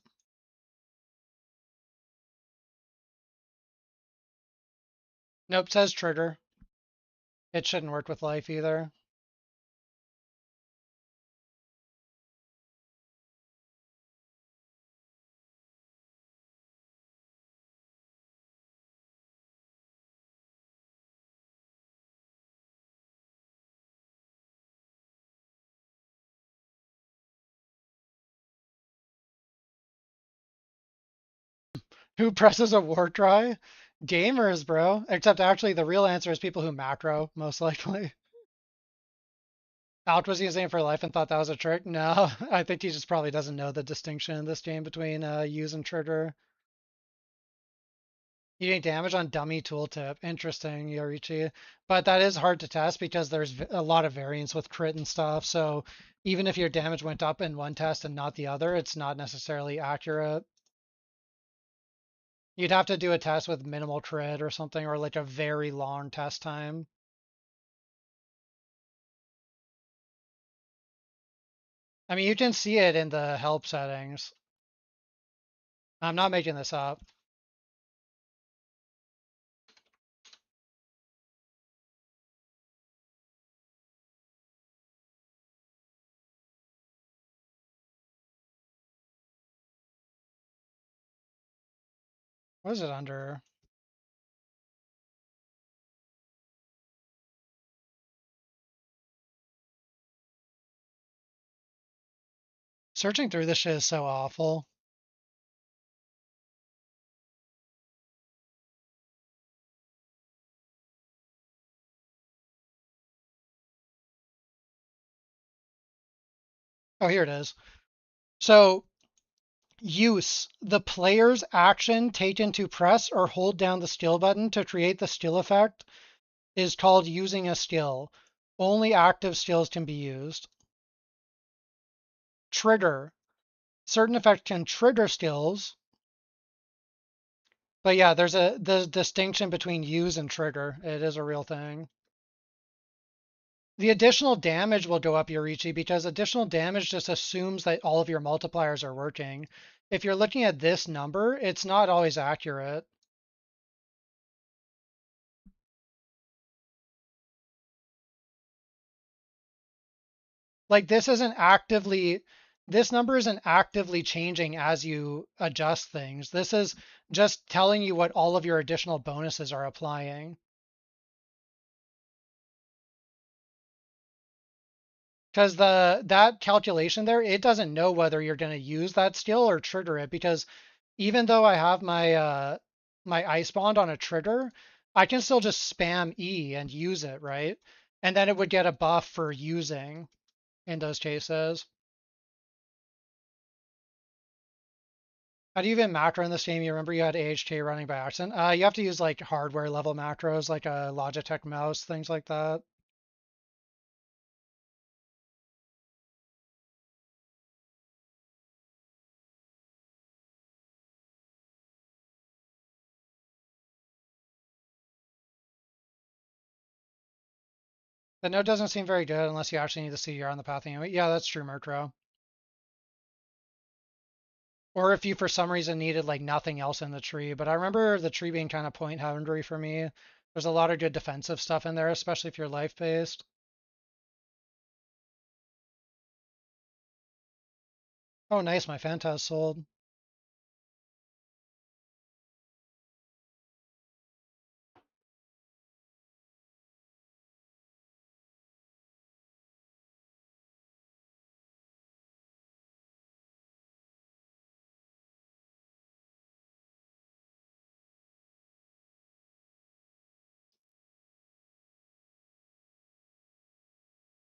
Nope, says trigger. It shouldn't work with life either. Who presses a war cry? Gamers, bro. Except actually the real answer is people who macro, most likely. Alt was using it for life and thought that was a trick. No, I think he just probably doesn't know the distinction in this game between use and trigger. You take damage on dummy tooltip. Interesting, Yorichi. But that is hard to test because there's a lot of variance with crit and stuff. So even if your damage went up in one test and not the other, it's not necessarily accurate. You'd have to do a test with minimal crit or something, or like a very long test time. I mean, you can see it in the help settings. I'm not making this up. What is it under? Searching through this shit is so awful. Oh, here it is. So use, the player's action taken to press or hold down the skill button to create the skill effect is called using a skill. Only active skills can be used. Trigger. Certain effects can trigger skills. But yeah, there's the distinction between use and trigger. It is a real thing. The additional damage will go up, Yorichi, because additional damage just assumes that all of your multipliers are working. If you're looking at this number, it's not always accurate. Like this number isn't actively changing as you adjust things. This is just telling you what all of your additional bonuses are applying. Because that calculation there, it doesn't know whether you're going to use that skill or trigger it. Because even though I have my my ice bond on a trigger, I can still just spam E and use it, right? And then it would get a buff for using in those cases. How do you even macro in this game? You remember you had AHK running by accident? You have to use like hardware level macros, like a Logitech mouse, things like that. The node doesn't seem very good unless you actually need to see you're on the path anyway. Yeah, that's true, Murkrow. Or if you for some reason needed like nothing else in the tree. But I remember the tree being kind of point boundary for me. There's a lot of good defensive stuff in there, especially if you're life based. Oh, nice, my Phantas sold.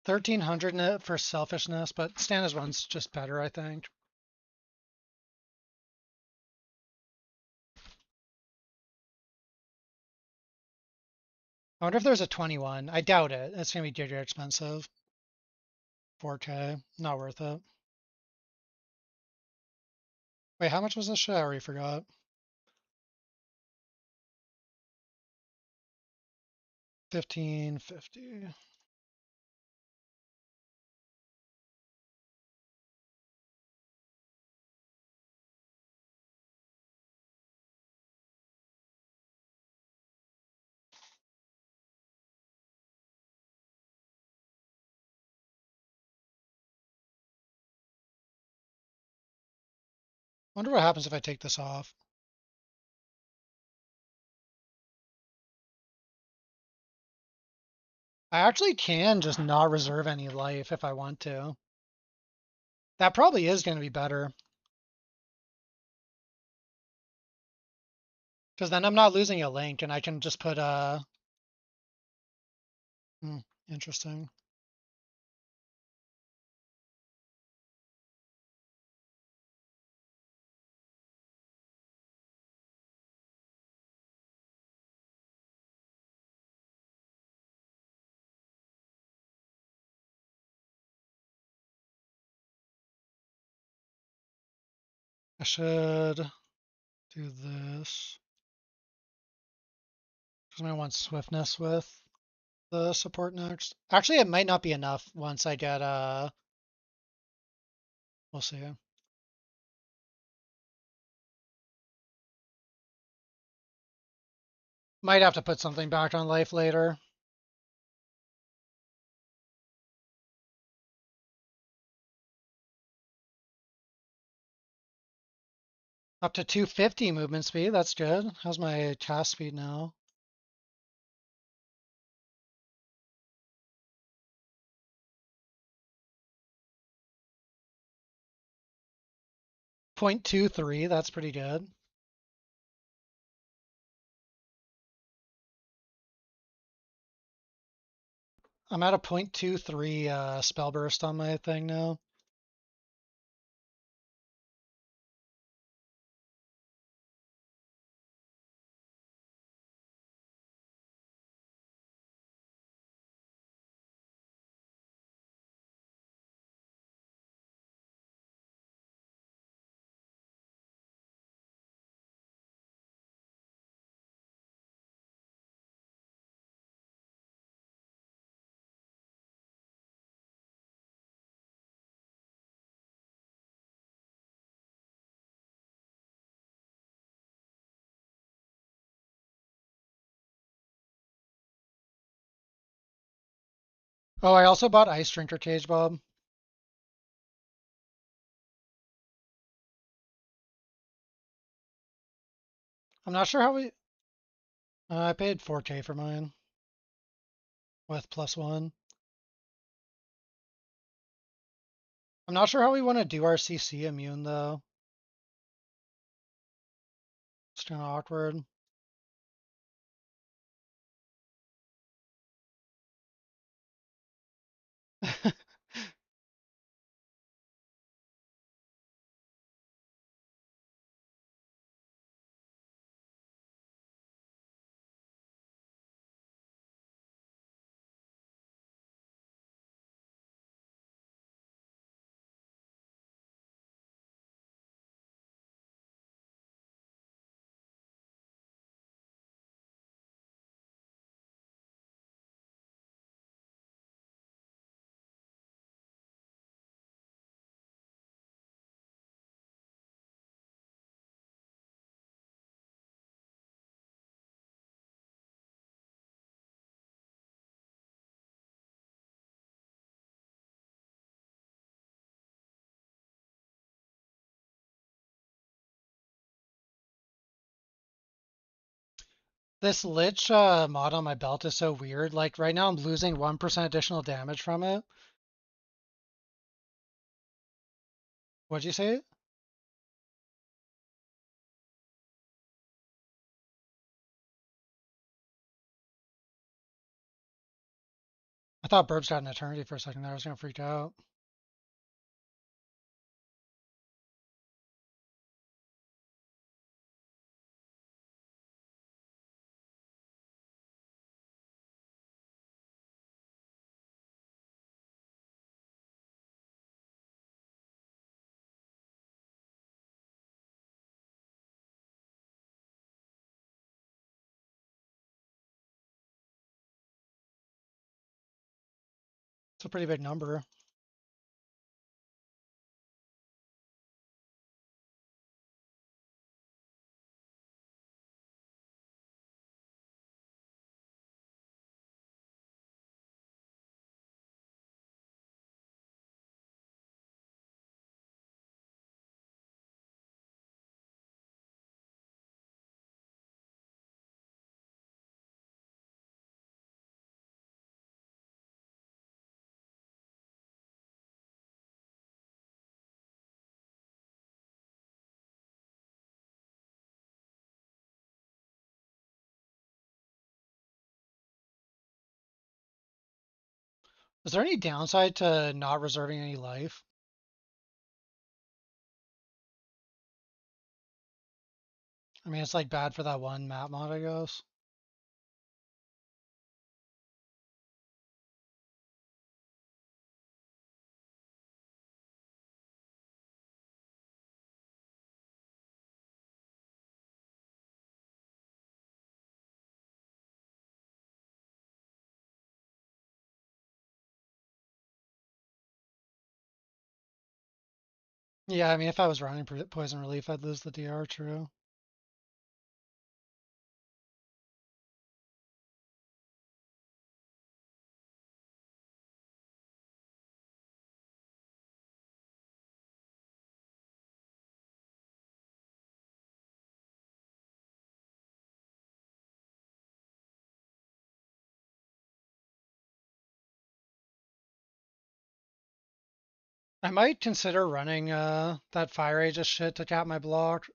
$1,300 for selfishness, but Stannis one's just better, I think. I wonder if there's a 21. I doubt it. It's gonna be giga expensive. 4K, not worth it. Wait, how much was this shit? I already forgot. 1550. Wonder what happens if I take this off. I actually can just not reserve any life if I want to. That probably is going to be better. Because then I'm not losing a link and I can just put interesting. I should do this. Because I want swiftness with the support next. Actually, it might not be enough once I get we'll see. Might have to put something back on life later. Up to 250 movement speed, that's good. How's my cast speed now? .23, that's pretty good. I'm at a .23 spell burst on my thing now. Oh, I also bought Ice Drinker Cage Bob. I'm not sure how we... I paid 4K for mine with +1. I'm not sure how we want to do our CC immune though. It's kind of awkward. This Lich mod on my belt is so weird. Like right now I'm losing 1% additional damage from it. What'd you say? I thought Burbs got an eternity for a second there. I was gonna freak out. It's a pretty big number. Is there any downside to not reserving any life? I mean, it's like bad for that one map mod, I guess. Yeah, I mean, if I was running poison relief, I'd lose the DR, true. I might consider running that Fire Aegis shit to cap my block.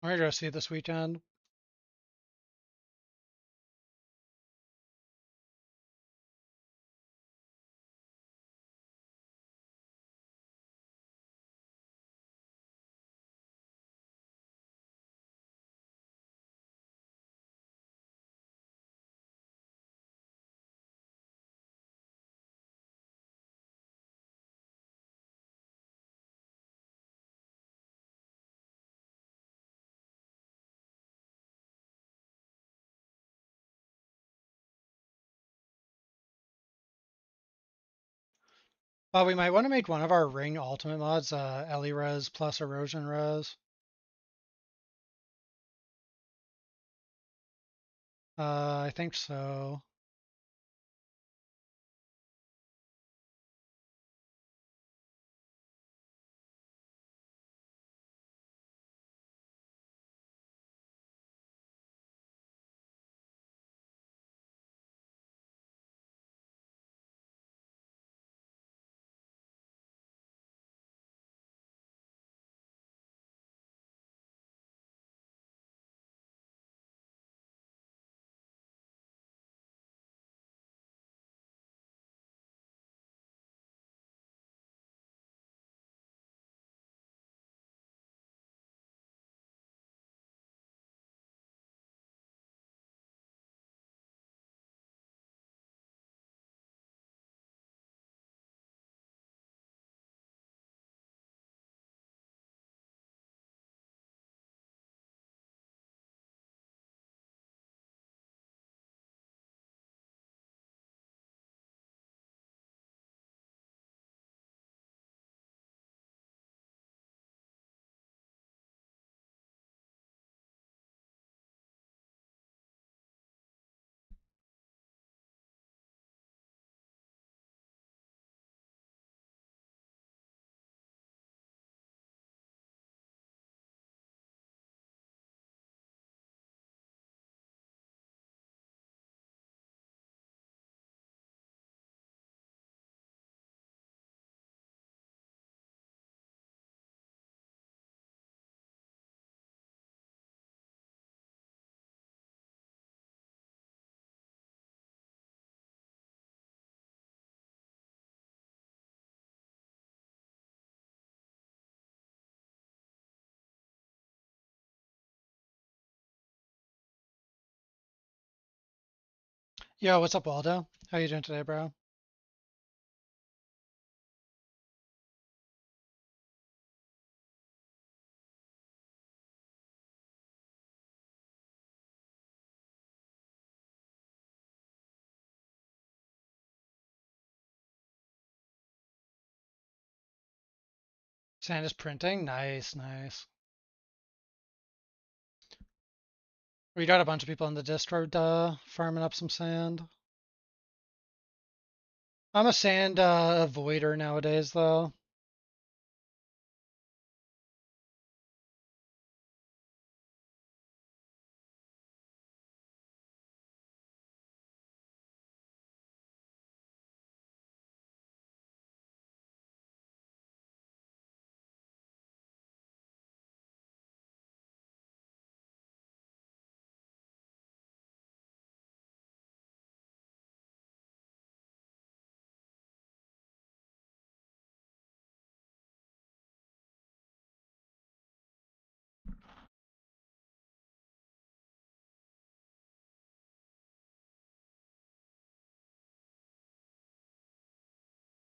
I'm gonna go see it this weekend. But we might want to make one of our ring ultimate mods Ellie Res plus Erosion Res. I think so. Yo, what's up, Waldo? How you doing today, bro? Sand is printing? Nice, nice. We got a bunch of people in the Discord farming up some sand. I'm a sand avoider nowadays, though.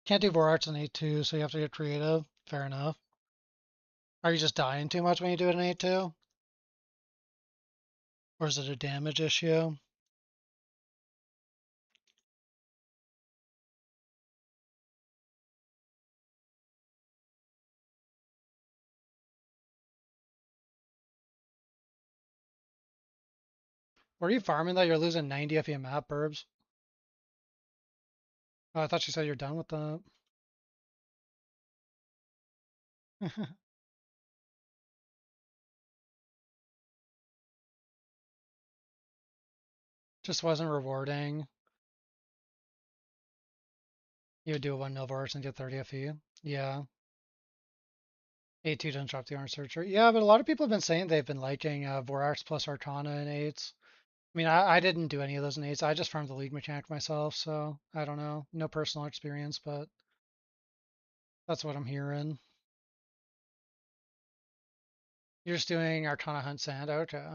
Can't do Vorarts in 8-2, so you have to get creative. Fair enough. Are you just dying too much when you do it in 8-2? Or is it a damage issue? Were you farming that? You're losing 90 FE map, Burbs. Oh, I thought you said you're done with that. Just wasn't rewarding. You would do a 1 mil Vorarts and get 30 FE. Yeah. 8-2 doesn't drop the Orange Searcher. Yeah, but a lot of people have been saying they've been liking Vorax plus Arcana in 8s. I mean, I didn't do any of those in 8s. I just farmed the league mechanic myself, so I don't know. No personal experience, but that's what I'm hearing. You're just doing Arcana Hunt Sand? Okay.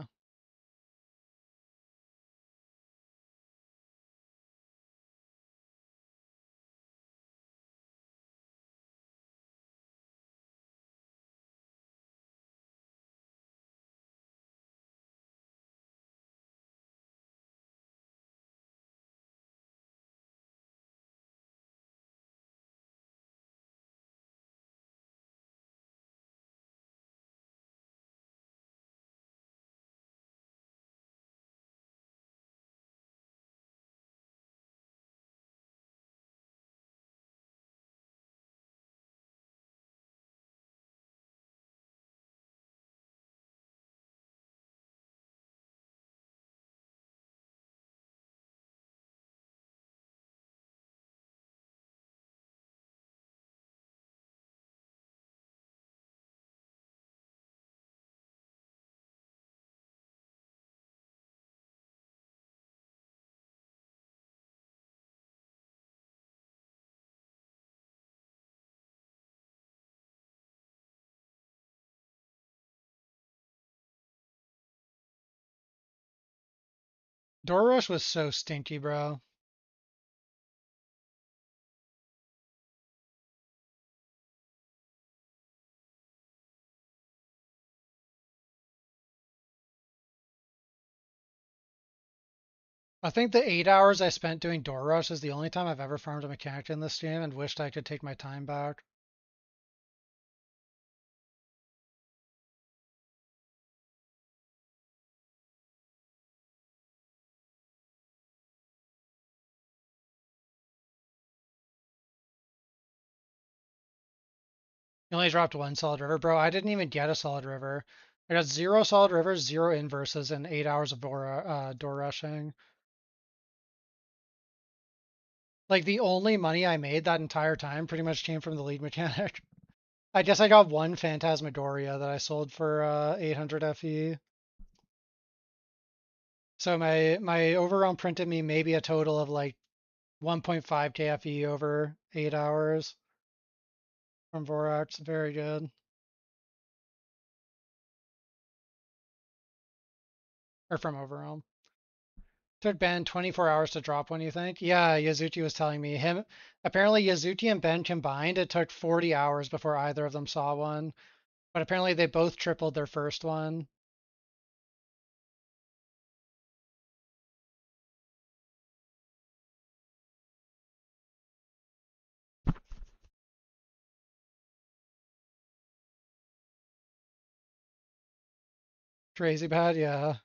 Door Rush was so stinky, bro. I think the 8 hours I spent doing Door Rush is the only time I've ever farmed a mechanic in this game and wished I could take my time back. You only dropped 1 Solid River, bro. I didn't even get a Solid River. I got 0 Solid Rivers, 0 inverses, and 8 hours of door rushing. Like the only money I made that entire time pretty much came from the lead mechanic. I guess I got one Phantasmagoria that I sold for 800 FE. So my overround printed me maybe a total of like 1.5k FE over 8 hours from Vorax. Very good. Or from overround. Took Ben 24 hours to drop one, you think? Yeah, Yazuki was telling me. Apparently Yazuki and Ben combined, it took 40 hours before either of them saw one. But apparently they both tripled their first one. Crazy bad, yeah.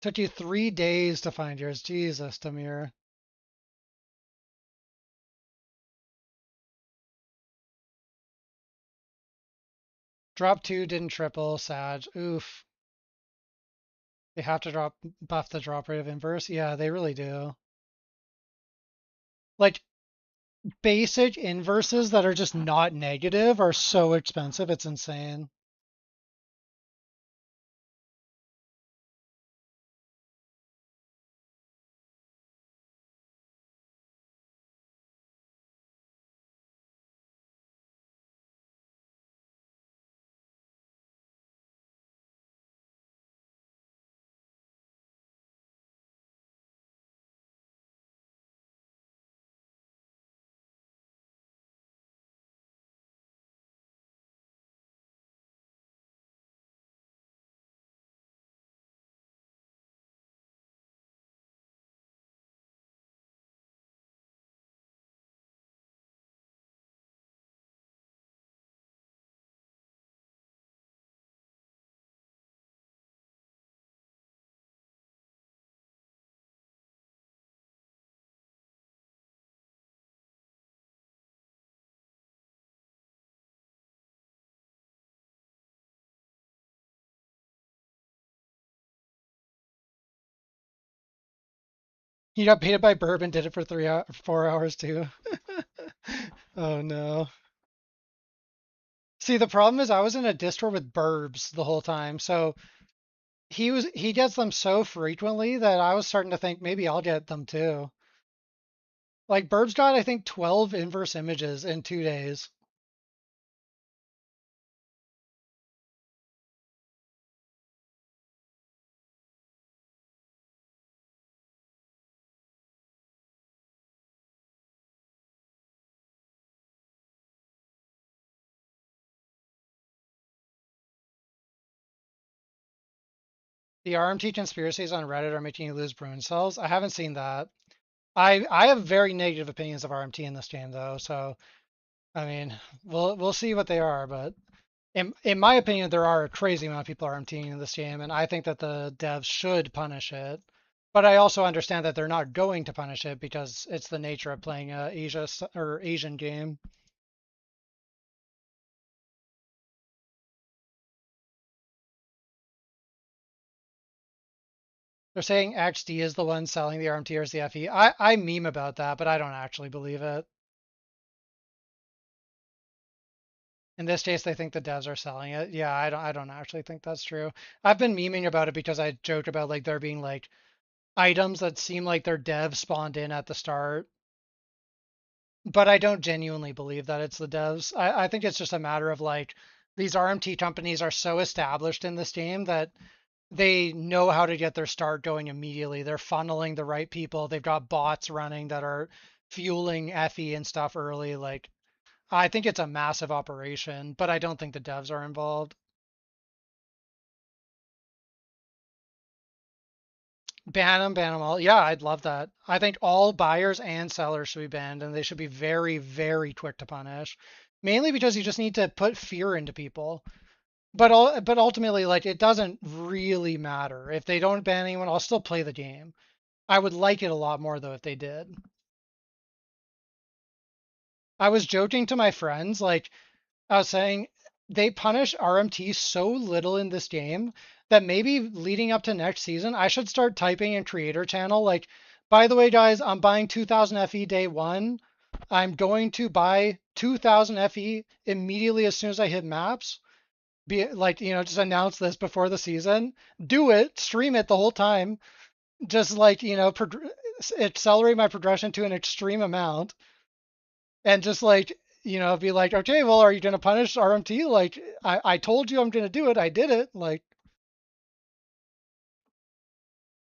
Took you 3 days to find yours. Jesus, Demir. Drop two, didn't triple. Sad. Oof. They have to buff the drop rate of inverse. Yeah, they really do. Like basic inverses that are just not negative are so expensive. It's insane. He got paid by Burb and did it for 4 hours too. Oh no. See, the problem is I was in a Discord with Burbs the whole time, so he gets them so frequently that I was starting to think maybe I'll get them too. Like Burbs got I think 12 inverse images in 2 days. The RMT conspiracies on Reddit are making you lose Bruin cells. I haven't seen that. I have very negative opinions of RMT in this game though, so I mean we'll see what they are, but in my opinion there are a crazy amount of people RMTing in this game, and I think that the devs should punish it. But I also understand that they're not going to punish it because it's the nature of playing a Asian game. They're saying XD is the one selling the RMT or is the FE. I meme about that, but I don't actually believe it. In this case, they think the devs are selling it. Yeah, I don't actually think that's true. I've been memeing about it because I joke about like there being like items that seem like they're dev spawned in at the start, but I don't genuinely believe that it's the devs. I think it's just a matter of like these RMT companies are so established in this game that they know how to get their start going immediately. They're funneling the right people. They've got bots running that are fueling FE and stuff early. Like I think it's a massive operation, but I don't think the devs are involved. Ban them all. Yeah, I'd love that. I think all buyers and sellers should be banned, and they should be very, very quick to punish. Mainly because you just need to put fear into people. But ultimately, like it doesn't really matter if they don't ban anyone. I'll still play the game. I would like it a lot more though if they did. I was joking to my friends, like I was saying, they punish RMT so little in this game that maybe leading up to next season, I should start typing in creator channel like, by the way, guys, I'm buying 2000 FE day one. I'm going to buy 2000 FE immediately as soon as I hit maps. Be it like, just announce this before the season. Do it, stream it the whole time. Just like, accelerate my progression to an extreme amount and just like be like, okay, well, are you going to punish RMT? Like I told you I'm going to do it, I did it. Like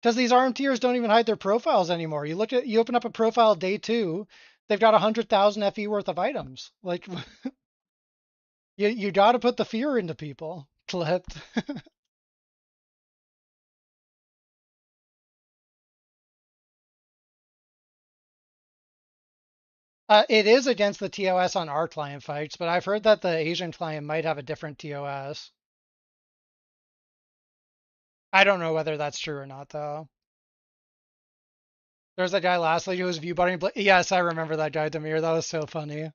Because these RMTers don't even hide their profiles anymore. You open up a profile day 2, they've got 100,000 FE worth of items. Like, you got to put the fear into people. Clipped. It is against the TOS on our client fights, but I've heard that the Asian client might have a different TOS. I don't know whether that's true or not, though. There's a guy lastly who was view butting. Yes, I remember that guy, Demir. That was so funny.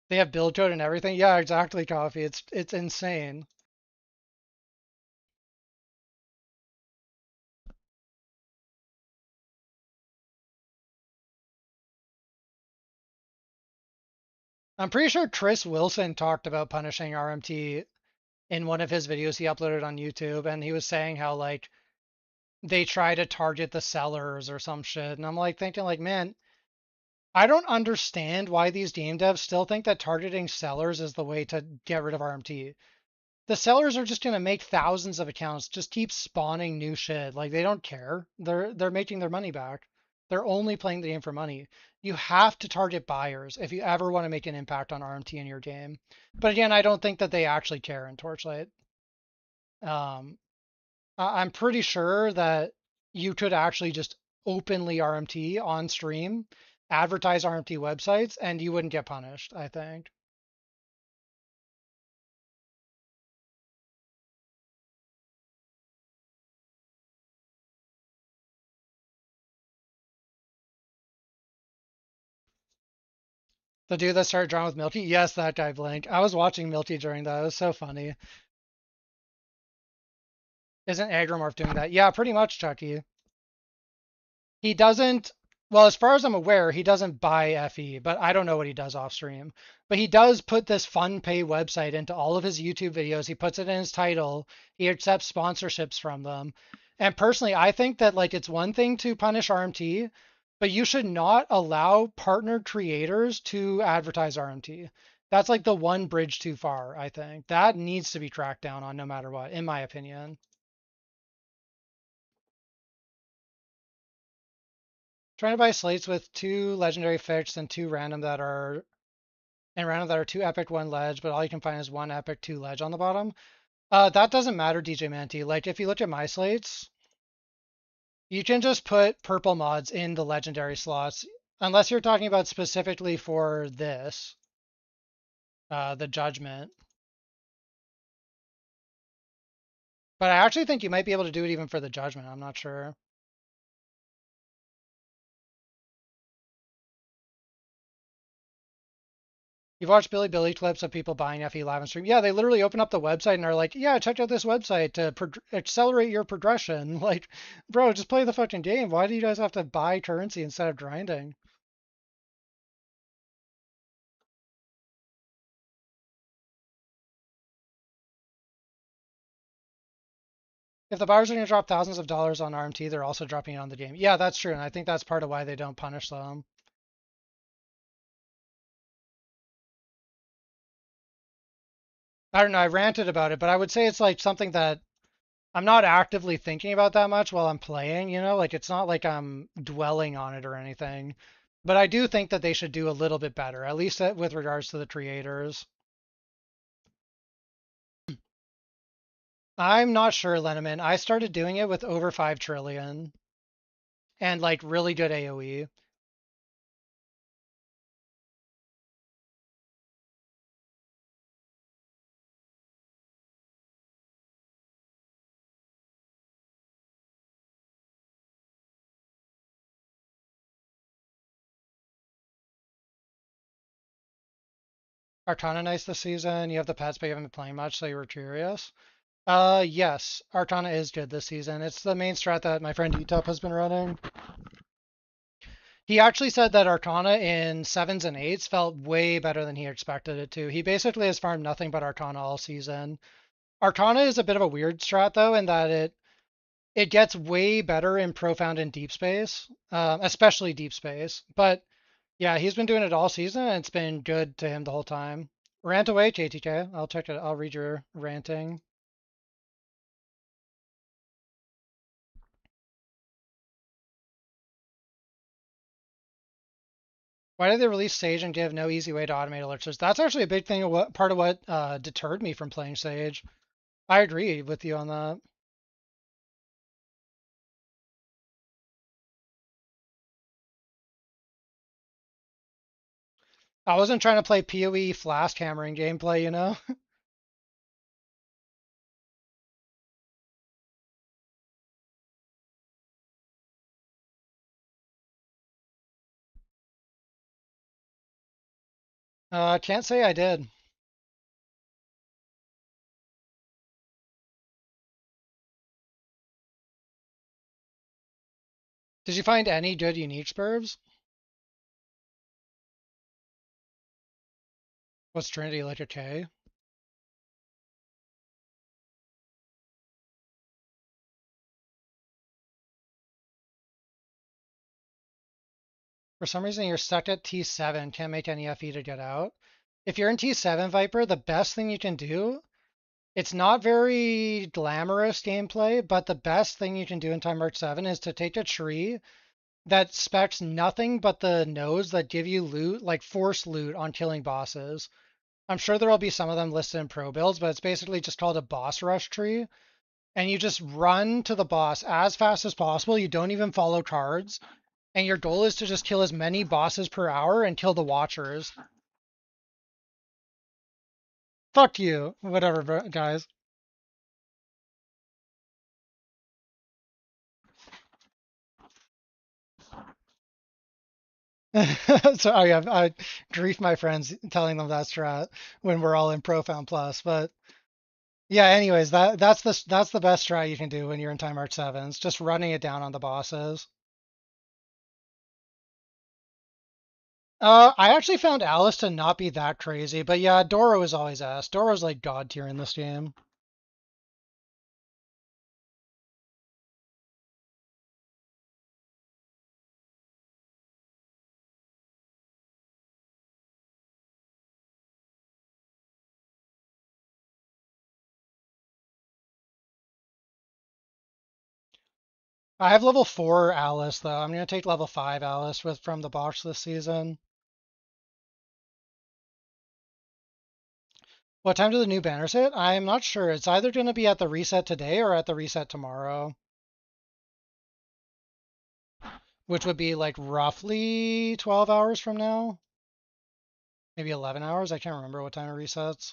They have build code and everything. Yeah, exactly, Coffee. It's insane. I'm pretty sure Chris Wilson talked about punishing RMT in one of his videos he uploaded on YouTube, and he was saying how like they try to target the sellers or some shit. And I'm like thinking like, man, I don't understand why these game devs still think that targeting sellers is the way to get rid of RMT. The sellers are just gonna make thousands of accounts, just keep spawning new shit. Like they don't care. They're making their money back. They're only playing the game for money. You have to target buyers if you ever want to make an impact on RMT in your game. But again, I don't think that they actually care in Torchlight. Um, I'm pretty sure that you could actually just openly RMT on stream, advertise RMT websites, and you wouldn't get punished, I think. The dude that started drawing with Milky? Yes, that guy Blink. I was watching Milky during that. It was so funny. Isn't Agromorph doing that? Yeah, pretty much, Chucky. He doesn't, well, as far as I'm aware, he doesn't buy FE, but I don't know what he does off stream. But he does put this fun pay website into all of his YouTube videos. He puts it in his title. He accepts sponsorships from them. And personally, I think that like it's one thing to punish RMT, but you should not allow partnered creators to advertise RMT. That's like the one bridge too far, I think. That needs to be tracked down on no matter what, in my opinion. Trying to buy slates with 2 legendary fixed and 2 random that are and random that are 2 epic, 1 ledge, but all you can find is 1 epic, 2 ledge on the bottom. That doesn't matter, DJ Manti. Like if you look at my slates, you can just put purple mods in the legendary slots, unless you're talking about specifically for this, the judgment. But I actually think you might be able to do it even for the judgment. I'm not sure. You've watched Billy clips of people buying FE live on stream. Yeah, they literally open up the website and are like, yeah, check out this website to accelerate your progression. Like, bro, just play the fucking game. Why do you guys have to buy currency instead of grinding? If the buyers are going to drop thousands of dollars on RMT, they're also dropping it on the game. Yeah, that's true. And I think that's part of why they don't punish them. I don't know. I ranted about it, but I would say it's like something that I'm not actively thinking about that much while I'm playing, you know, like it's not like I'm dwelling on it or anything. But I do think that they should do a little bit better, at least with regards to the creators. I'm not sure, Leneman. I started doing it with over 5 trillion and like really good AoE. Arcana nice this season. You have the pets, but you haven't been playing much, so you were curious. Yes, Arcana is good this season. It's the main strat that my friend Etop has been running. He actually said that Arcana in 7s and 8s felt way better than he expected it to. He basically has farmed nothing but Arcana all season. Arcana is a bit of a weird strat though, in that it gets way better in profound and deep space, especially deep space. But yeah, he's been doing it all season, and it's been good to him the whole time. Rant away, JTK. I'll check it. I'll read your ranting. Why did they release Sage and give no easy way to automate alerts? That's actually a big thing. Part of what deterred me from playing Sage. I agree with you on that. I wasn't trying to play PoE flask hammering gameplay, you know? Can't say I did. Did you find any good unique spurves? What's Trinity like a K? For some reason, you're stuck at T7, can't make any FE to get out. If you're in T7, Viper, the best thing you can do, it's not very glamorous gameplay, but the best thing you can do in Time March 7 is to take a tree that specs nothing but the nodes that give you loot, like force loot on killing bosses. I'm sure there'll be some of them listed in pro builds, but it's basically just called a boss rush tree. And you just run to the boss as fast as possible. You don't even follow cards. And your goal is to just kill as many bosses per hour and kill the watchers. Fuck you. Whatever, guys. So I grief my friends telling them that's strat when we're all in Profound Plus. But yeah, anyways, that's the best strat you can do when you're in Time March 7s. Just running it down on the bosses. I actually found Alice to not be that crazy, but yeah, Doro is always ass. Doro's like god tier in this game. I have level 4 Alice though. I'm gonna take level 5 Alice with from the box this season. What time do the new banners hit? I'm not sure. It's either gonna be at the reset today or at the reset tomorrow, which would be like roughly 12 hours from now. Maybe 11 hours. I can't remember what time it resets.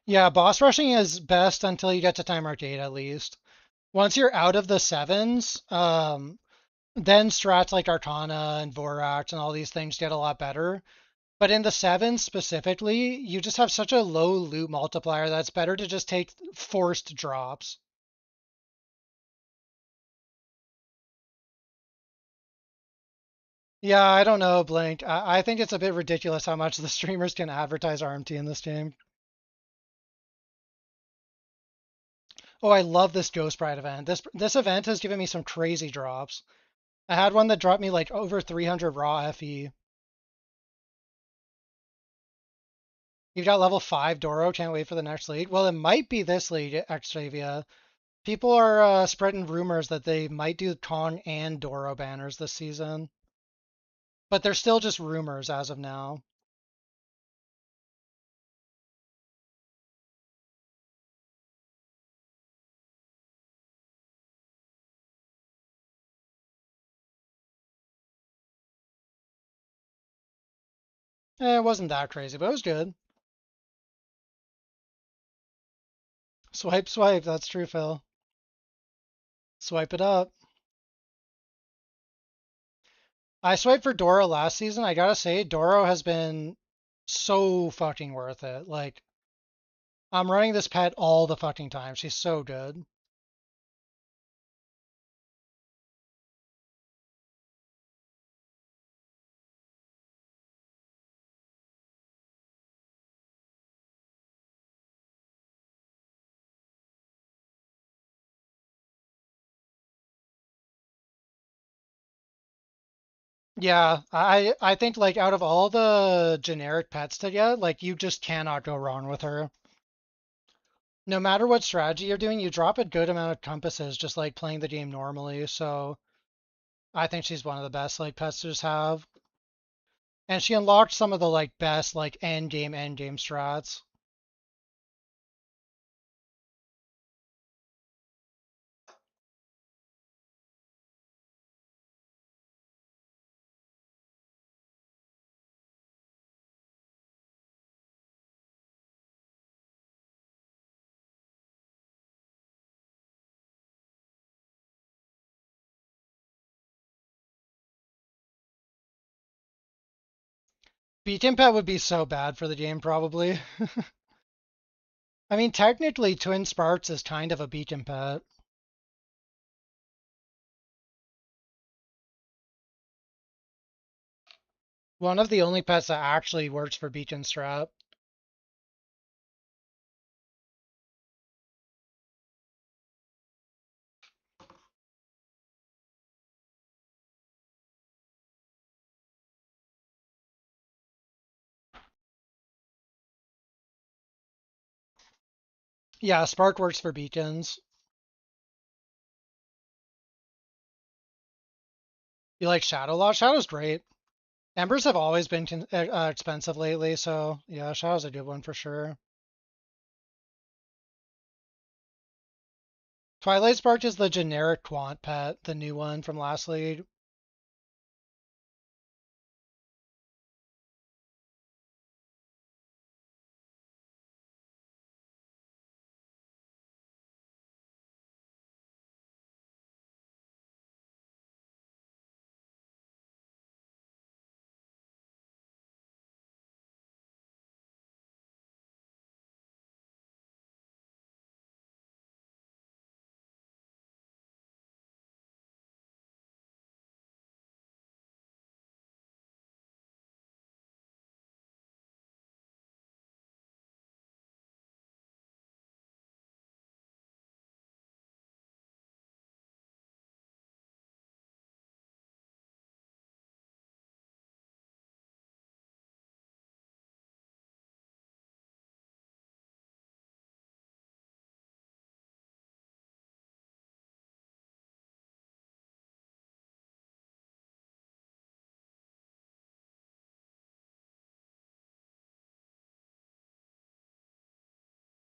Yeah, boss rushing is best until you get to time arcade at least. Once you're out of the sevens, then strats like Arcana and Vorax and all these things get a lot better. But in the sevens specifically, you just have such a low loot multiplier that it's better to just take forced drops. Yeah, I don't know, Blink. I think it's a bit ridiculous how much the streamers can advertise RMT in this game. Oh, I love this Ghost Bride event. This event has given me some crazy drops. I had one that dropped me like over 300 raw FE. You've got level 5 Doro, can't wait for the next league. Well, it might be this league, Xtravia. People are spreading rumors that they might do Kong and Doro banners this season. But they're still just rumors as of now. It wasn't that crazy, but it was good. Swipe, swipe, that's true, Phil. Swipe it up. I swiped for Doro last season. I gotta say, Doro has been so fucking worth it. Like, I'm running this pet all the fucking time. She's so good. Yeah, I think like out of all the generic pets to get, like you just cannot go wrong with her. No matter what strategy you're doing, you drop a good amount of compasses just like playing the game normally. So I think she's one of the best like pets to just have. And she unlocked some of the like best like end game strats. Beacon Pet would be so bad for the game probably. I mean, technically Twin Sparks is kind of a Beacon Pet. One of the only pets that actually works for Beacon Strat. Yeah, Spark works for beacons. You like Shadow a lot? Shadow's great. Embers have always been expensive lately, so yeah, Shadow's a good one for sure. Twilight Spark is the generic quant pet, the new one from last league.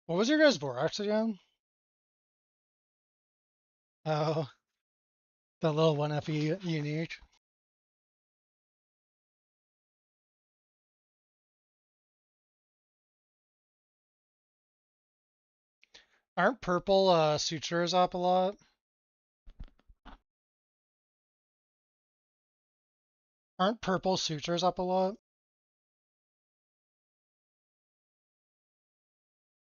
What was your guys' Borax again? Oh, the little 1FE unique. Aren't purple sutures up a lot? Aren't purple sutures up a lot?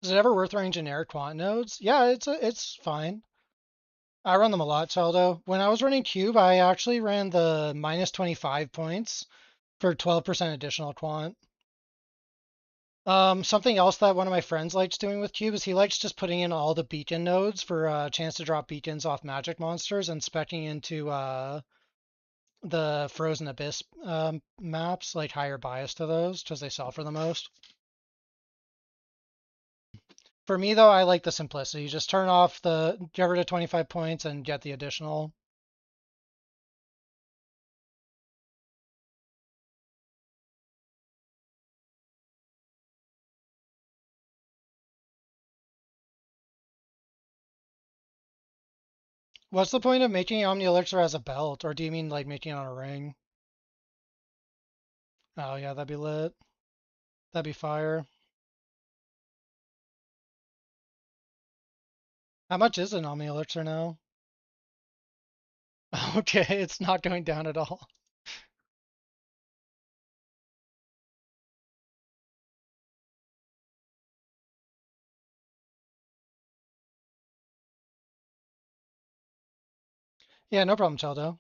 Is it ever worth running generic quant nodes? Yeah, it's fine. I run them a lot, Cheldo. When I was running Cube, I actually ran the minus 25 points for 12% additional quant. Something else that one of my friends likes doing with Cube is he likes just putting in all the beacon nodes for a chance to drop beacons off magic monsters and specking into the Frozen Abyss maps, like higher bias to those because they sell for the most. For me, though, I like the simplicity. Just turn off get rid of 25 points and get the additional. What's the point of making Omni Elixir as a belt? Or do you mean like making it on a ring? Oh yeah, that'd be lit. That'd be fire. How much is an Omni Elixir now? Okay, it's not going down at all. Yeah, no problem, Cheldo.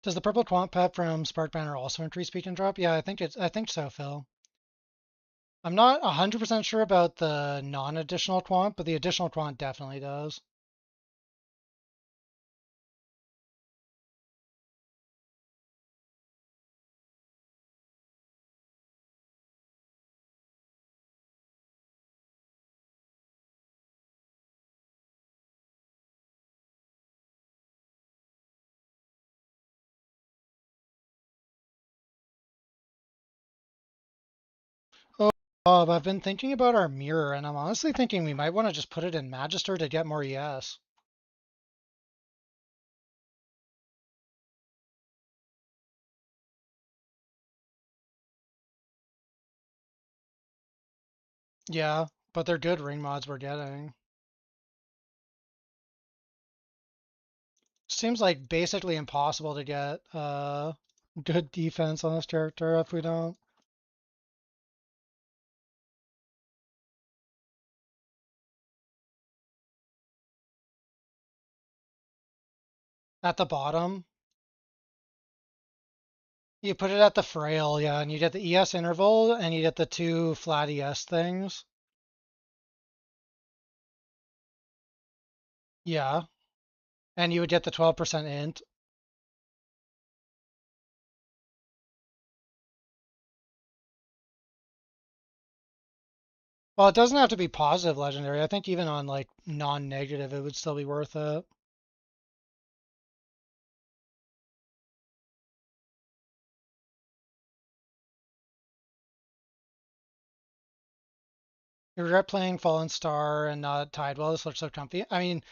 Does the purple quant pet from Spark Banner also increase speed and drop? Yeah, I think so, Phil. I'm not 100% sure about the non-additional quant, but the additional quant definitely does. Oh, Bob, I've been thinking about our mirror, and I'm honestly thinking we might want to just put it in Magister to get more ES. Yeah, but they're good ring mods we're getting. Seems like basically impossible to get good defense on this character if we don't. At the bottom, you put it at the frail, yeah, and you get the ES interval and you get the two flat ES things. Yeah, and you would get the 12% int. Well, it doesn't have to be positive legendary. I think even on like non-negative, it would still be worth it. You regret playing Fallen Star and not Tidewell. This looks so comfy. I mean,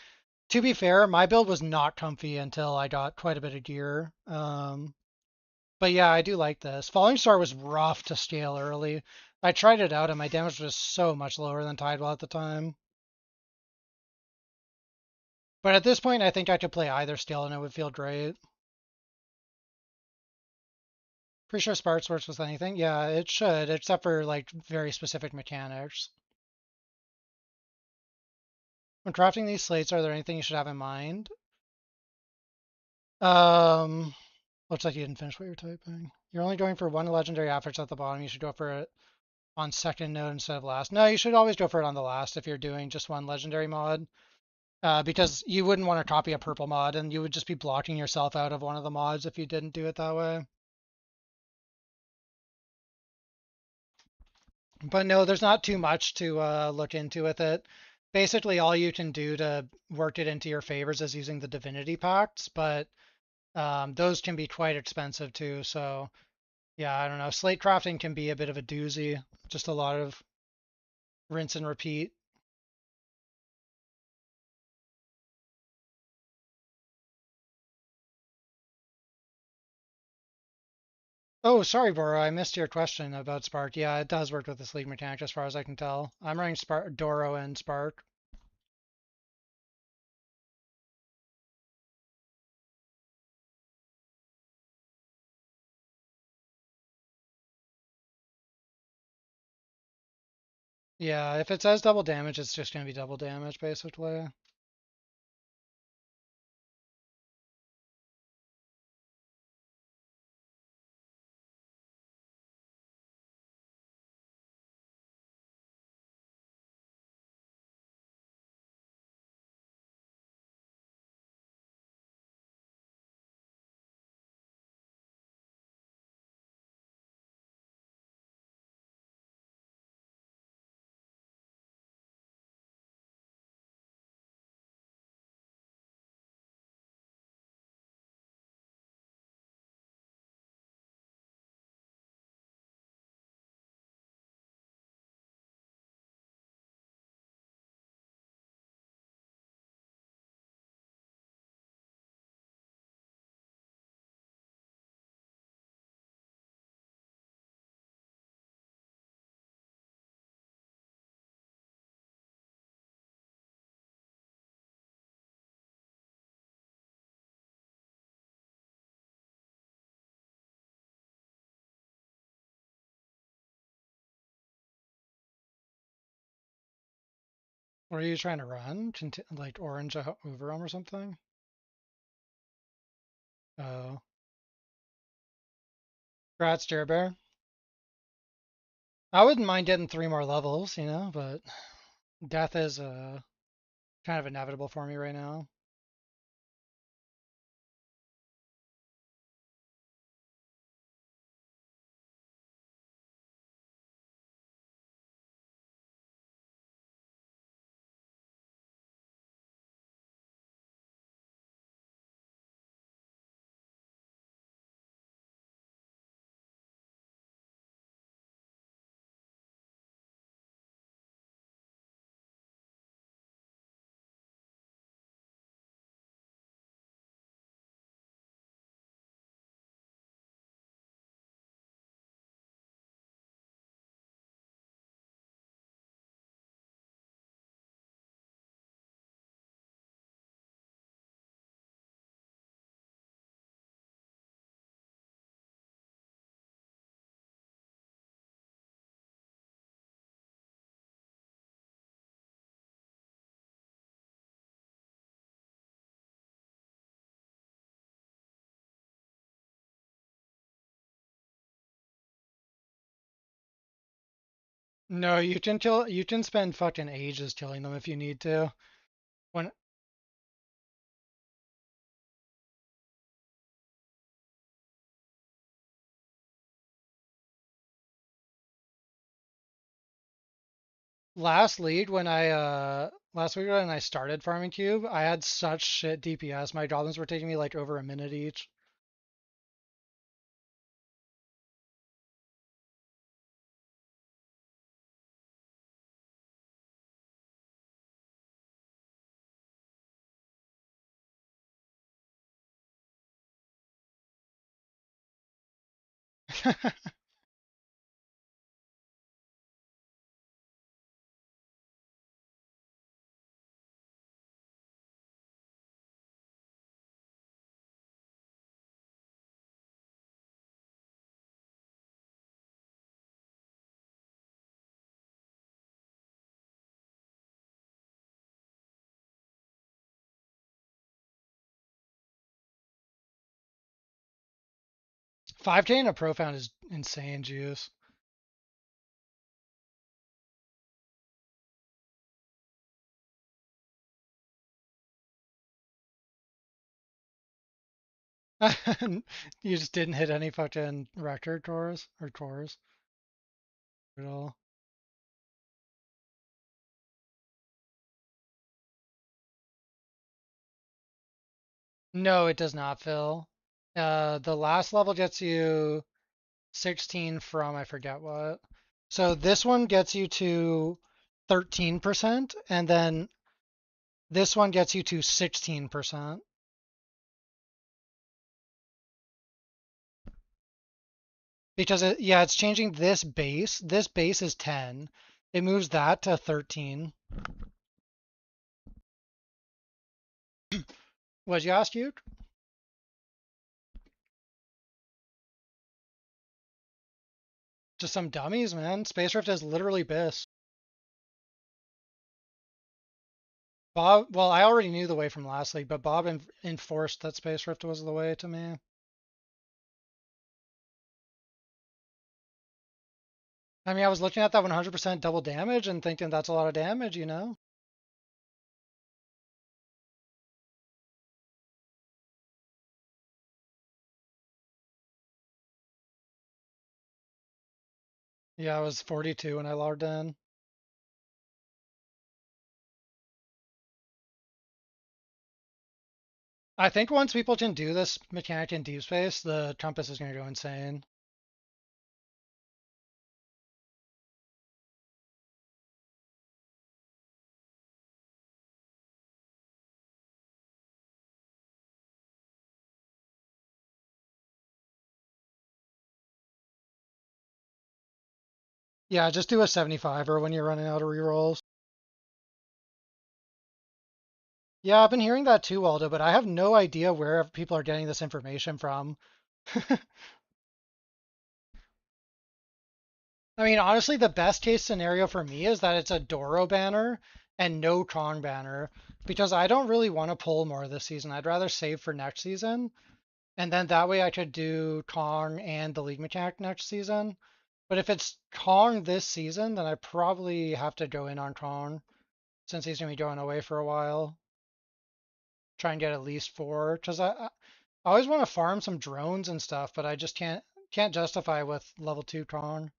to be fair, my build was not comfy until I got quite a bit of gear. But yeah, I do like this. Falling Star was rough to scale early. I tried it out and my damage was so much lower than Tidewell at the time. But at this point, I think I could play either skill and it would feel great. Pretty sure Sparks works with anything. Yeah, it should, except for like very specific mechanics. When crafting these slates, are there anything you should have in mind? Um, Looks like you didn't finish what you're typing. You're only going for one legendary average at the bottom. You should go for it on second node instead of last. No, you should always go for it on the last if you're doing just one legendary mod. Because you wouldn't want to copy a purple mod and you would just be blocking yourself out of one of the mods if you didn't do it that way. But no, there's not too much to look into with it. Basically, all you can do to work it into your favors is using the divinity pacts, but those can be quite expensive too. So yeah, I don't know. Slate crafting can be a bit of a doozy. Just a lot of rinse and repeat. Oh, sorry, Boro. I missed your question about Spark. Yeah, it does work with the sleek mechanic as far as I can tell. I'm running Spark, Doro and Spark. Yeah, if it says double damage, it's just going to be double damage, basically. What are you trying to run? Like orange overarm or something? Oh. Congrats, Jer Bear. I wouldn't mind getting 3 more levels, but death is kind of inevitable for me right now. No, you can spend fucking ages killing them if you need to. When last week when I started farming cube, I had such shit DPS. My goblins were taking me like over a minute each. $5K in a profound is insane juice. You just didn't hit any fucking record cores or cores at all. No, it does not, Phil. The last level gets you 16 from I forget what. So this one gets you to 13%, and then this one gets you to 16%. Because yeah, it's changing this base. This base is 10. It moves that to 13. What'd you ask you? Just some dummies, man. Space Rift is literally BIS. Bob, well, I already knew the way from last league, but Bob enforced that Space Rift was the way to me. I mean, I was looking at that 100% double damage and thinking that's a lot of damage. Yeah, I was 42 when I logged in. I think once people can do this mechanic in deep space, the compass is going to go insane. Yeah, just do a 75er when you're running out of rerolls. Yeah, I've been hearing that too, Waldo, but I have no idea where people are getting this information from. I mean, honestly, the best case scenario for me is that it's a Doro banner and no Kong banner, because I don't really want to pull more this season. I'd rather save for next season. And then that way I could do Kong and the League mechanic next season. But if it's Kong this season, then I probably have to go in on Kong since he's going to be going away for a while. Try and get at least 4. Because I always want to farm some drones and stuff, but I just can't justify with level 2 Kong.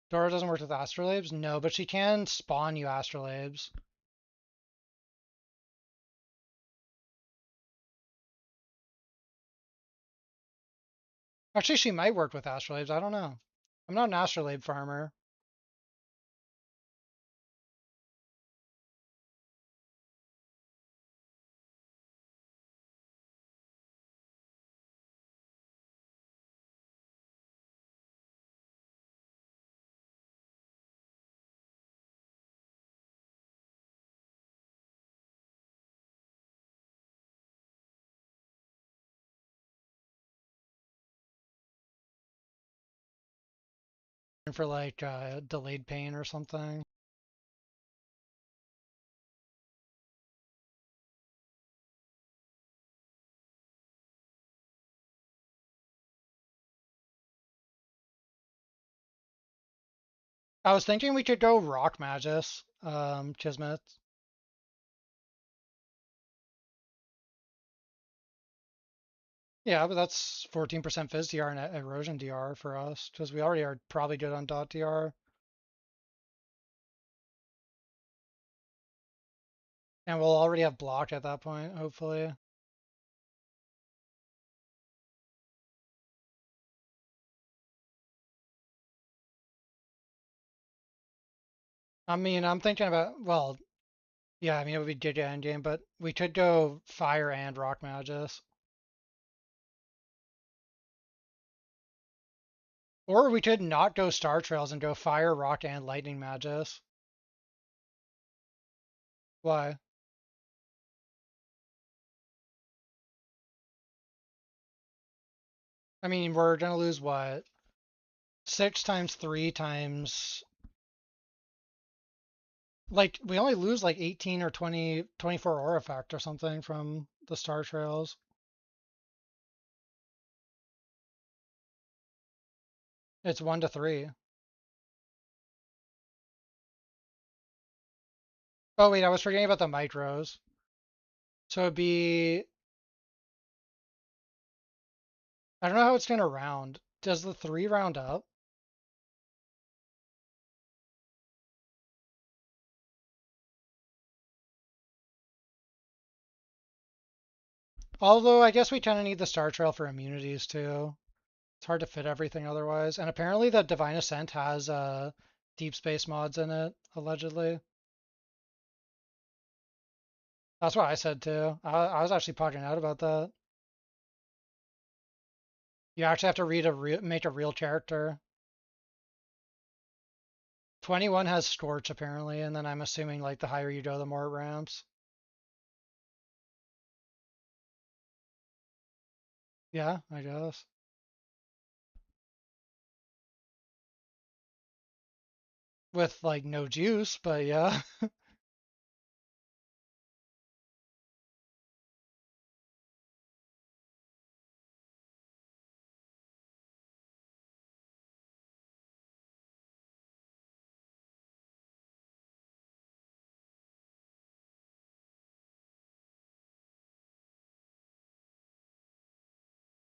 Dora doesn't work with astrolabes? No, but she can spawn you astrolabes. Actually, she might work with astrolabes. I don't know. I'm not an astrolabe farmer. For like delayed pain or something. I was thinking we could go Rock Magus, Kismet. Yeah, but that's 14% Fizz DR and Erosion DR for us, because we already are probably good on Dot DR. And we'll already have block at that point, hopefully. I mean, I'm thinking about, well, yeah, I mean, it would be Giga Endgame, but we could go Fire and Rock Magus. Or we could not go Star Trails and go Fire, Rock, and Lightning Magus. Why? I mean, we're gonna lose what? 6 times 3 times... Like, we only lose like 18 or 20, 24 aura effect or something from the Star Trails. It's 1 to 3. Oh wait, I was forgetting about the micros. So it'd be, I don't know how it's gonna round. Does the 3 round up? Although I guess we kind of need the Star Trail for immunities too. It's hard to fit everything otherwise. And apparently the Divine Ascent has deep space mods in it, allegedly. That's what I said too. I was actually pogging out about that. You actually have to make a real character. 21 has Scorch apparently, and then I'm assuming like the higher you go, the more it ramps. Yeah, I guess. With like no juice, but yeah.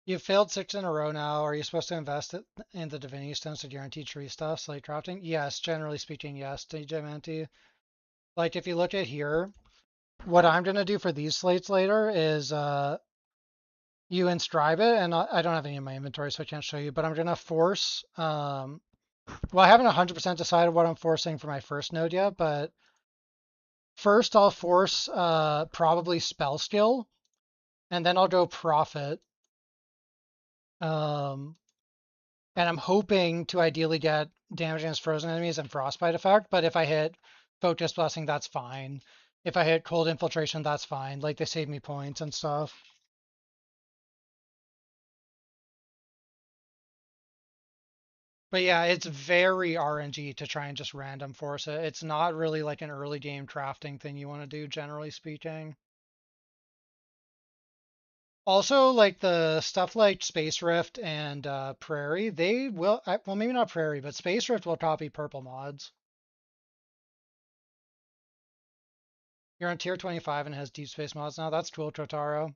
You've failed 6 in a row now. Are you supposed to invest it in the Divinity Stones to guarantee tree stuff, slate crafting? Yes, generally speaking, yes, DJ Manti. Like if you look at here, what I'm gonna do for these slates later is you inscribe it, and I don't have any in my inventory, so I can't show you, but I'm gonna force well, I haven't 100% decided what I'm forcing for my first node yet, but first I'll force probably spell skill, and then I'll go profit. Um, and I'm hoping to ideally get damage against frozen enemies and frostbite effect, but if I hit focus blessing, that's fine. If I hit cold infiltration, that's fine. Like they save me points and stuff. But yeah, it's very RNG to try and just random force it. It's not really like an early game crafting thing you want to do, generally speaking. Also, like the stuff like Space Rift and Prairie, they will, well, maybe not Prairie, but Space Rift will copy purple mods. You're on tier 25 and has deep space mods now. That's cool, Trotaro.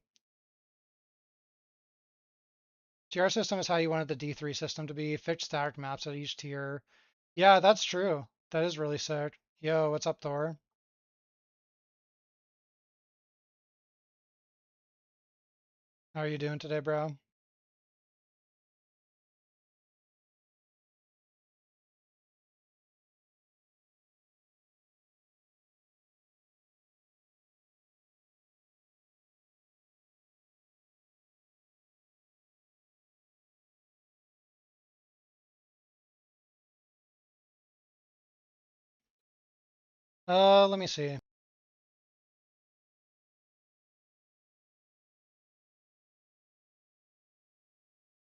TR system is how you wanted the D3 system to be. Fixed stacked maps at each tier. Yeah, that's true. That is really sick. Yo, what's up, Thor? How are you doing today, bro? Let me see.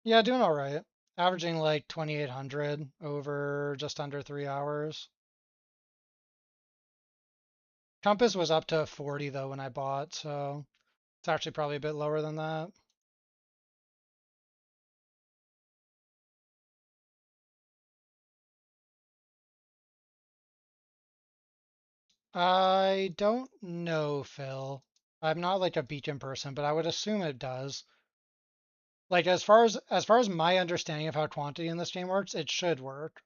Yeah, doing all right. Averaging like 2,800 over just under 3 hours. Compass was up to 40 though when I bought, so it's actually probably a bit lower than that. I don't know, Phil. I'm not like a beacon person, but I would assume it does. Like as far as my understanding of how quantity in this game works, it should work.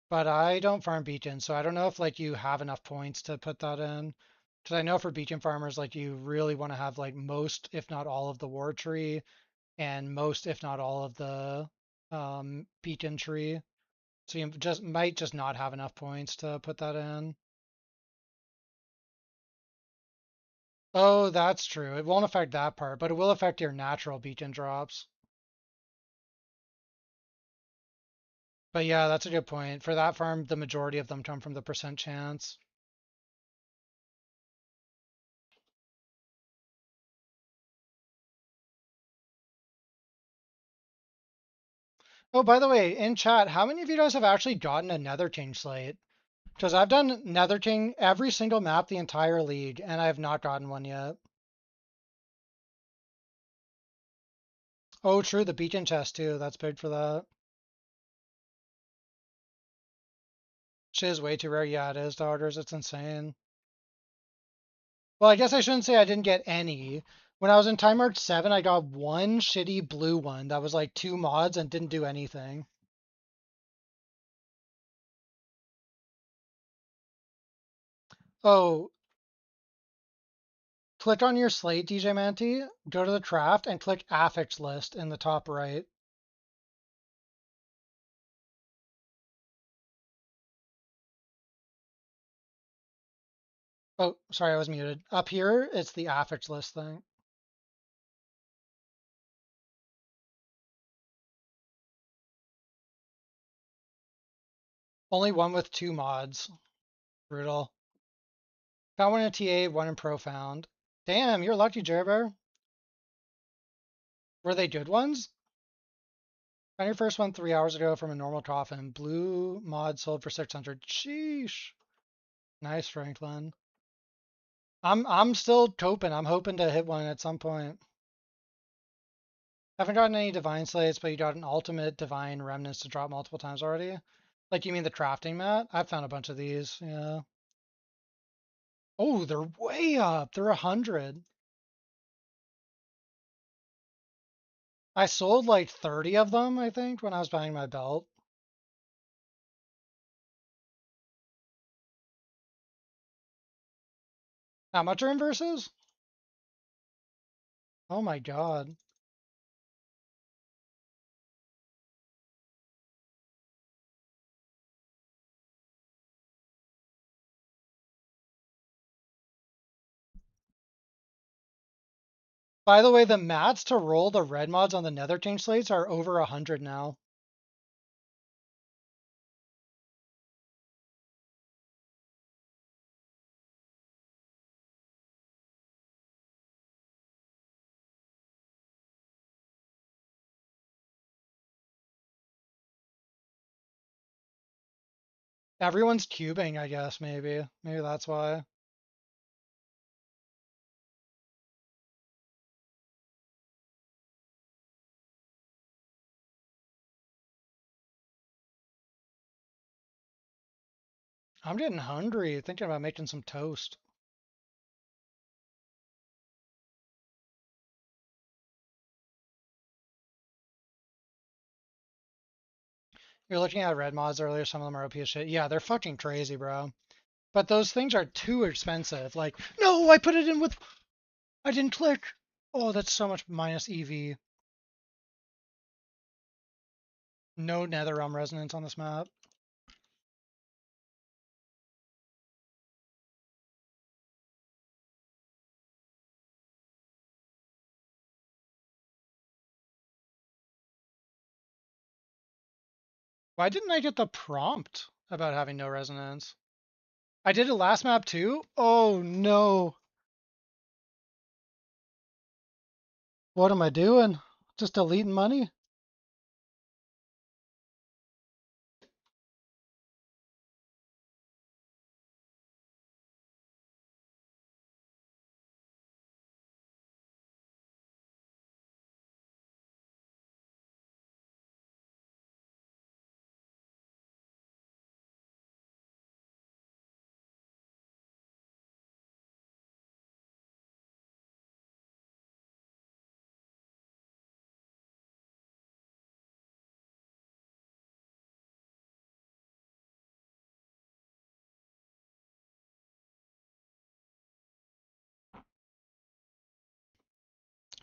But I don't farm beacon, so I don't know if like you have enough points to put that in. Because I know for beacon farmers, like you really want to have like most, if not all, of the war tree and most, if not all, of the beacon tree. So you just might just not have enough points to put that in. Oh, that's true. It won't affect that part, but it will affect your natural beacon drops. But yeah, that's a good point. For that farm, the majority of them come from the percent chance. Oh, by the way, in chat, how many of you guys have actually gotten a Nether King slate? Because I've done Nether King every single map the entire league, and I have not gotten one yet. Oh, true, the beacon chest too. That's big for that. Shit is way too rare. Yeah, it is, daughters. It's insane. Well, I guess I shouldn't say I didn't get any. When I was in Time Arc 7, I got one shitty blue one that was like 2 mods and didn't do anything. Oh, click on your slate, DJ Manti, go to the craft, and click affix list in the top right. Oh, sorry, I was muted. Up here, it's the affix list thing. Only one with 2 mods. Brutal. Found one in TA, one in Profound. Damn, you're lucky, Jerbear. Were they good ones? Found your first one 3 hours ago from a normal coffin. Blue mod sold for 600. Sheesh. Nice, Franklin. I'm still coping. I'm hoping to hit one at some point. Haven't gotten any divine slates, but you got an ultimate divine remnants to drop multiple times already. Like you mean the crafting mat? I've found a bunch of these. Yeah. Oh, they're way up. They're 100. I sold like 30 of them, I think, when I was buying my belt. How much are inverses? Oh my god. By the way, the mats to roll the red mods on the Nether King slates are over 100 now. Everyone's cubing, I guess, maybe. Maybe that's why. I'm getting hungry, thinking about making some toast. You're looking at red mods earlier, some of them are OP as shit. Yeah, they're fucking crazy, bro. But those things are too expensive. Like, no, I put it in with, I didn't click. Oh, that's so much minus EV. No nether realm resonance on this map. Why didn't I get the prompt about having no resonance? I did it last map too? Oh no. What am I doing? Just deleting money?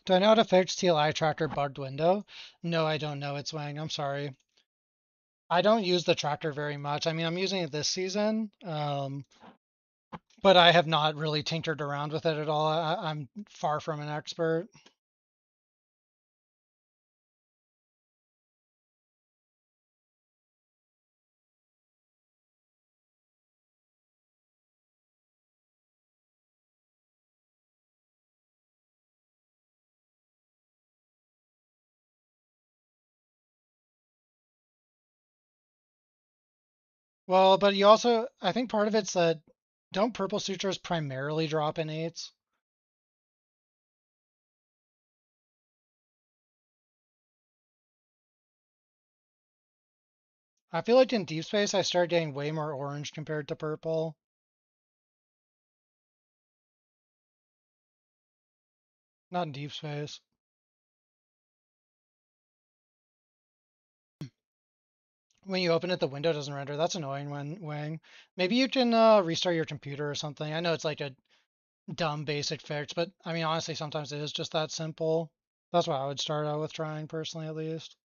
Do I know how to fix TLI tractor bugged window? No, I don't know. It's Wang. I'm sorry. I don't use the tractor very much. I mean, I'm using it this season, but I have not really tinkered around with it at all. I'm far from an expert. Well, but you also, I think part of it's that don't purple sutures primarily drop in eights? I feel like in deep space, I started getting way more orange compared to purple. Not in deep space. When you open it, the window doesn't render. That's annoying when Wang. Maybe you can restart your computer or something. I know it's like a dumb basic fix, but I mean, honestly, sometimes it is just that simple. That's what I would start out with trying personally, at least.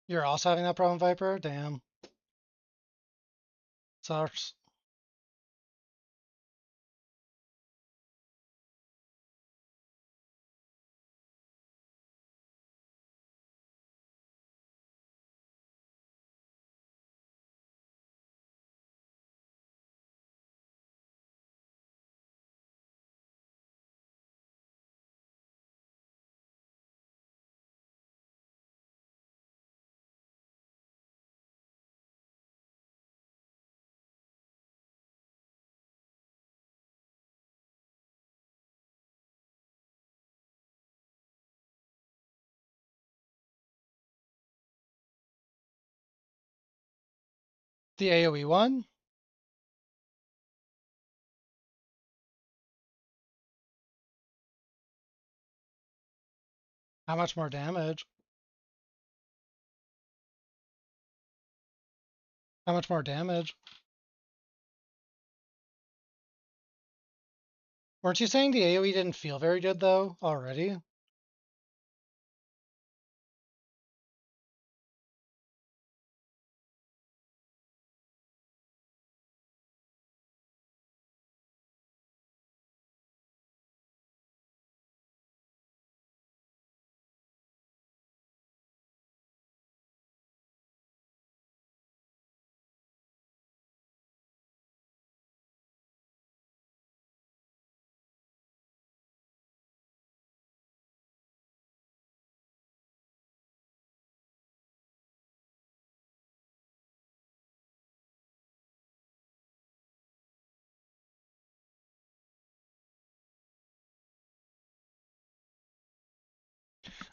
You're also having that problem, Viper? Damn. Sucks. The AoE one? How much more damage? How much more damage? Weren't you saying the AoE didn't feel very good though already?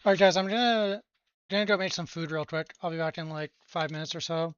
All right, guys, I'm gonna go make some food real quick. I'll be back in like 5 minutes or so.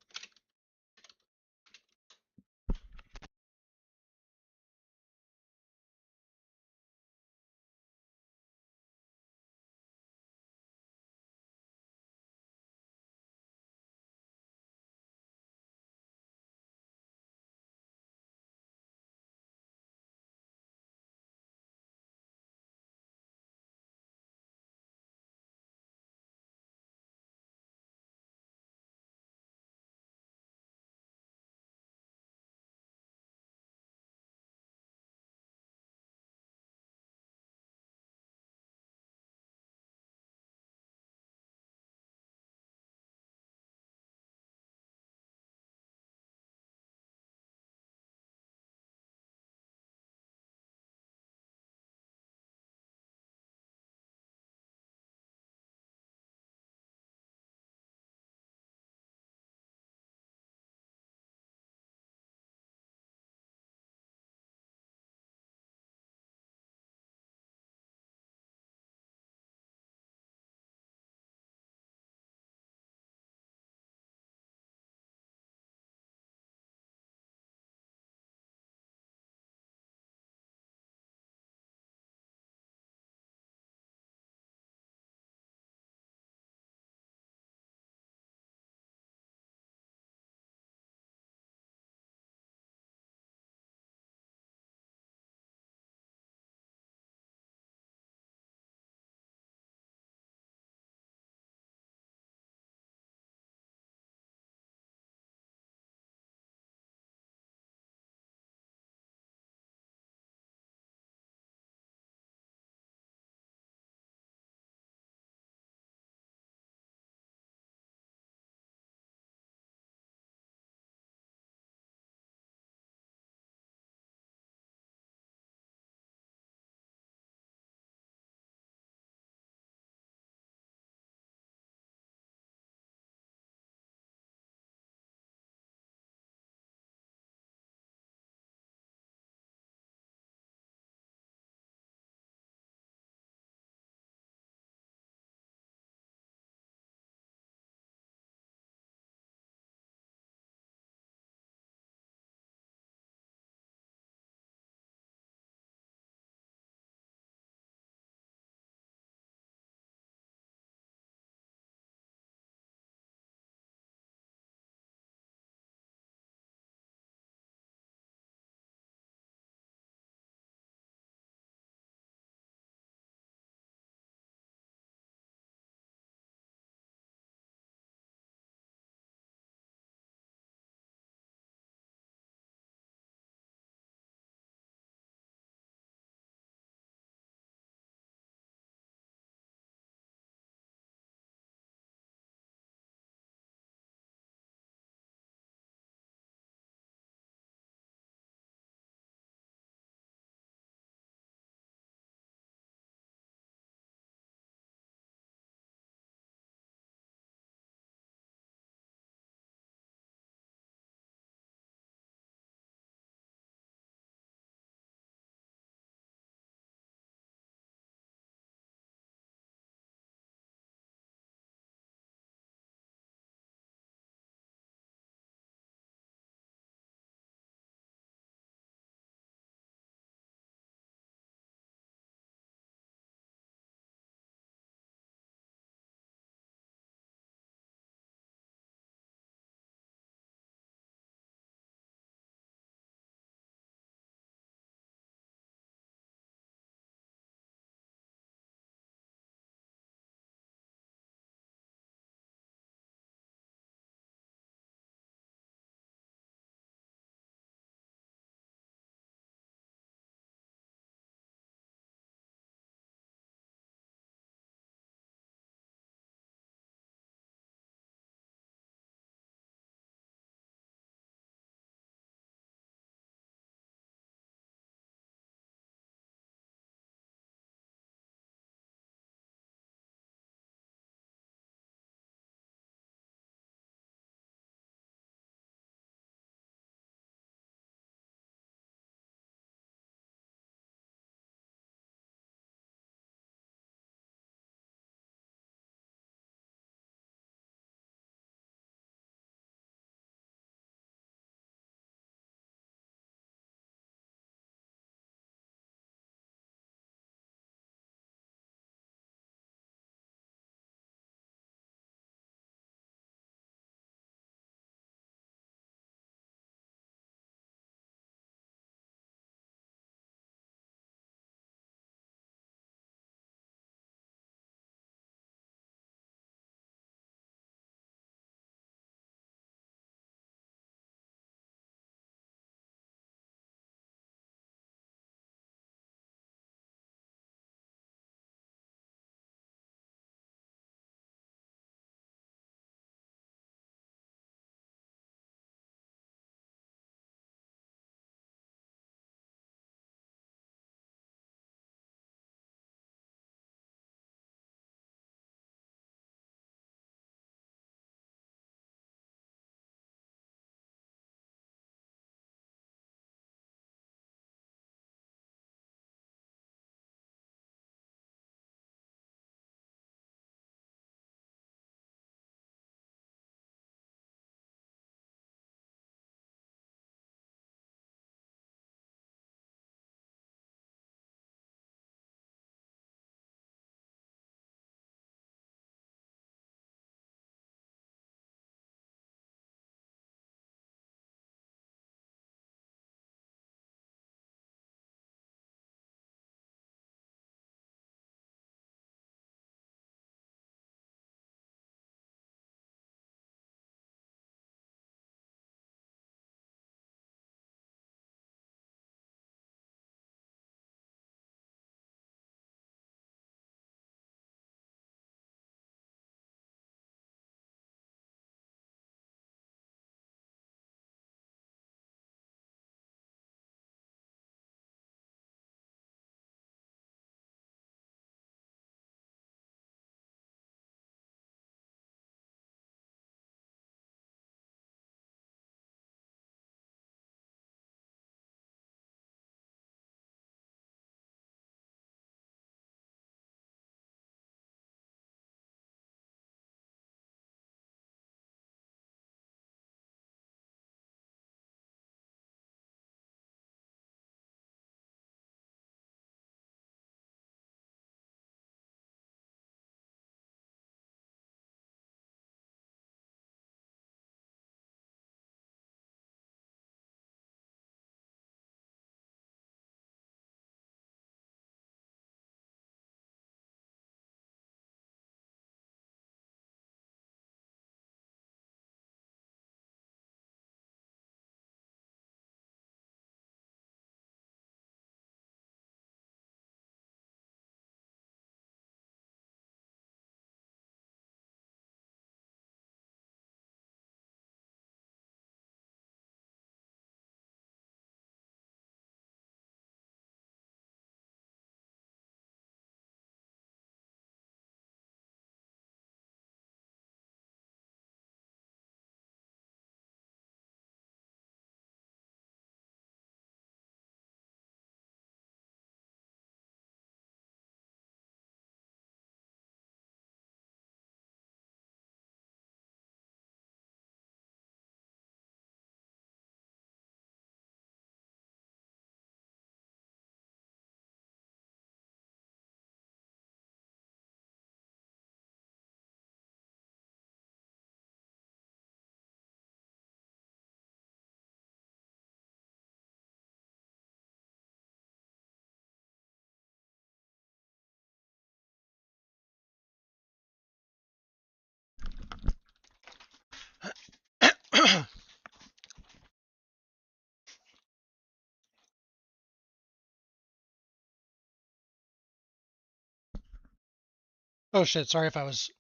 Oh shit, sorry if I was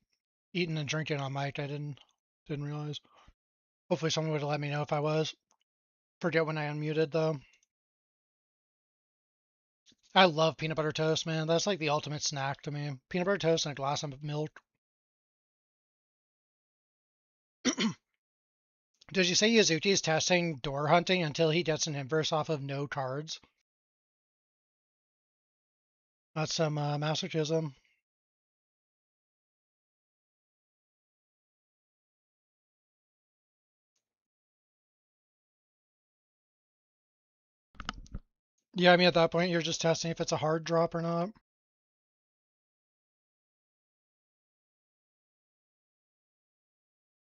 eating and drinking on mic. I didn't realize. Hopefully someone would have let me know if I was. Forget when I unmuted though. I love peanut butter toast, man. That's like the ultimate snack to me. Peanut butter toast and a glass of milk. Did you say Yazuki is testing door hunting until he gets an inverse off of no cards? That's some masochism. Yeah, I mean, at that point, you're just testing if it's a hard drop or not.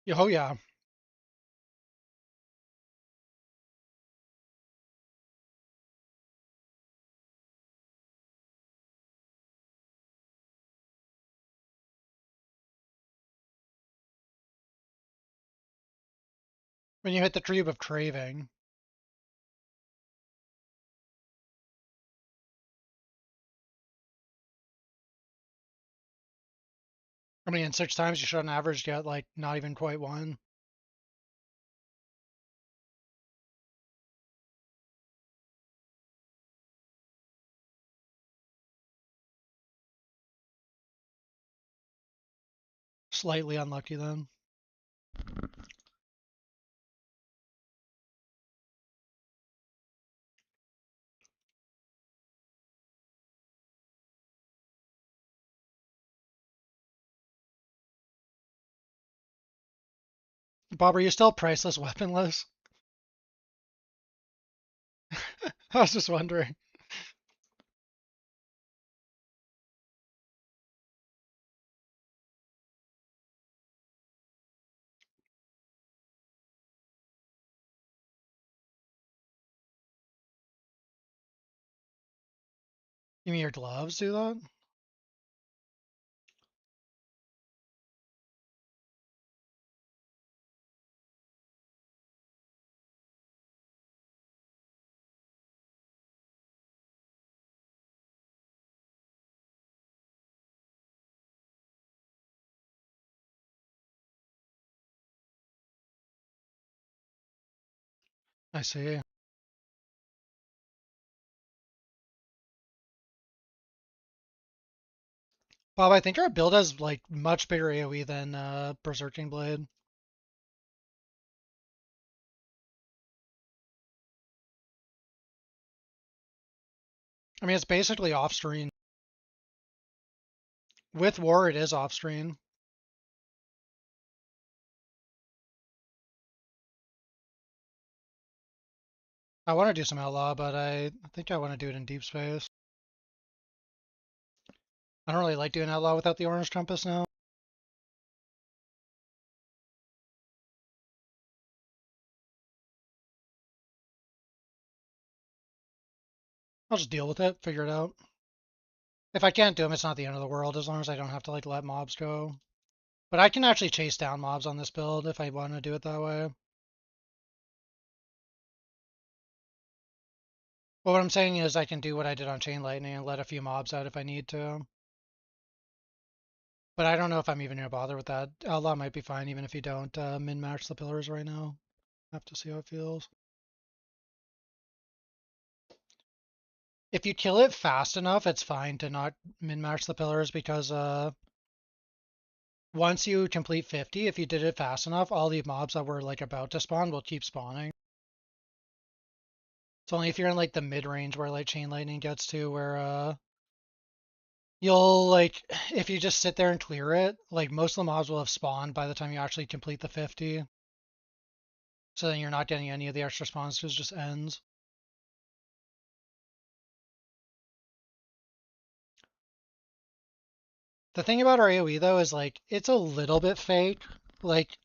Yeah, oh, yeah. When you hit the Tree of Craving. I mean, in 6 times, you should on average get, like, not even quite one. Slightly unlucky then. Bob, are you still priceless weaponless? I was just wondering. You mean your gloves do that? I see. Bob, I think our build has, like, much bigger AoE than Berserking Blade. I mean, it's basically off-screen. With War, it is off-screen. I want to do some Outlaw, but I think I want to do it in Deep Space. I don't really like doing Outlaw without the Orange Compass now. I'll just deal with it, figure it out. If I can't do them, it's not the end of the world, as long as I don't have to, like, let mobs go. But I can actually chase down mobs on this build if I want to do it that way. But what I'm saying is I can do what I did on Chain Lightning and let a few mobs out if I need to. But I don't know if I'm even going to bother with that. Outlaw might be fine even if you don't min-max the pillars right now. Have to see how it feels. If you kill it fast enough, it's fine to not min-max the pillars because once you complete 50, if you did it fast enough, all the mobs that were like about to spawn will keep spawning. It's only if you're in like the mid-range where like Chain Lightning gets to where you'll like if you just sit there and clear it, like most of the mobs will have spawned by the time you actually complete the 50. So then you're not getting any of the extra spawns, it just ends. The thing about our AoE though is like it's a little bit fake. Like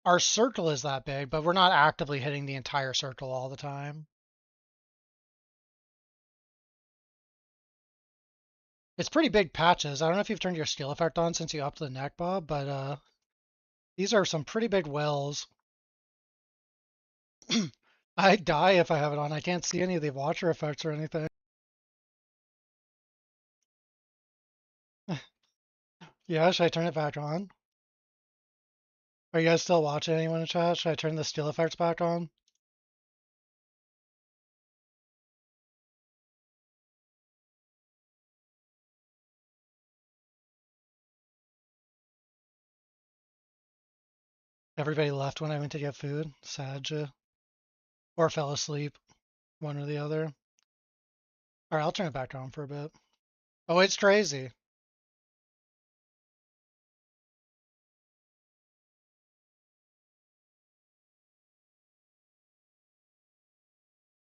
our circle is that big, but we're not actively hitting the entire circle all the time. It's pretty big patches. I don't know if you've turned your skill effect on since you upped the neck, Bob, but these are some pretty big wells. I'd die if I have it on. I can't see any of the watcher effects or anything. Yeah, should I turn it back on? Are you guys still watching anyone in chat? Should I turn the still effects back on? Everybody left when I went to get food. Sad. Or fell asleep. One or the other. All right, I'll turn it back on for a bit. Oh, it's crazy.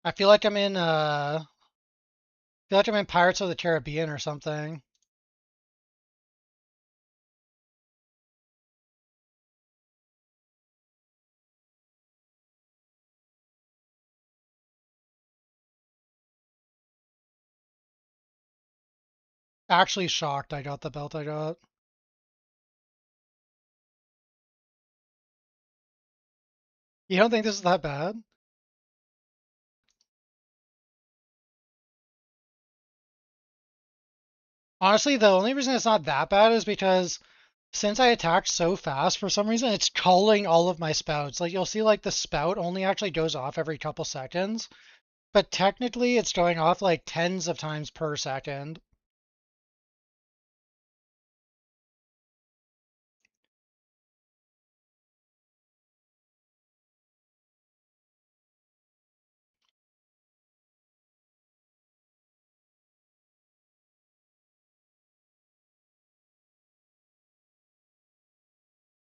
I feel like I'm in Pirates of the Caribbean or something. Actually shocked I got the belt I got. You don't think this is that bad? Honestly, the only reason it's not that bad is because since I attacked so fast, for some reason it's culling all of my spouts. Like you'll see like the spout only actually goes off every couple seconds, but technically it's going off like tens of times per second.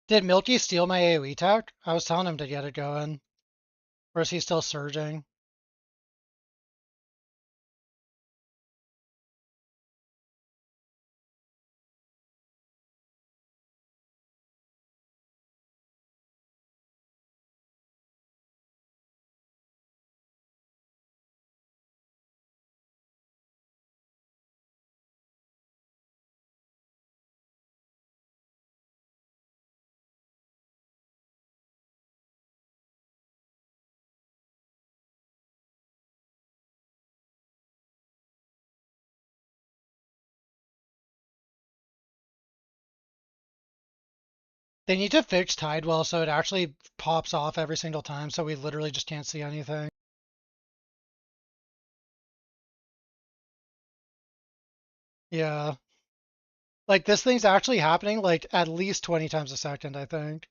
Did Milky steal my AoE tech? I was telling him to get it going. Or is he still surging? They need to fix Tidewell so it actually pops off every single time so we literally just can't see anything. Yeah. Like this thing's actually happening like at least 20 times a second, I think.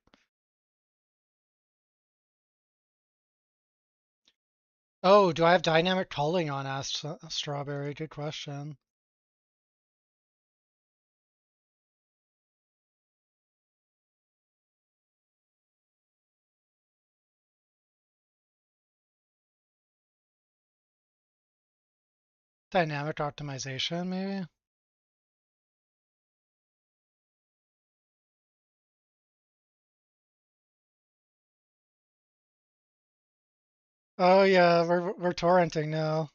Oh, do I have dynamic culling on? Asked Strawberry. Good question. Dynamic optimization, maybe? Oh yeah, we're torrenting now.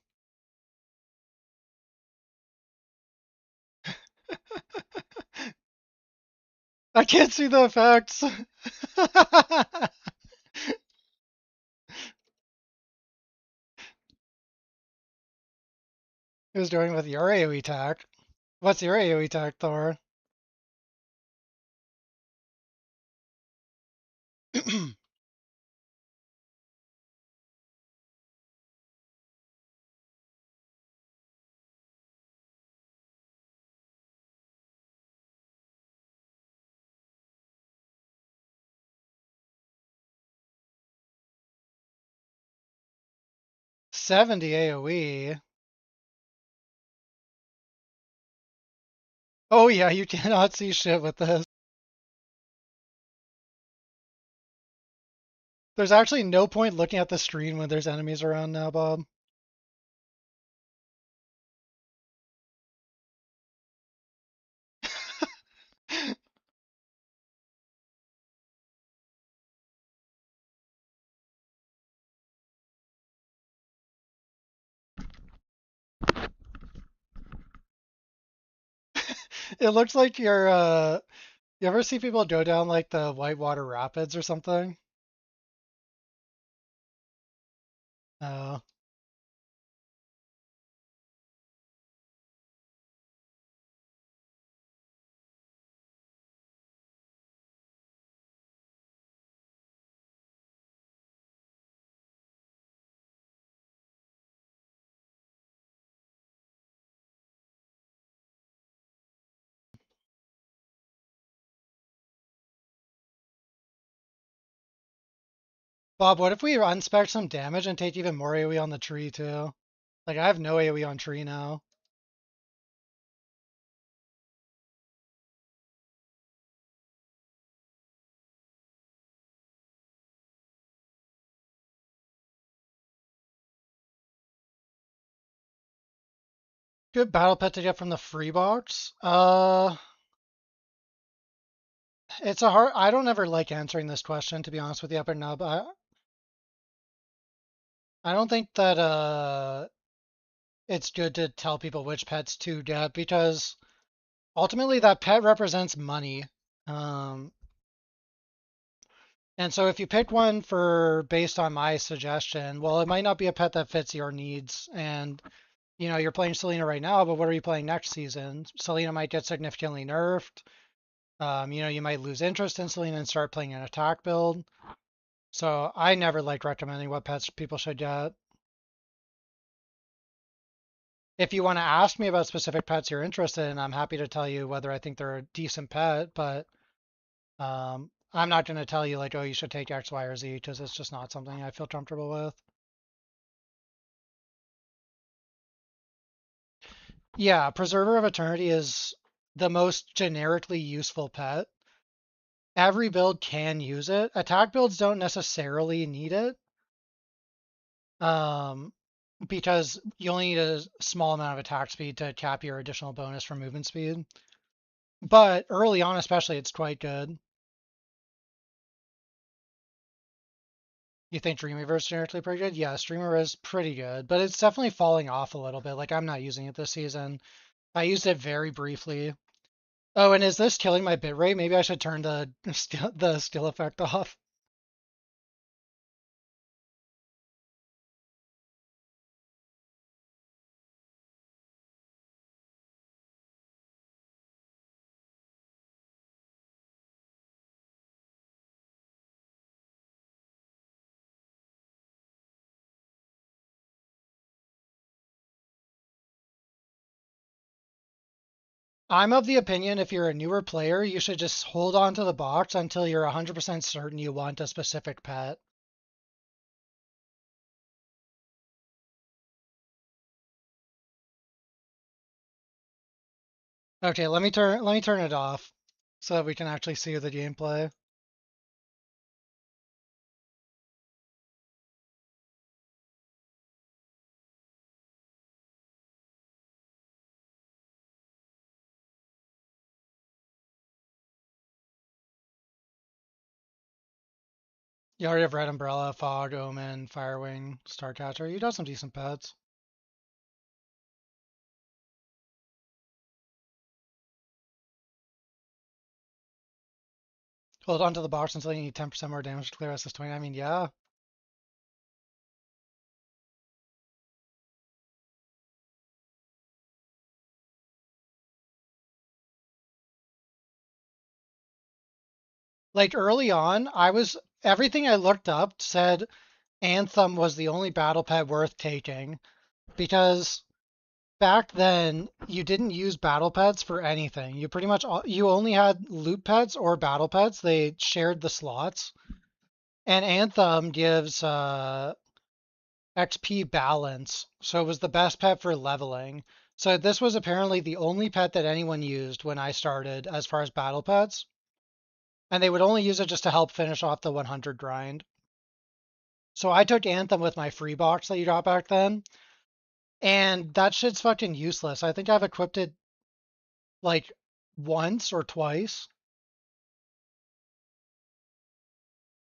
I can't see the effects. Who's doing with your AoE tech? What's your AoE tech, Thor? 70 AoE. Oh yeah, you cannot see shit with this. There's actually no point looking at the screen when there's enemies around now, Bob. It looks like you ever see people go down like the Whitewater Rapids or something? Uh, Bob, what if we unspec some damage and take even more AoE on the tree too? Like I have no AoE on tree now. Good battle pet to get from the free box. It's a hard. I don't ever like answering this question, to be honest with you, Upper Nub. I don't think that it's good to tell people which pets to get because ultimately that pet represents money. Um, and so if you pick one for based on my suggestion, well, it might not be a pet that fits your needs. And you're playing Selena right now, but what are you playing next season? Selena might get significantly nerfed. You might lose interest in Selena and start playing an attack build. So I never like recommending what pets people should get. If you want to ask me about specific pets you're interested in, I'm happy to tell you whether I think they're a decent pet, but I'm not going to tell you like, oh, you should take X, Y, or Z because it's just not something I feel comfortable with. Yeah, Preserver of Eternity is the most generically useful pet. Every build can use it. Attack builds don't necessarily need it. Um, because you only need a small amount of attack speed to cap your additional bonus from movement speed. But early on, especially, it's quite good. You think Dreamweaver is generically pretty good? Yeah, Dreamweaver is pretty good, but it's definitely falling off a little bit. Like, I'm not using it this season. I used it very briefly. Oh, and is this killing my bitrate? Maybe I should turn the skill effect off. I'm of the opinion if you're a newer player, you should just hold on to the box until you're 100% certain you want a specific pet. Okay, let me turn it off so that we can actually see the gameplay. You already have Red Umbrella, Fog, Omen, Firewing, Starcatcher. You got some decent pets. Hold on to the box until you need 10% more damage to clear SS20. I mean, yeah. Like early on, everything I looked up said Anthem was the only battle pet worth taking because back then you didn't use battle pets for anything. You pretty much you only had loot pets or battle pets. They shared the slots. And Anthem gives XP balance, so it was the best pet for leveling. So this was apparently the only pet that anyone used when I started as far as battle pets. And they would only use it just to help finish off the 100 grind. So I took Anthem with my free box that you got back then, and that shit's fucking useless. I think I've equipped it like once or twice,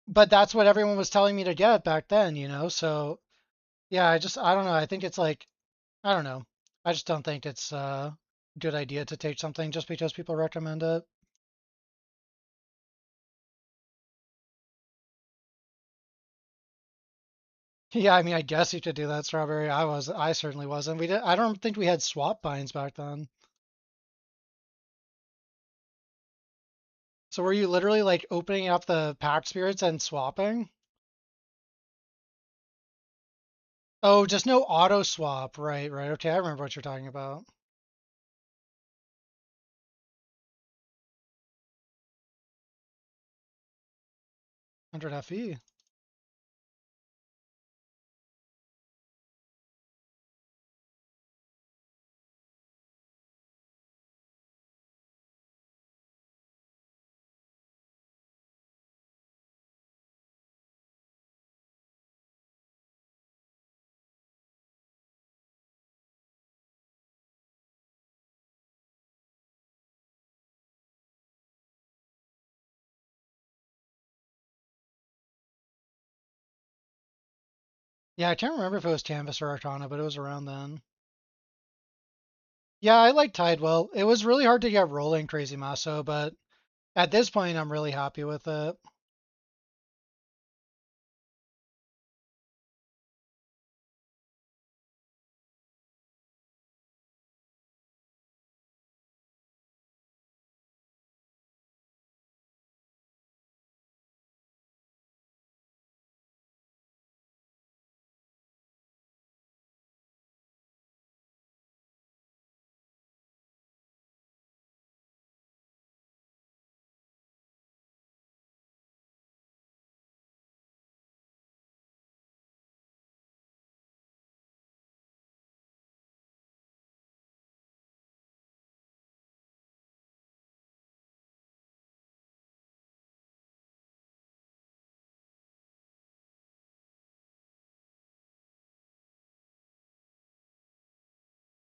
but that's what everyone was telling me to get back then. So yeah, I don't know. I think it's like, I don't know. I just don't think it's a good idea to take something just because people recommend it. Yeah, I mean, I guess you could do that, Strawberry. I certainly wasn't. I don't think we had swap binds back then. So were you literally like opening up the pack spirits and swapping? Oh, just no auto swap. Right, right. Okay, I remember what you're talking about. 100 FE. Yeah, I can't remember if it was Canvas or Arcana, but it was around then. Yeah, I like Tidewell. It was really hard to get rolling Crazy Maso, but at this point, I'm really happy with it.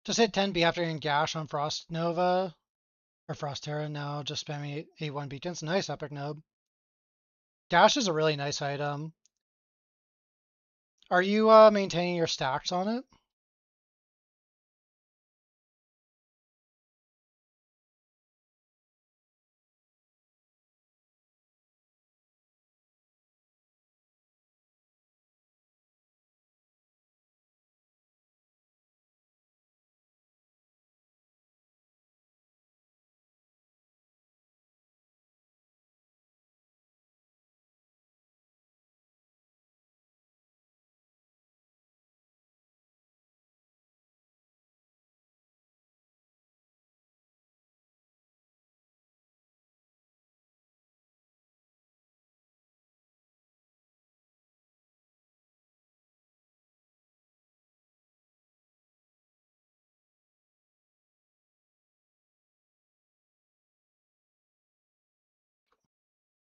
Just hit 10B after getting Gash on Frost Nova or Frost Terra. Now just spamming A1 beacons. Nice Epic Nub. Gash is a really nice item. Are you maintaining your stacks on it?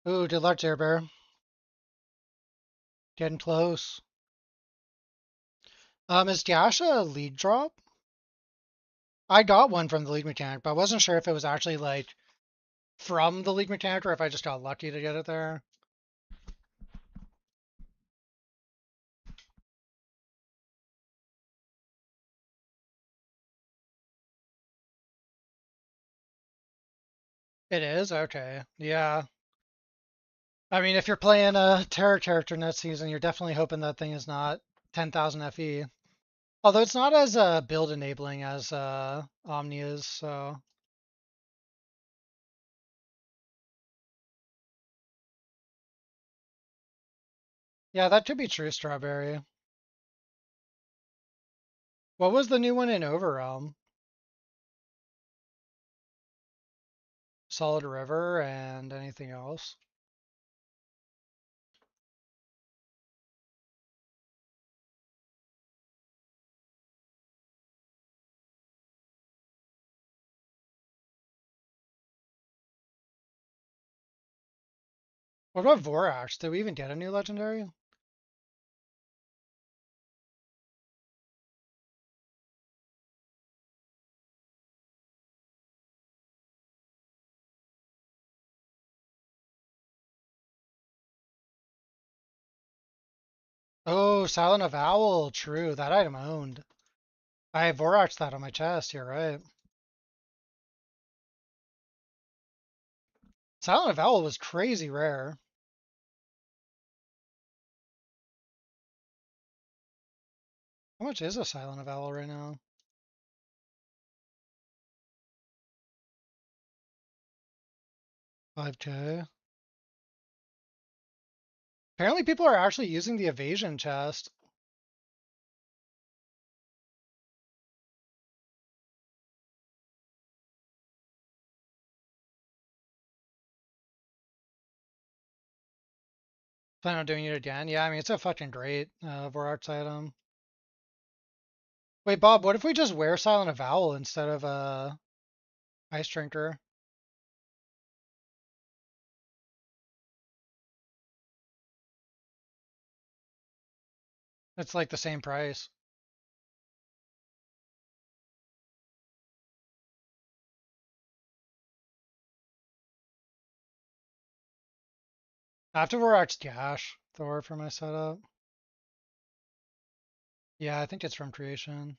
Ooh, Deluxe Air Bear. Getting close. Is Gash a league drop? I got one from the league mechanic, but I wasn't sure if it was actually like from the league mechanic or if I just got lucky to get it there. It is? Okay. Yeah. I mean, if you're playing a Terror character next season, you're definitely hoping that thing is not 10,000 FE. Although it's not as build enabling as Omni is, so yeah, that could be true, Strawberry. What was the new one in Overrealm? Solid River and anything else? What about Vorax? Did we even get a new legendary? Oh, Silent of Owl. True, that item owned. I Voraxed that on my chest. You're right. Silent of Owl was crazy rare. How much is a Silent of Owl right now? 5K. Apparently people are actually using the evasion chest. Plan on doing it again? Yeah, I mean, it's a fucking great Vorax item. Wait, Bob, what if we just wear Silent Avowal instead of Ice Drinker? It's like the same price. I have to Vorax Gash Thor for my setup. Yeah, I think it's from creation.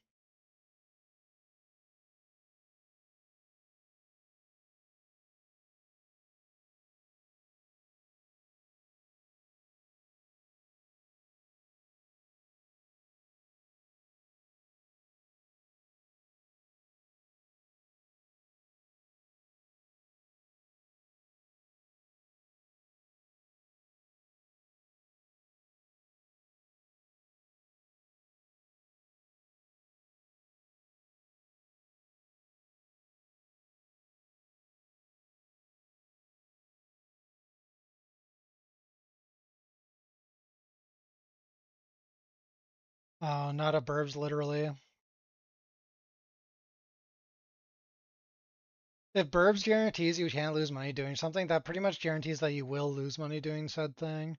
Oh, not a burbs, literally. If burbs guarantees you can't lose money doing something, that pretty much guarantees that you will lose money doing said thing.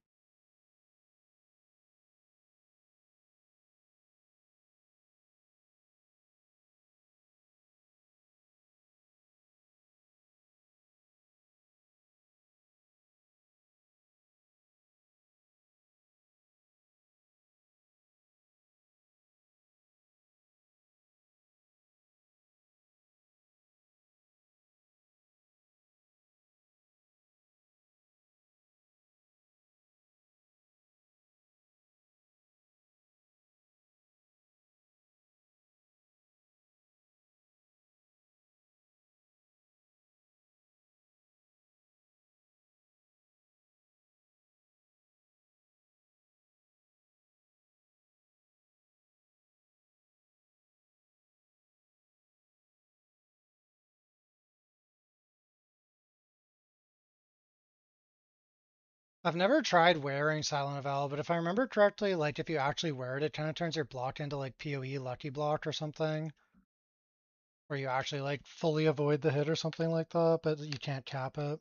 I've never tried wearing Silent Avowal, but if I remember correctly, like if you actually wear it, it kind of turns your block into like PoE Lucky Block or something, where you actually like fully avoid the hit or something like that, but you can't cap it.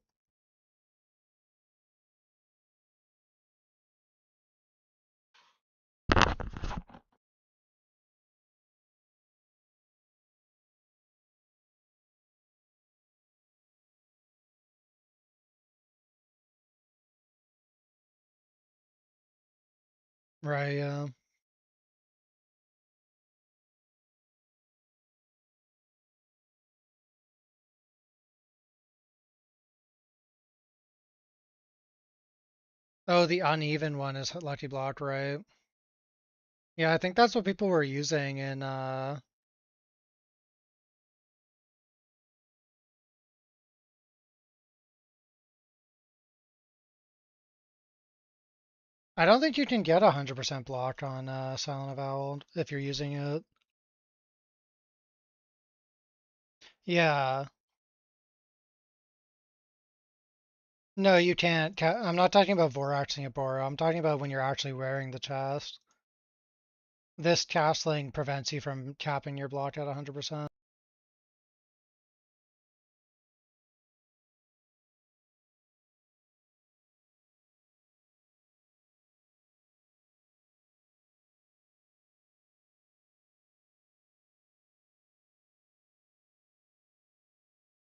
Right, yeah. Oh, the uneven one is Lucky Block, right? Yeah, I think that's what people were using in I don't think you can get 100% block on Silent Avowal if you're using it. Yeah. No, you can't. I'm not talking about Voraxing it, Bora. I'm talking about when you're actually wearing the chest. This castling prevents you from capping your block at 100%.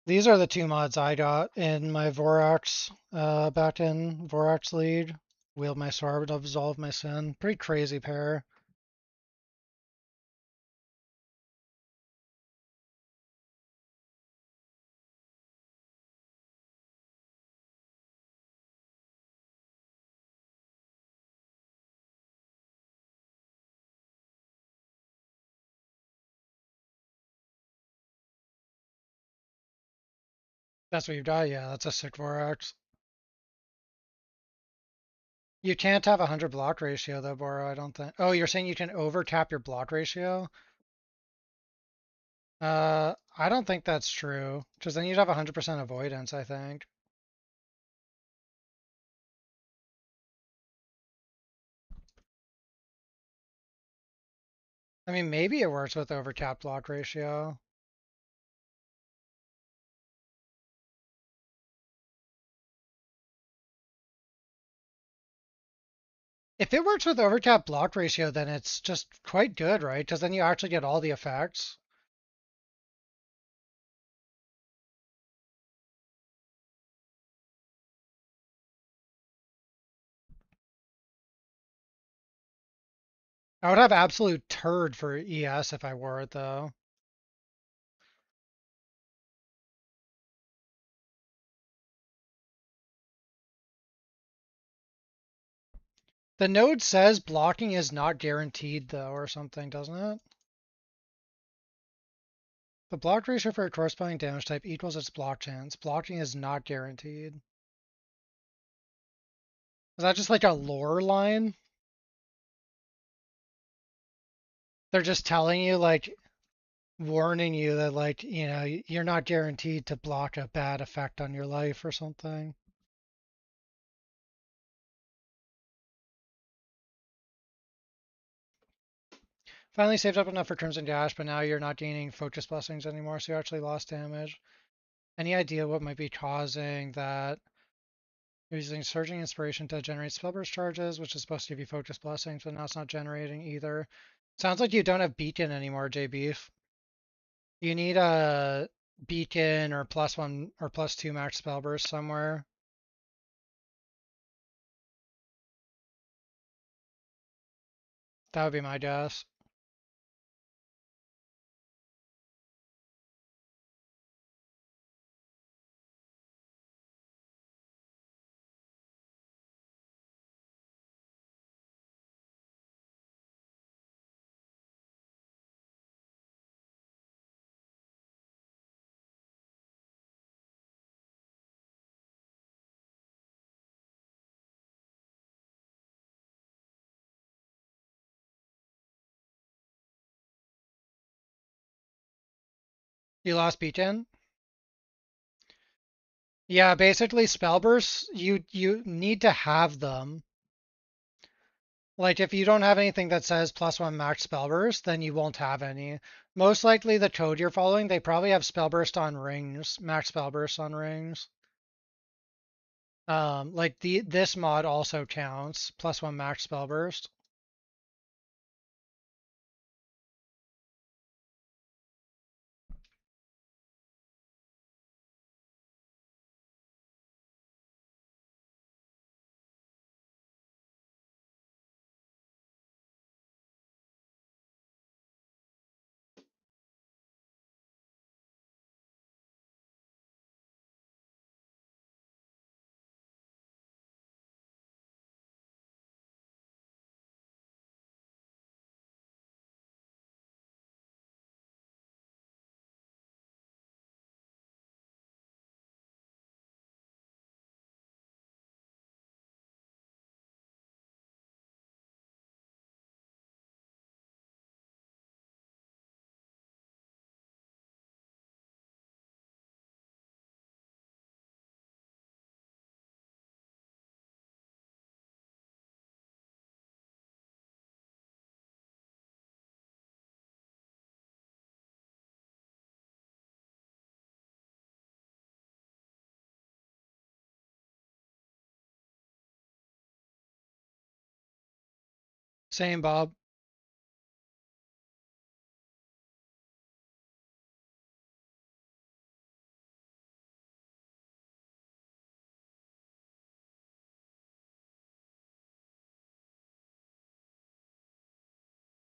These are the two mods I got in my Vorax, back in Vorax League. Wield my sword, absolve my sin. Pretty crazy pair. That's what you've got? Yeah, that's a sick Vorax. You can't have 100 block ratio though, Boro, I don't think. Oh, you're saying you can overcap your block ratio? I don't think that's true, because then you'd have 100% avoidance, I think. I mean, maybe it works with overcap block ratio. If it works with overcap block ratio, then it's just quite good, right? Because then you actually get all the effects. I would have absolute turd for ES if I wore it though. The node says blocking is not guaranteed though, or something, doesn't it? The block ratio for a corresponding damage type equals its block chance. Blocking is not guaranteed. Is that just like a lore line? They're just telling you, like, warning you that, like, you know, you're not guaranteed to block a bad effect on your life or something. Finally saved up enough for Crimson Dash, but now you're not gaining focus blessings anymore, so you actually lost damage. Any idea what might be causing that? You're using Surging Inspiration to generate Spellburst charges, which is supposed to give you focus blessings, but now it's not generating either. Sounds like you don't have Beacon anymore, JBeef. You need a Beacon or +1 or +2 max Spellburst somewhere. That would be my guess. You lost Beacon? Yeah, basically Spellbursts, you need to have them. Like if you don't have anything that says +1 max Spellburst, then you won't have any. Most likely the code you're following, they probably have Spellburst on rings, max Spellburst on rings. Like this mod also counts, +1 max Spellburst. Same, Bob.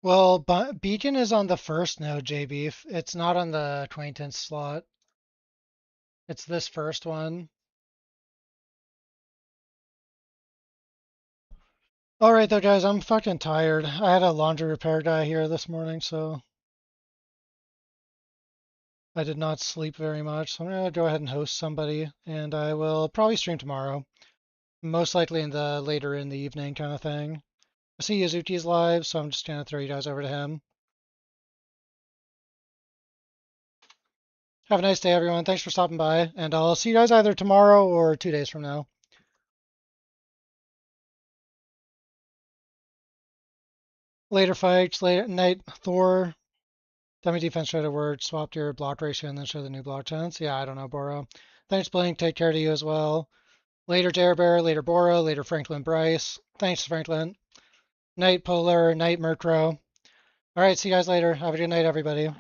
Well, Beacon is on the first node, JBeef. It's not on the acquaintance slot. It's this first one. All right, though, guys, I'm fucking tired. I had a laundry repair guy here this morning, so I did not sleep very much. So I'm gonna go ahead and host somebody, and I will probably stream tomorrow, most likely in the later in the evening kind of thing. I see Yazuki's live, so I'm just gonna throw you guys over to him. Have a nice day, everyone. Thanks for stopping by, and I'll see you guys either tomorrow or 2 days from now. Later fights, later night, Thor. Dummy defense show the word, swapped your block ratio, and then show the new block chance. Yeah, I don't know, Boro. Thanks, Blink. Take care to you as well. Later, Bear. Later, Boro. Later, Franklin Bryce. Thanks, Franklin. Night, Polar. Night, Murkrow. All right, see you guys later. Have a good night, everybody.